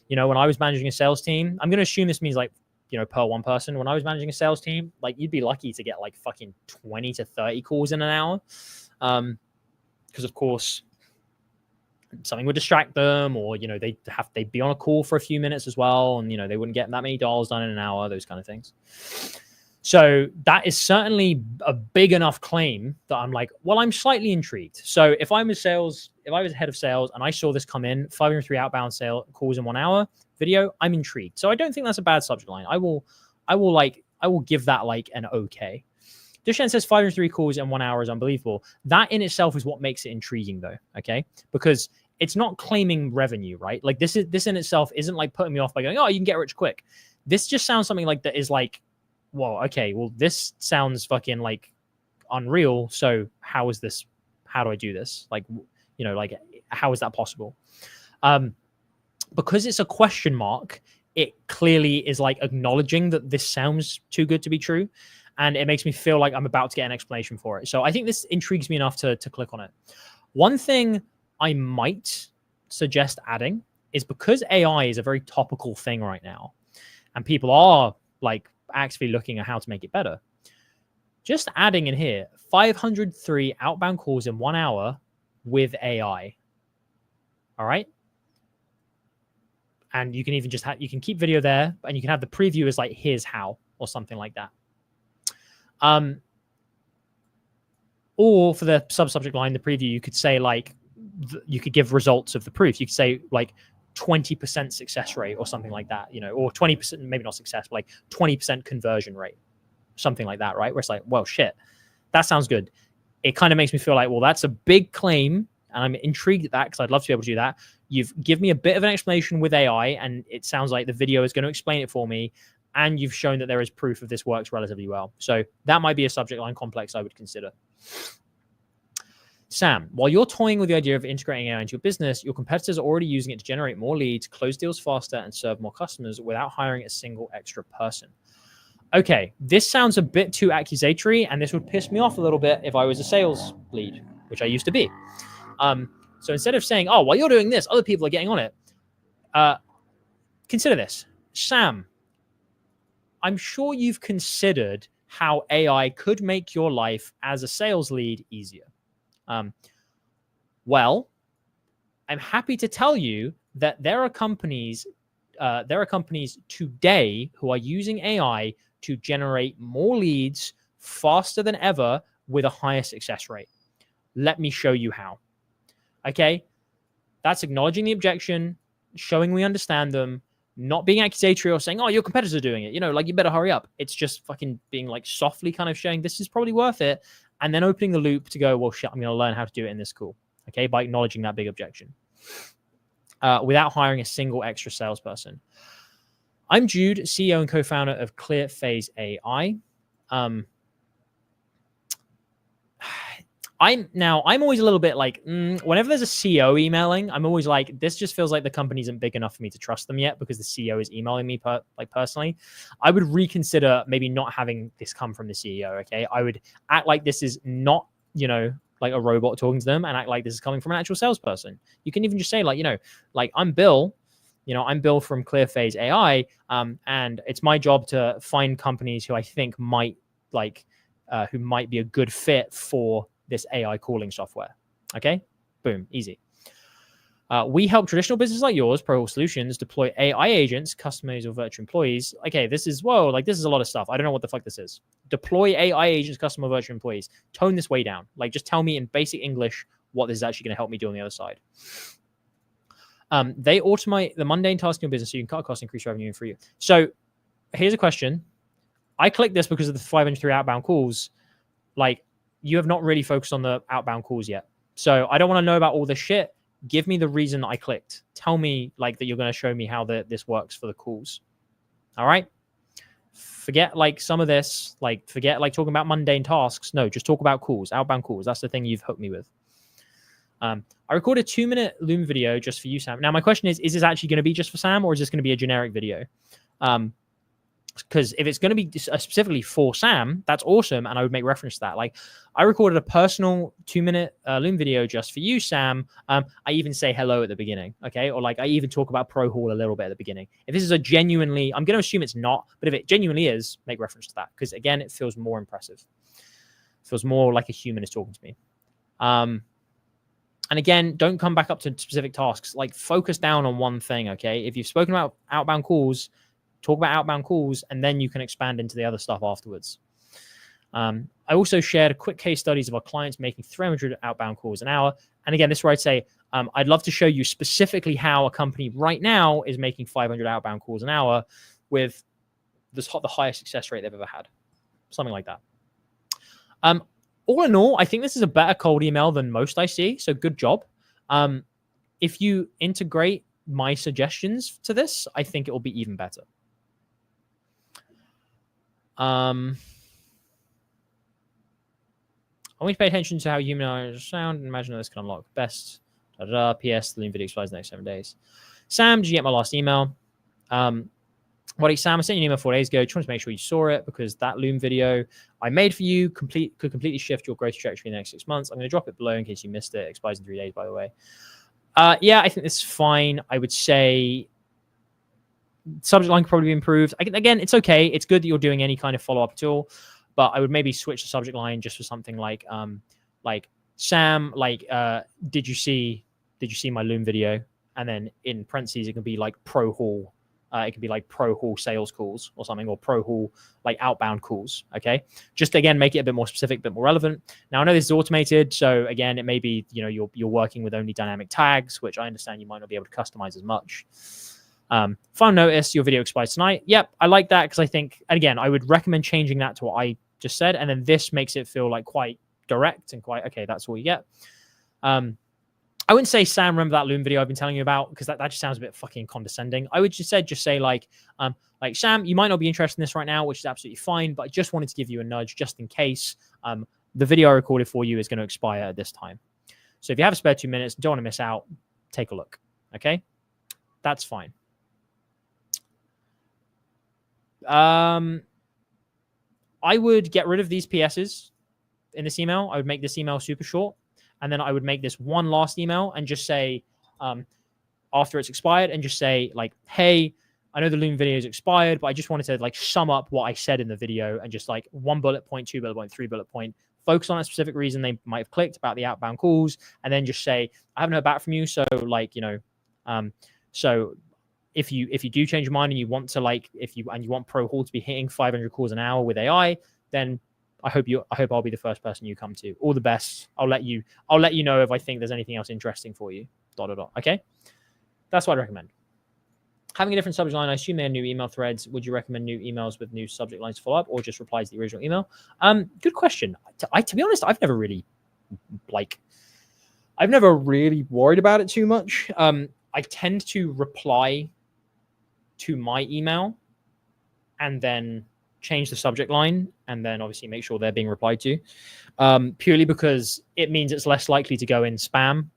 when I was managing a sales team, I'm going to assume this means like, per one person. When I was managing a sales team, like you'd be lucky to get like fucking 20 to 30 calls in an hour. Because of course, something would distract them, or they'd be on a call for a few minutes as well, and they wouldn't get that many dials done in an hour, those kind of things. So that is certainly a big enough claim that I'm like, well, I'm slightly intrigued. So if I was head of sales and I saw this come in, 503 outbound sale calls in 1 hour video, I'm intrigued. So I don't think that's a bad subject line. I will give that like an okay. Dushan says 503 calls in 1 hour is unbelievable. That in itself is what makes it intriguing, though. Okay, because it's not claiming revenue, right? Like this in itself isn't like putting me off by going, oh, you can get rich quick. This just sounds something like that is like, whoa, okay, well, this sounds fucking like unreal. So how is this? How do I do this? Like, like how is that possible? Because it's a question mark, it clearly is like acknowledging that this sounds too good to be true. And it makes me feel like I'm about to get an explanation for it. So I think this intrigues me enough to click on it. One thing I might suggest adding is, because AI is a very topical thing right now, and people are like actually looking at how to make it better, just adding in here 503 outbound calls in 1 hour with AI. All right. And you can even just you can keep video there, and you can have the preview as like, here's how, or something like that. Or for the subject line, the preview, you could say like, you could give results of the proof. You could say like 20% success rate or something like that, or 20%, maybe not success, but like 20% conversion rate, something like that, right? Where it's like, well, shit, that sounds good. It kind of makes me feel like, well, that's a big claim, and I'm intrigued at that because I'd love to be able to do that. You've given me a bit of an explanation with AI, and it sounds like the video is going to explain it for me. And you've shown that there is proof of this works relatively well. So that might be a subject line complex I would consider. Sam, while you're toying with the idea of integrating AI into your business, your competitors are already using it to generate more leads, close deals faster, and serve more customers without hiring a single extra person. Okay, this sounds a bit too accusatory, and this would piss me off a little bit if I was a sales lead, which I used to be. So instead of saying, oh, while you're doing this, other people are getting on it, consider this. Sam, I'm sure you've considered how AI could make your life as a sales lead easier. Well, I'm happy to tell you that there are companies today who are using AI to generate more leads faster than ever with a higher success rate. Let me show you how. Okay, that's acknowledging the objection, showing we understand them, not being accusatory or saying, oh, your competitors are doing it, like you better hurry up. It's just fucking being like softly kind of showing this is probably worth it, and then opening the loop to go, well, shit, I'm going to learn how to do it in this call. Okay, by acknowledging that big objection without hiring a single extra salesperson. I'm Jude, CEO and co-founder of Clear Phase AI. I'm always a little bit like, whenever there's a CEO emailing, I'm always like, this just feels like the company isn't big enough for me to trust them yet because the CEO is emailing me personally. I would reconsider maybe not having this come from the CEO. Okay. I would act like this is not, like a robot talking to them, and act like this is coming from an actual salesperson. You can even just say like, like I'm Bill, I'm Bill from Clearphase AI. And it's my job to find companies who I think might who might be a good fit for this AI calling software. Okay, boom, easy. We help traditional businesses like yours, Pro Solutions, deploy AI agents, customers or virtual employees. Okay, this is a lot of stuff. I don't know what the fuck this is. Deploy AI agents, customer virtual employees. Tone this way down. Like, just tell me in basic English what this is actually going to help me do on the other side. They automate the mundane tasks in your business so you can cut costs, increase revenue, and free you. So here's a question. I clicked this because of the 503 outbound calls. Like, you have not really focused on the outbound calls yet. So I don't want to know about all this shit. Give me the reason that I clicked. Tell me like that you're going to show me how this works for the calls. All right. Forget like some of this, like forget like talking about mundane tasks. No, just talk about calls, outbound calls. That's the thing you've hooked me with. I recorded a 2-minute Loom video just for you, Sam. Now my question is this actually going to be just for Sam, or is this going to be a generic video? Because if it's going to be specifically for Sam, that's awesome, and I would make reference to that. Like, I recorded a personal 2-minute Loom video just for you, Sam. I even say hello at the beginning, okay? Or like I even talk about Pro Haul a little bit at the beginning. If this is a genuinely, I'm going to assume it's not, but if it genuinely is, make reference to that, because again, it feels more impressive. It feels more like a human is talking to me. And again, don't come back up to specific tasks. Like, focus down on one thing, okay? If you've spoken about outbound calls, talk about outbound calls, and then you can expand into the other stuff afterwards. I also shared quick case studies of our clients making 300 outbound calls an hour. And again, this is where I'd say, I'd love to show you specifically how a company right now is making 500 outbound calls an hour with the highest success rate they've ever had. Something like that. All in all, I think this is a better cold email than most I see. So good job. If you integrate my suggestions to this, I think it will be even better. I want you to pay attention to how human sound and imagine that this can unlock best. PS, the Loom video expires in the next 7 days. Sam, did you get my last email? What Sam, I sent you an email 4 days ago. Just wanted to make sure you saw it because that Loom video I made for you could completely shift your growth trajectory in the next 6 months. I'm going to drop it below in case you missed it. It expires in 3 days, by the way. Yeah, I think this is fine. I would say subject line could probably be improved. Again, it's okay. It's good that you're doing any kind of follow-up at all, but I would maybe switch the subject line just for something like Sam, did you see my Loom video? And then in parentheses, it can be like Pro Haul. It could be like Pro Haul sales calls or something, or Pro Haul like outbound calls. Okay. Just again, make it a bit more specific, a bit more relevant. Now I know this is automated. So again, it may be, you're working with only dynamic tags, which I understand you might not be able to customize as much. Final notice, your video expires tonight. Yep. I like that. Cause I think, and again, I would recommend changing that to what I just said. And then this makes it feel like quite direct and quite, okay, that's all you get. I wouldn't say, Sam, remember that Loom video I've been telling you about? Because that just sounds a bit fucking condescending. I would just say like, Sam, you might not be interested in this right now, which is absolutely fine, but I just wanted to give you a nudge just in case the video I recorded for you is going to expire at this time. So if you have a spare 2 minutes, don't want to miss out, take a look. Okay? That's fine. I would get rid of these PSs in this email. I would make this email super short. And then I would make this one last email and just say, after it's expired, and just say like, hey, I know the Loom video is expired, but I just wanted to like sum up what I said in the video and just like 1 bullet point, 2 bullet point, 3 bullet point, focus on a specific reason they might have clicked about the outbound calls, and then just say, I haven't heard back from you. So like, so if you do change your mind and you want to like, you want Pro Haul to be hitting 500 calls an hour with AI, then I hope I'll be the first person you come to. All the best. I'll let you know if I think there's anything else interesting for you. ... Okay. That's what I recommend. Having a different subject line, I assume they're new email threads. Would you recommend new emails with new subject lines to follow up, or just reply to the original email? Good question. To be honest, I've never really worried about it too much. I tend to reply to my email and then change the subject line and then obviously make sure they're being replied to, purely because it means it's less likely to go in spam.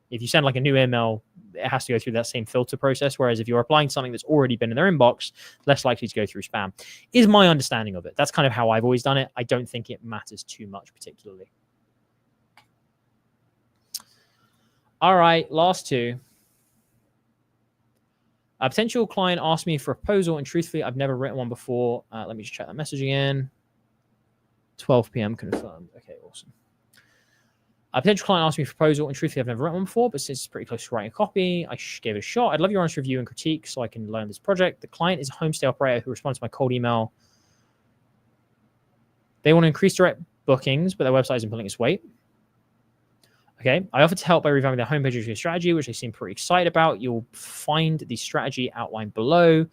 If you send like a new email, it has to go through that same filter process. Whereas if you're applying something that's already been in their inbox, less likely to go through spam, is my understanding of it. That's kind of how I've always done it. I don't think it matters too much particularly. All right, last two. A potential client asked me for a proposal, and truthfully, I've never written one before. Let me just check that message again. 12 p.m. confirmed. Okay, awesome. A potential client asked me for a proposal, and truthfully, I've never written one before, but since it's pretty close to writing a copy, I gave it a shot. I'd love your honest review and critique so I can learn this project. The client is a homestay operator who responded to my cold email. They want to increase direct bookings, but their website isn't pulling its weight. Okay, I offered to help by revamping their homepage strategy, which they seem pretty excited about. You'll find the strategy outlined below. On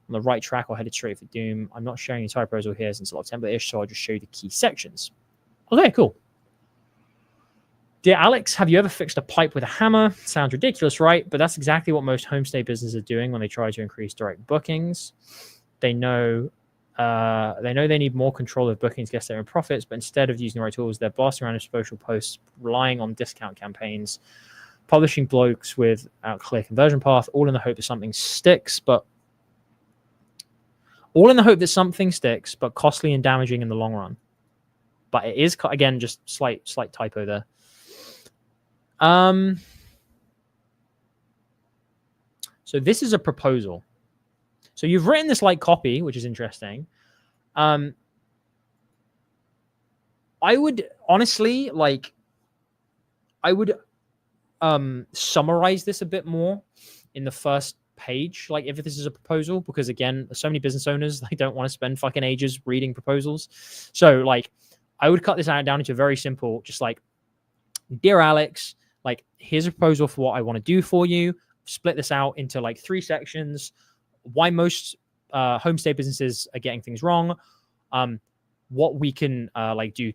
the right track, I'll head straight for Doom. I'm not sharing the entire proposal here since it's a lot of template-ish, so I'll just show you the key sections. Okay, cool. Dear Alex, have you ever fixed a pipe with a hammer? Sounds ridiculous, right? But that's exactly what most homestay businesses are doing when they try to increase direct bookings. They know they need more control of bookings, guest their own profits, but instead of using the right tools, they're blasting around in social posts, relying on discount campaigns, publishing blogs without clear conversion path, all in the hope that something sticks, but costly and damaging in the long run. But it is, again, just slight typo there. So this is a proposal. So you've written this like copy, which is interesting. I would honestly summarize this a bit more in the first page, like if this is a proposal, because again, so many business owners, they don't want to spend fucking ages reading proposals. So like I would cut this down into a very simple, just like, dear Alex, like here's a proposal for what I want to do for you. Split this out into like 3 sections. Why most homestay businesses are getting things wrong, what we can do,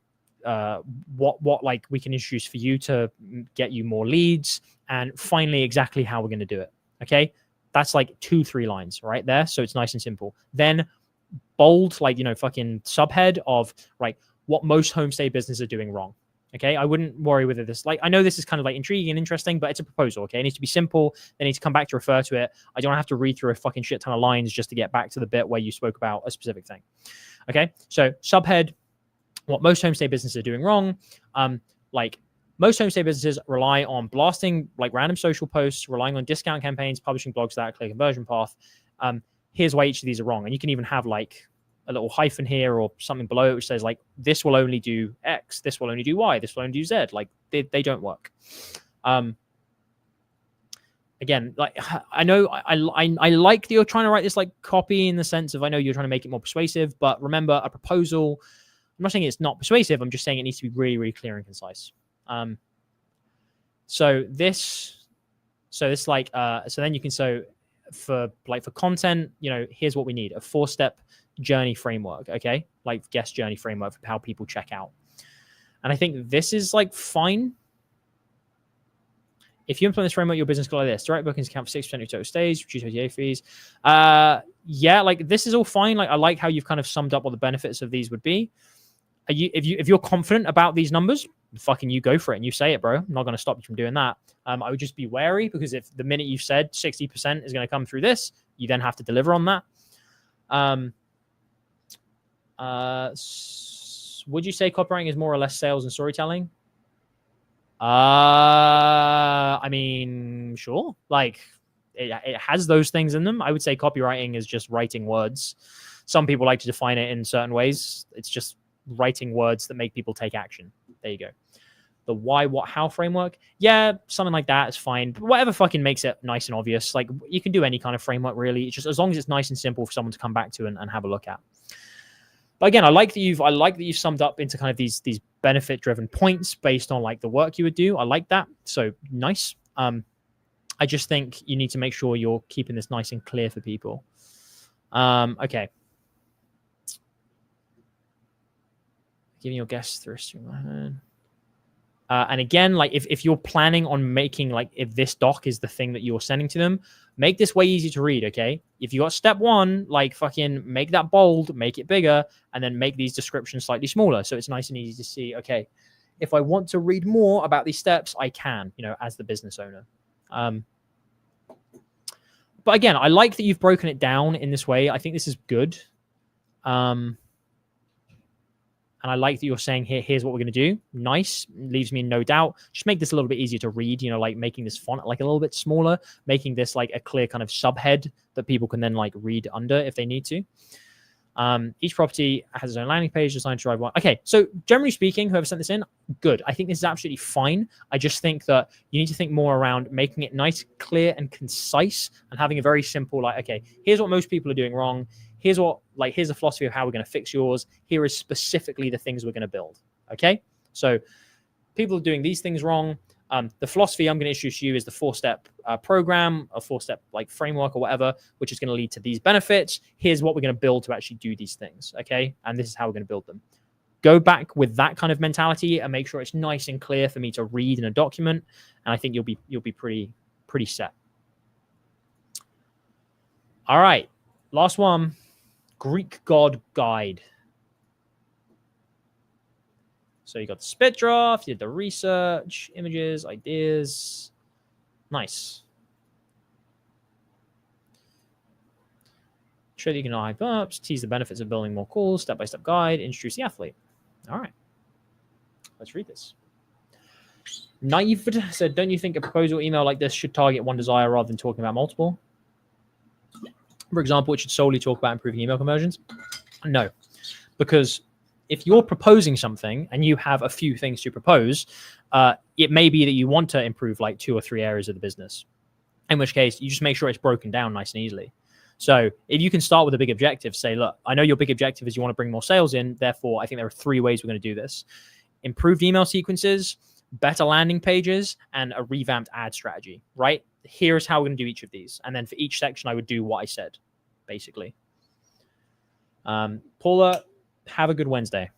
what like we can introduce for you to get you more leads, and finally exactly how we're going to do it. Okay, that's like 2-3 lines right there, so it's nice and simple. Then bold, like, you know, fucking subhead of like what most homestay businesses are doing wrong. Okay, I wouldn't worry whether this, like, I know this is kind of like intriguing and interesting, but it's a proposal. Okay, it needs to be simple. They need to come back to refer to it. I don't have to read through a fucking shit ton of lines just to get back to the bit where you spoke about a specific thing. Okay, so subhead, what most homestay businesses are doing wrong. Like most homestay businesses rely on blasting like random social posts, relying on discount campaigns, publishing blogs that clear conversion path. Here's why each of these are wrong, and you can even have like a little hyphen here or something below it which says like this will only do X, this will only do Y, this will only do Z. Like they don't work. Again, like I know I like that you're trying to write this like copy in the sense of I know you're trying to make it more persuasive, but remember, a proposal, I'm not saying it's not persuasive, I'm just saying it needs to be really, really clear and concise. So then you can, so for content, you know, here's what we need: a 4-step journey framework. Okay, like guest journey framework for how people check out. And I think this is like fine. If you implement this framework, your business go like this: direct bookings account for 6% of your total stays, reduce OTA fees. Yeah, like this is all fine. Like I like how you've kind of summed up what the benefits of these would be. If you're confident about these numbers, fucking you go for it and you say it, bro. I'm not going to stop you from doing that. I would just be wary, because if the minute you've said 60% is going to come through this, you then have to deliver on that. Would you say copywriting is more or less sales and storytelling? I mean, sure. Like it has those things in them. I would say copywriting is just writing words. Some people like to define it in certain ways. It's just writing words that make people take action. There you go. The why, what, how framework. Yeah, something like that is fine. But whatever fucking makes it nice and obvious. Like you can do any kind of framework really. It's just as long as it's nice and simple for someone to come back to and have a look at. But again, I like that you've summed up into kind of these benefit-driven points based on like the work you would do. I like that. So nice. I just think you need to make sure you're keeping this nice and clear for people. Okay. Giving your guests through my hand. And again, like if you're planning on making, like if this doc is the thing that you're sending to them, make this way easy to read, okay? If you got step 1, like fucking make that bold, make it bigger, and then make these descriptions slightly smaller. So it's nice and easy to see, okay, if I want to read more about these steps, I can, as the business owner. But again, I like that you've broken it down in this way. I think this is good. And I like that you're saying here's what we're going to do. Nice. Leaves me in no doubt. Just make this a little bit easier to read, like making this font like a little bit smaller, making this like a clear kind of subhead that people can then like read under if they need to. Each property has its own landing page designed to drive one. Okay, so generally speaking, whoever sent this in, good. I think this is absolutely fine. I just think that you need to think more around making it nice, clear, and concise, and having a very simple, like, okay, here's what most people are doing wrong. Here's a philosophy of how we're going to fix yours. Here is specifically the things we're going to build. Okay, so people are doing these things wrong. The philosophy I'm going to introduce to you is the 4-step program, a 4-step like framework or whatever, which is going to lead to these benefits. Here's what we're going to build to actually do these things. Okay, and this is how we're going to build them. Go back with that kind of mentality and make sure it's nice and clear for me to read in a document. And I think you'll be pretty set. All right, last one. Greek god guide. So you got the spit draft, you did the research, images, ideas. Nice. Show that you can hype up, tease the benefits of building more calls, step-by-step guide, introduce the athlete. All right. Let's read this. Naive said, don't you think a proposal email like this should target one desire rather than talking about multiple? For example, it should solely talk about improving email conversions? No, because if you're proposing something and you have a few things to propose, it may be that you want to improve like 2 or 3 areas of the business, in which case you just make sure it's broken down nice and easily. So if you can start with a big objective, say, look, I know your big objective is you want to bring more sales in. Therefore, I think there are 3 ways we're going to do this. Improved email sequences, better landing pages, and a revamped ad strategy, right? Here's how we're going to do each of these. And then for each section, I would do what I said, basically. Paula, have a good Wednesday.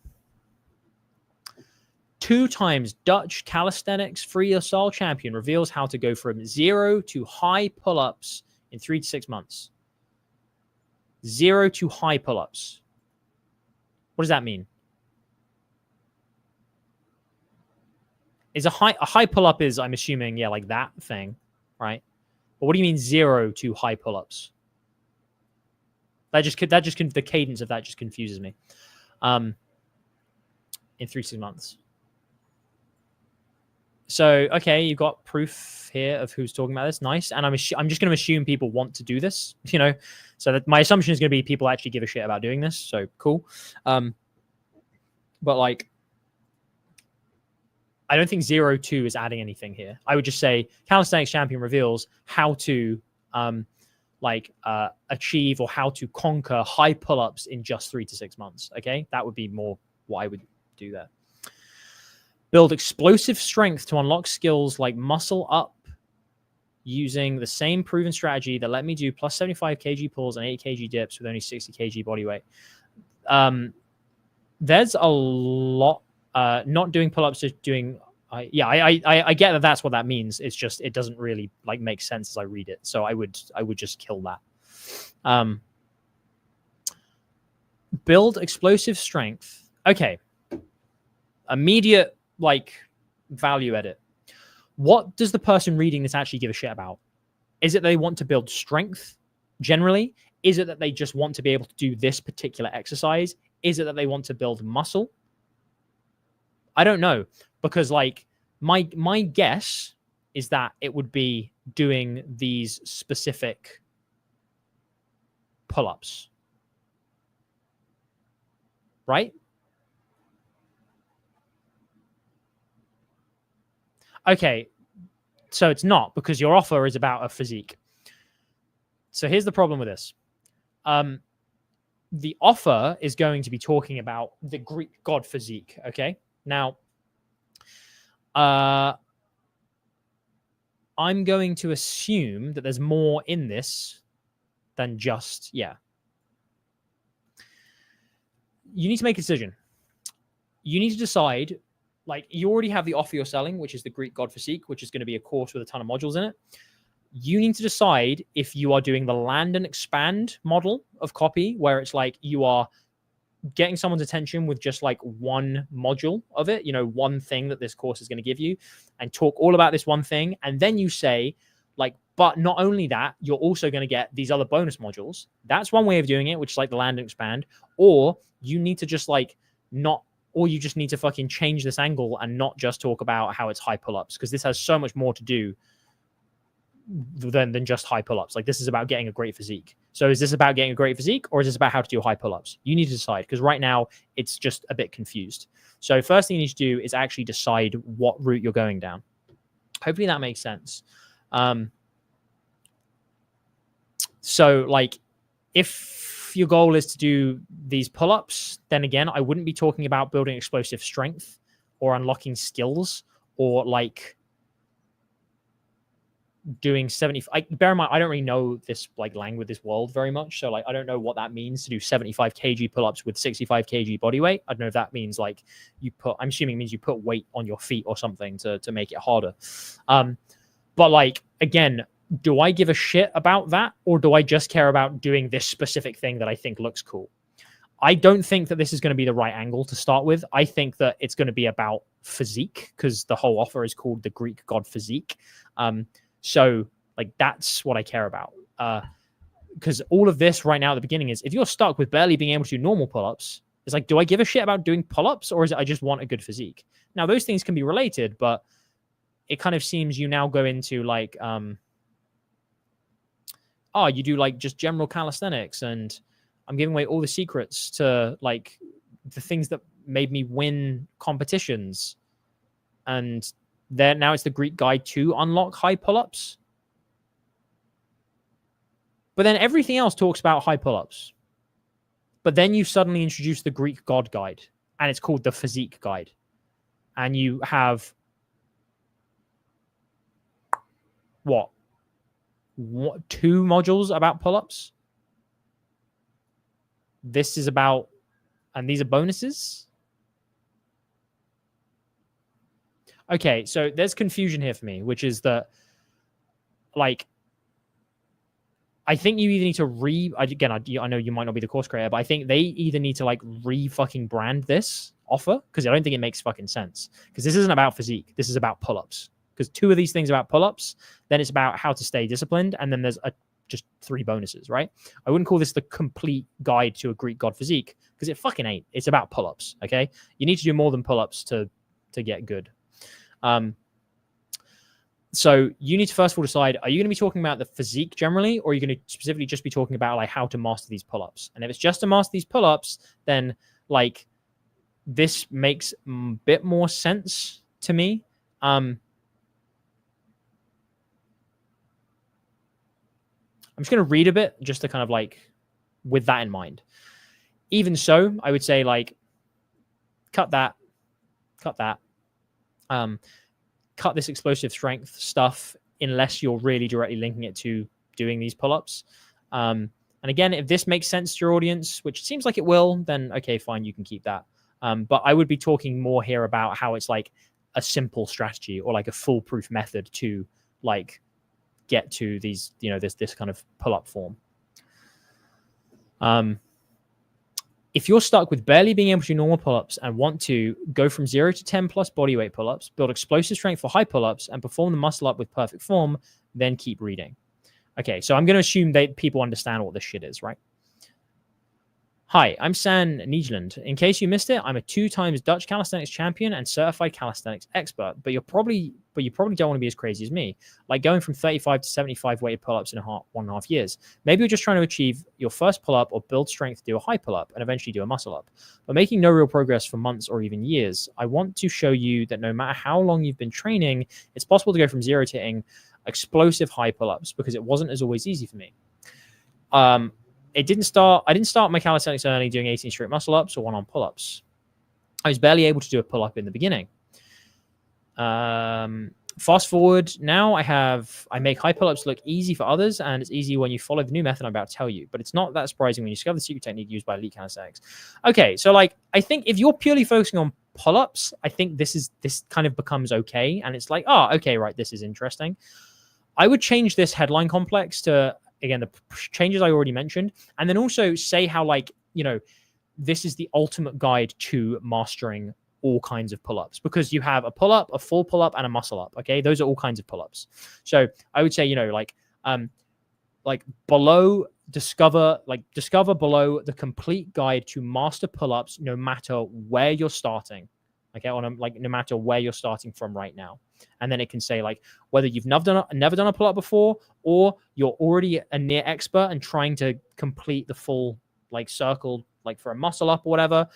2 times Dutch calisthenics free your soul champion reveals how to go from 0 to high pull-ups in 3 to 6 months. 0 to high pull-ups. What does that mean? Is a high pull-up is, I'm assuming, yeah, like that thing, right? But what do you mean 0 to high pull-ups? The cadence of that just confuses me. In 3 to 6 months. So, okay, you've got proof here of who's talking about this. Nice. And I'm just going to assume people want to do this, So that my assumption is going to be people actually give a shit about doing this. So cool. But like, I don't think 0-2 is adding anything here. I would just say calisthenics champion reveals how to achieve or how to conquer high pull-ups in just 3 to 6 months. Okay, that would be more what I would do there. Build explosive strength to unlock skills like muscle up using the same proven strategy that let me do plus 75 kg pulls and 8 kg dips with only 60 kg body weight. There's a lot. Not doing pull-ups, just doing. I get that that's what that means. It's just it doesn't really like make sense as I read it. So I would just kill that. Build explosive strength. Okay. Immediate value edit. What does the person reading this actually give a shit about? Is it they want to build strength generally? Is it that they just want to be able to do this particular exercise? Is it that they want to build muscle? I don't know, because my guess is that it would be doing these specific pull-ups, right? Okay, so it's not, because your offer is about a physique. So here's the problem with this. The offer is going to be talking about the Greek god physique, okay? Now, I'm going to assume that there's more in this than just, You need to make a decision. You need to decide like you already have the offer you're selling, which is the Greek God Physique, which is going to be a course with a ton of modules in it. You need to decide if you are doing the land and expand model of copy, where it's like you are getting someone's attention with just like one module of it, one thing that this course is going to give you, and talk all about this one thing. And then you say like, but not only that, you're also going to get these other bonus modules. That's one way of doing it, which is like the land and expand. Or you need to just like or you just need to fucking change this angle and not just talk about how it's high pull-ups, because this has so much more to do than just high pull-ups. Like this is about getting a great physique. So is this about getting a great physique, or is this about how to do high pull-ups? You need to decide, because right now it's just a bit confused. So first thing you need to do is actually decide what route you're going down. Hopefully that makes sense. So like if your goal is to do these pull-ups, then again, I wouldn't be talking about building explosive strength or unlocking skills or like doing 70. Bear in mind, I don't really know this like language, this world very much. So like, I don't know what that means to do 75 kg pull-ups with 65 kg body weight. I don't know if that means like I'm assuming it means you put weight on your feet or something to make it harder. But like, again, do I give a shit about that, or do I just care about doing this specific thing that I think looks cool? I don't think that this is going to be the right angle to start with. I think that it's going to be about physique, because the whole offer is called the Greek God Physique. So like, that's what I care about. Because all of this right now at the beginning is, if you're stuck with barely being able to do normal pull-ups, it's like, do I give a shit about doing pull-ups, or is it I just want a good physique? Now, those things can be related, but it kind of seems you now go into like, you do like just general calisthenics, and I'm giving away all the secrets to like the things that made me win competitions. And then now it's the Greek guide to unlock high pull-ups. But then everything else talks about high pull-ups. But then you suddenly introduce the Greek God guide, and it's called the Physique guide. And you have what 2 modules about pull-ups. This is about, and these are bonuses. Okay, so there's confusion here for me, which is that, like, I think you either need to I know you might not be the course creator, but I think they either need to like fucking brand this offer, because I don't think it makes fucking sense. Because this isn't about physique, this is about pull-ups. Because 2 of these things are about pull-ups, then it's about how to stay disciplined, and then there's just 3 bonuses, right? I wouldn't call this the complete guide to a Greek God Physique, because it fucking ain't. It's about pull-ups, okay? You need to do more than pull-ups to get good. So you need to first of all decide, are you going to be talking about the physique generally, or are you going to specifically just be talking about like how to master these pull-ups? And if it's just to master these pull-ups, then like this makes a bit more sense to me. I'm just going to read a bit just to kind of like, with that in mind. Even so, I would say like, cut that. Cut this explosive strength stuff unless you're really directly linking it to doing these pull-ups. And again, if this makes sense to your audience, which seems like it will, then okay, fine, you can keep that. But I would be talking more here about how it's like a simple strategy or like a foolproof method to like get to these, this kind of pull-up form. If you're stuck with barely being able to do normal pull-ups and want to go from 0 to 10 plus bodyweight pull-ups, build explosive strength for high pull-ups, and perform the muscle up with perfect form, then keep reading. Okay, so I'm going to assume that people understand what this shit is, right? Hi, I'm San Nijland. In case you missed it, I'm a 2-time Dutch calisthenics champion and certified calisthenics expert, but you probably don't want to be as crazy as me, like going from 35 to 75 weighted pull-ups in 1.5 years. Maybe you're just trying to achieve your first pull-up or build strength to do a high pull-up and eventually do a muscle-up, but making no real progress for months or even years. I want to show you that no matter how long you've been training, it's possible to go from 0 to hitting explosive high pull-ups, because it wasn't as always easy for me. I didn't start my calisthenics early doing 18 straight muscle ups or 1-arm pull-ups. I was barely able to do a pull-up in the beginning. Fast forward now, I make high pull-ups look easy for others, and it's easy when you follow the new method I'm about to tell you, but it's not that surprising when you discover the secret technique used by elite calisthenics. Okay, so like, I think if you're purely focusing on pull-ups, I think this kind of becomes okay. And it's like, oh, okay, right, this is interesting. I would change this headline complex to, again, the changes I already mentioned. And then also say how, like, this is the ultimate guide to mastering all kinds of pull-ups, because you have a pull-up, a full pull-up, and a muscle up. Okay, those are all kinds of pull-ups. So I would say, like below, discover below the complete guide to master pull-ups, no matter where you're starting. Okay, no matter where you're starting from right now. And then it can say, like, whether you've never done a pull-up before, or you're already a near expert and trying to complete the full, like, circle, like for a muscle up or whatever.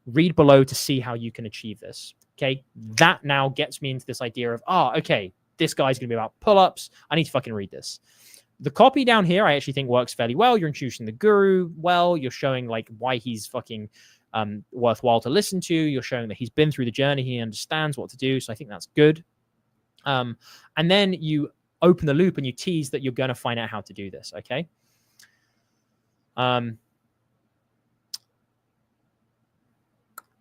Read below to see how you can achieve this. Okay, that now gets me into this idea of, okay, this guy's gonna be about pull-ups. I need to fucking read this. The copy down here, I actually think works fairly well. You're introducing the guru well. You're showing, like, why he's fucking worthwhile to listen to. You're showing that he's been through the journey. He understands what to do. So I think that's good. And then you open the loop and you tease that you're going to find out how to do this. Okay.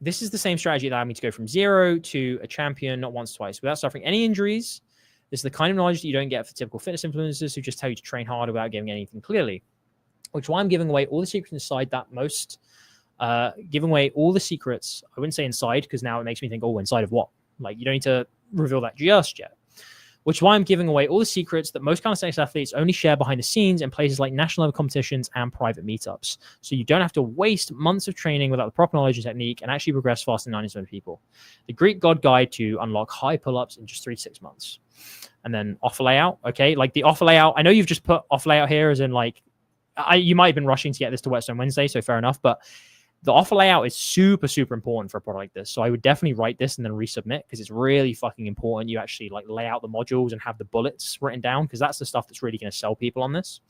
This is the same strategy that allowed me to go from 0 to a champion, not once, twice, without suffering any injuries. This is the kind of knowledge that you don't get for typical fitness influencers who just tell you to train hard without giving anything clearly, which is why I'm giving away all the secrets inside that most, giving away all the secrets. I wouldn't say inside, because now it makes me think, oh, inside of what? Like, you don't need to reveal that just yet. Which is why I'm giving away all the secrets that most calisthenics athletes only share behind the scenes in places like national level competitions and private meetups. So you don't have to waste months of training without the proper knowledge and technique and actually progress faster than 90% of people. The Greek God Guide to unlock high pull-ups in just 3 to 6 months. And then offer layout. Okay, like the offer layout. I know you've just put offer layout here as in, like, you might have been rushing to get this to Whetstone Wednesday, so fair enough. But the offer layout is super, super important for a product like this. So I would definitely write this and then resubmit, because it's really fucking important you actually, like, lay out the modules and have the bullets written down, because that's the stuff that's really going to sell people on this.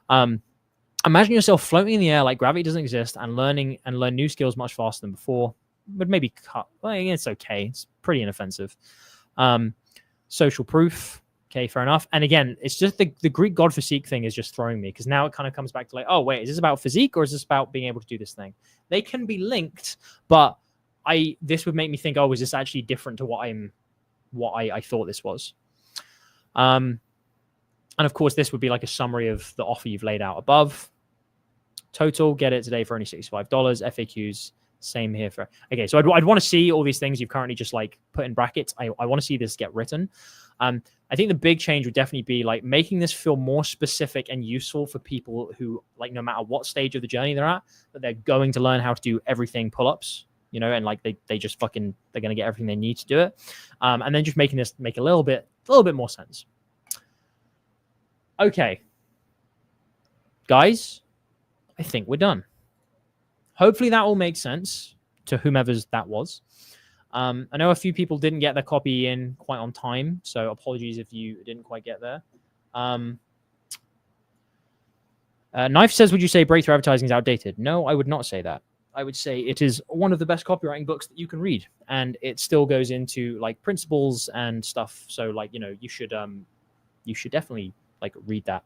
Imagine yourself floating in the air like gravity doesn't exist and learn new skills much faster than before. But maybe cut. Well, it's okay. It's pretty inoffensive. Social proof. Okay, fair enough. And again, it's just the Greek god physique thing is just throwing me, because now it kind of comes back to, like, oh, wait, is this about physique or is this about being able to do this thing? They can be linked, but this would make me think, oh, is this actually different to what I thought this was? And of course, this would be like a summary of the offer you've laid out above. Total, get it today for only $65. FAQs, same here for. Okay, so I'd want to see all these things you've currently just, like, put in brackets. I want to see this get written. I think the big change would definitely be, like, making this feel more specific and useful for people who, like, no matter what stage of the journey they're at, that they're going to learn how to do everything pull-ups, and, like, they just they're going to get everything they need to do it. And then just making this make a little bit more sense. Okay. Guys, I think we're done. Hopefully that all makes sense to whomever's that was. I know a few people didn't get their copy in quite on time, so apologies if you didn't quite get there. Knife says, would you say breakthrough advertising is outdated? No, I would not say that. I would say it is one of the best copywriting books that you can read, and it still goes into, like, principles and stuff. So, like, you should definitely, like, read that.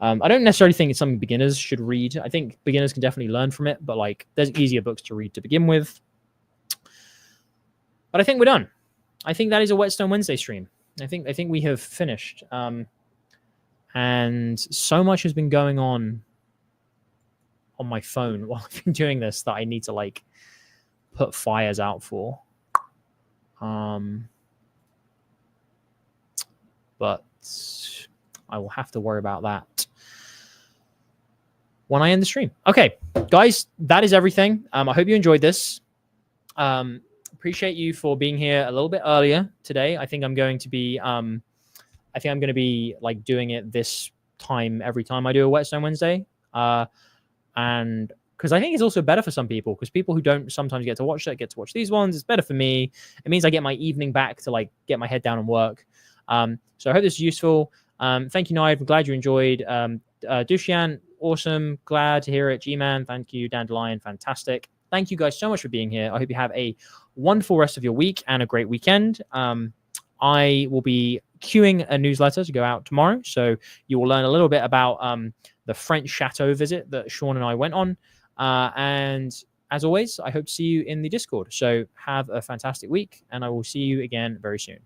I don't necessarily think it's something beginners should read. I think beginners can definitely learn from it, but, like, there's easier books to read to begin with. But I think we're done. I think that is a Whetstone Wednesday stream. I think we have finished. And so much has been going on my phone while I've been doing this that I need to, like, put fires out for. But I will have to worry about that when I end the stream. Okay, guys, that is everything. I hope you enjoyed this. Appreciate you for being here a little bit earlier today. I think I'm going to be like doing it this time every time I do a Whetstone Wednesday. And because I think it's also better for some people, because people who don't sometimes get to watch that get to watch these ones. It's better for me. It means I get my evening back to, like, get my head down and work. So I hope this is useful. Thank you, Nive. I'm glad you enjoyed. Dushian, awesome. Glad to hear it. G-Man, thank you. Dandelion, fantastic. Thank you guys so much for being here. I hope you have a wonderful rest of your week and a great weekend. I will be queuing a newsletter to go out tomorrow, so you will learn a little bit about the French chateau visit that Sean and I went on. And as always, I hope to see you in the Discord. So have a fantastic week, and I will see you again very soon.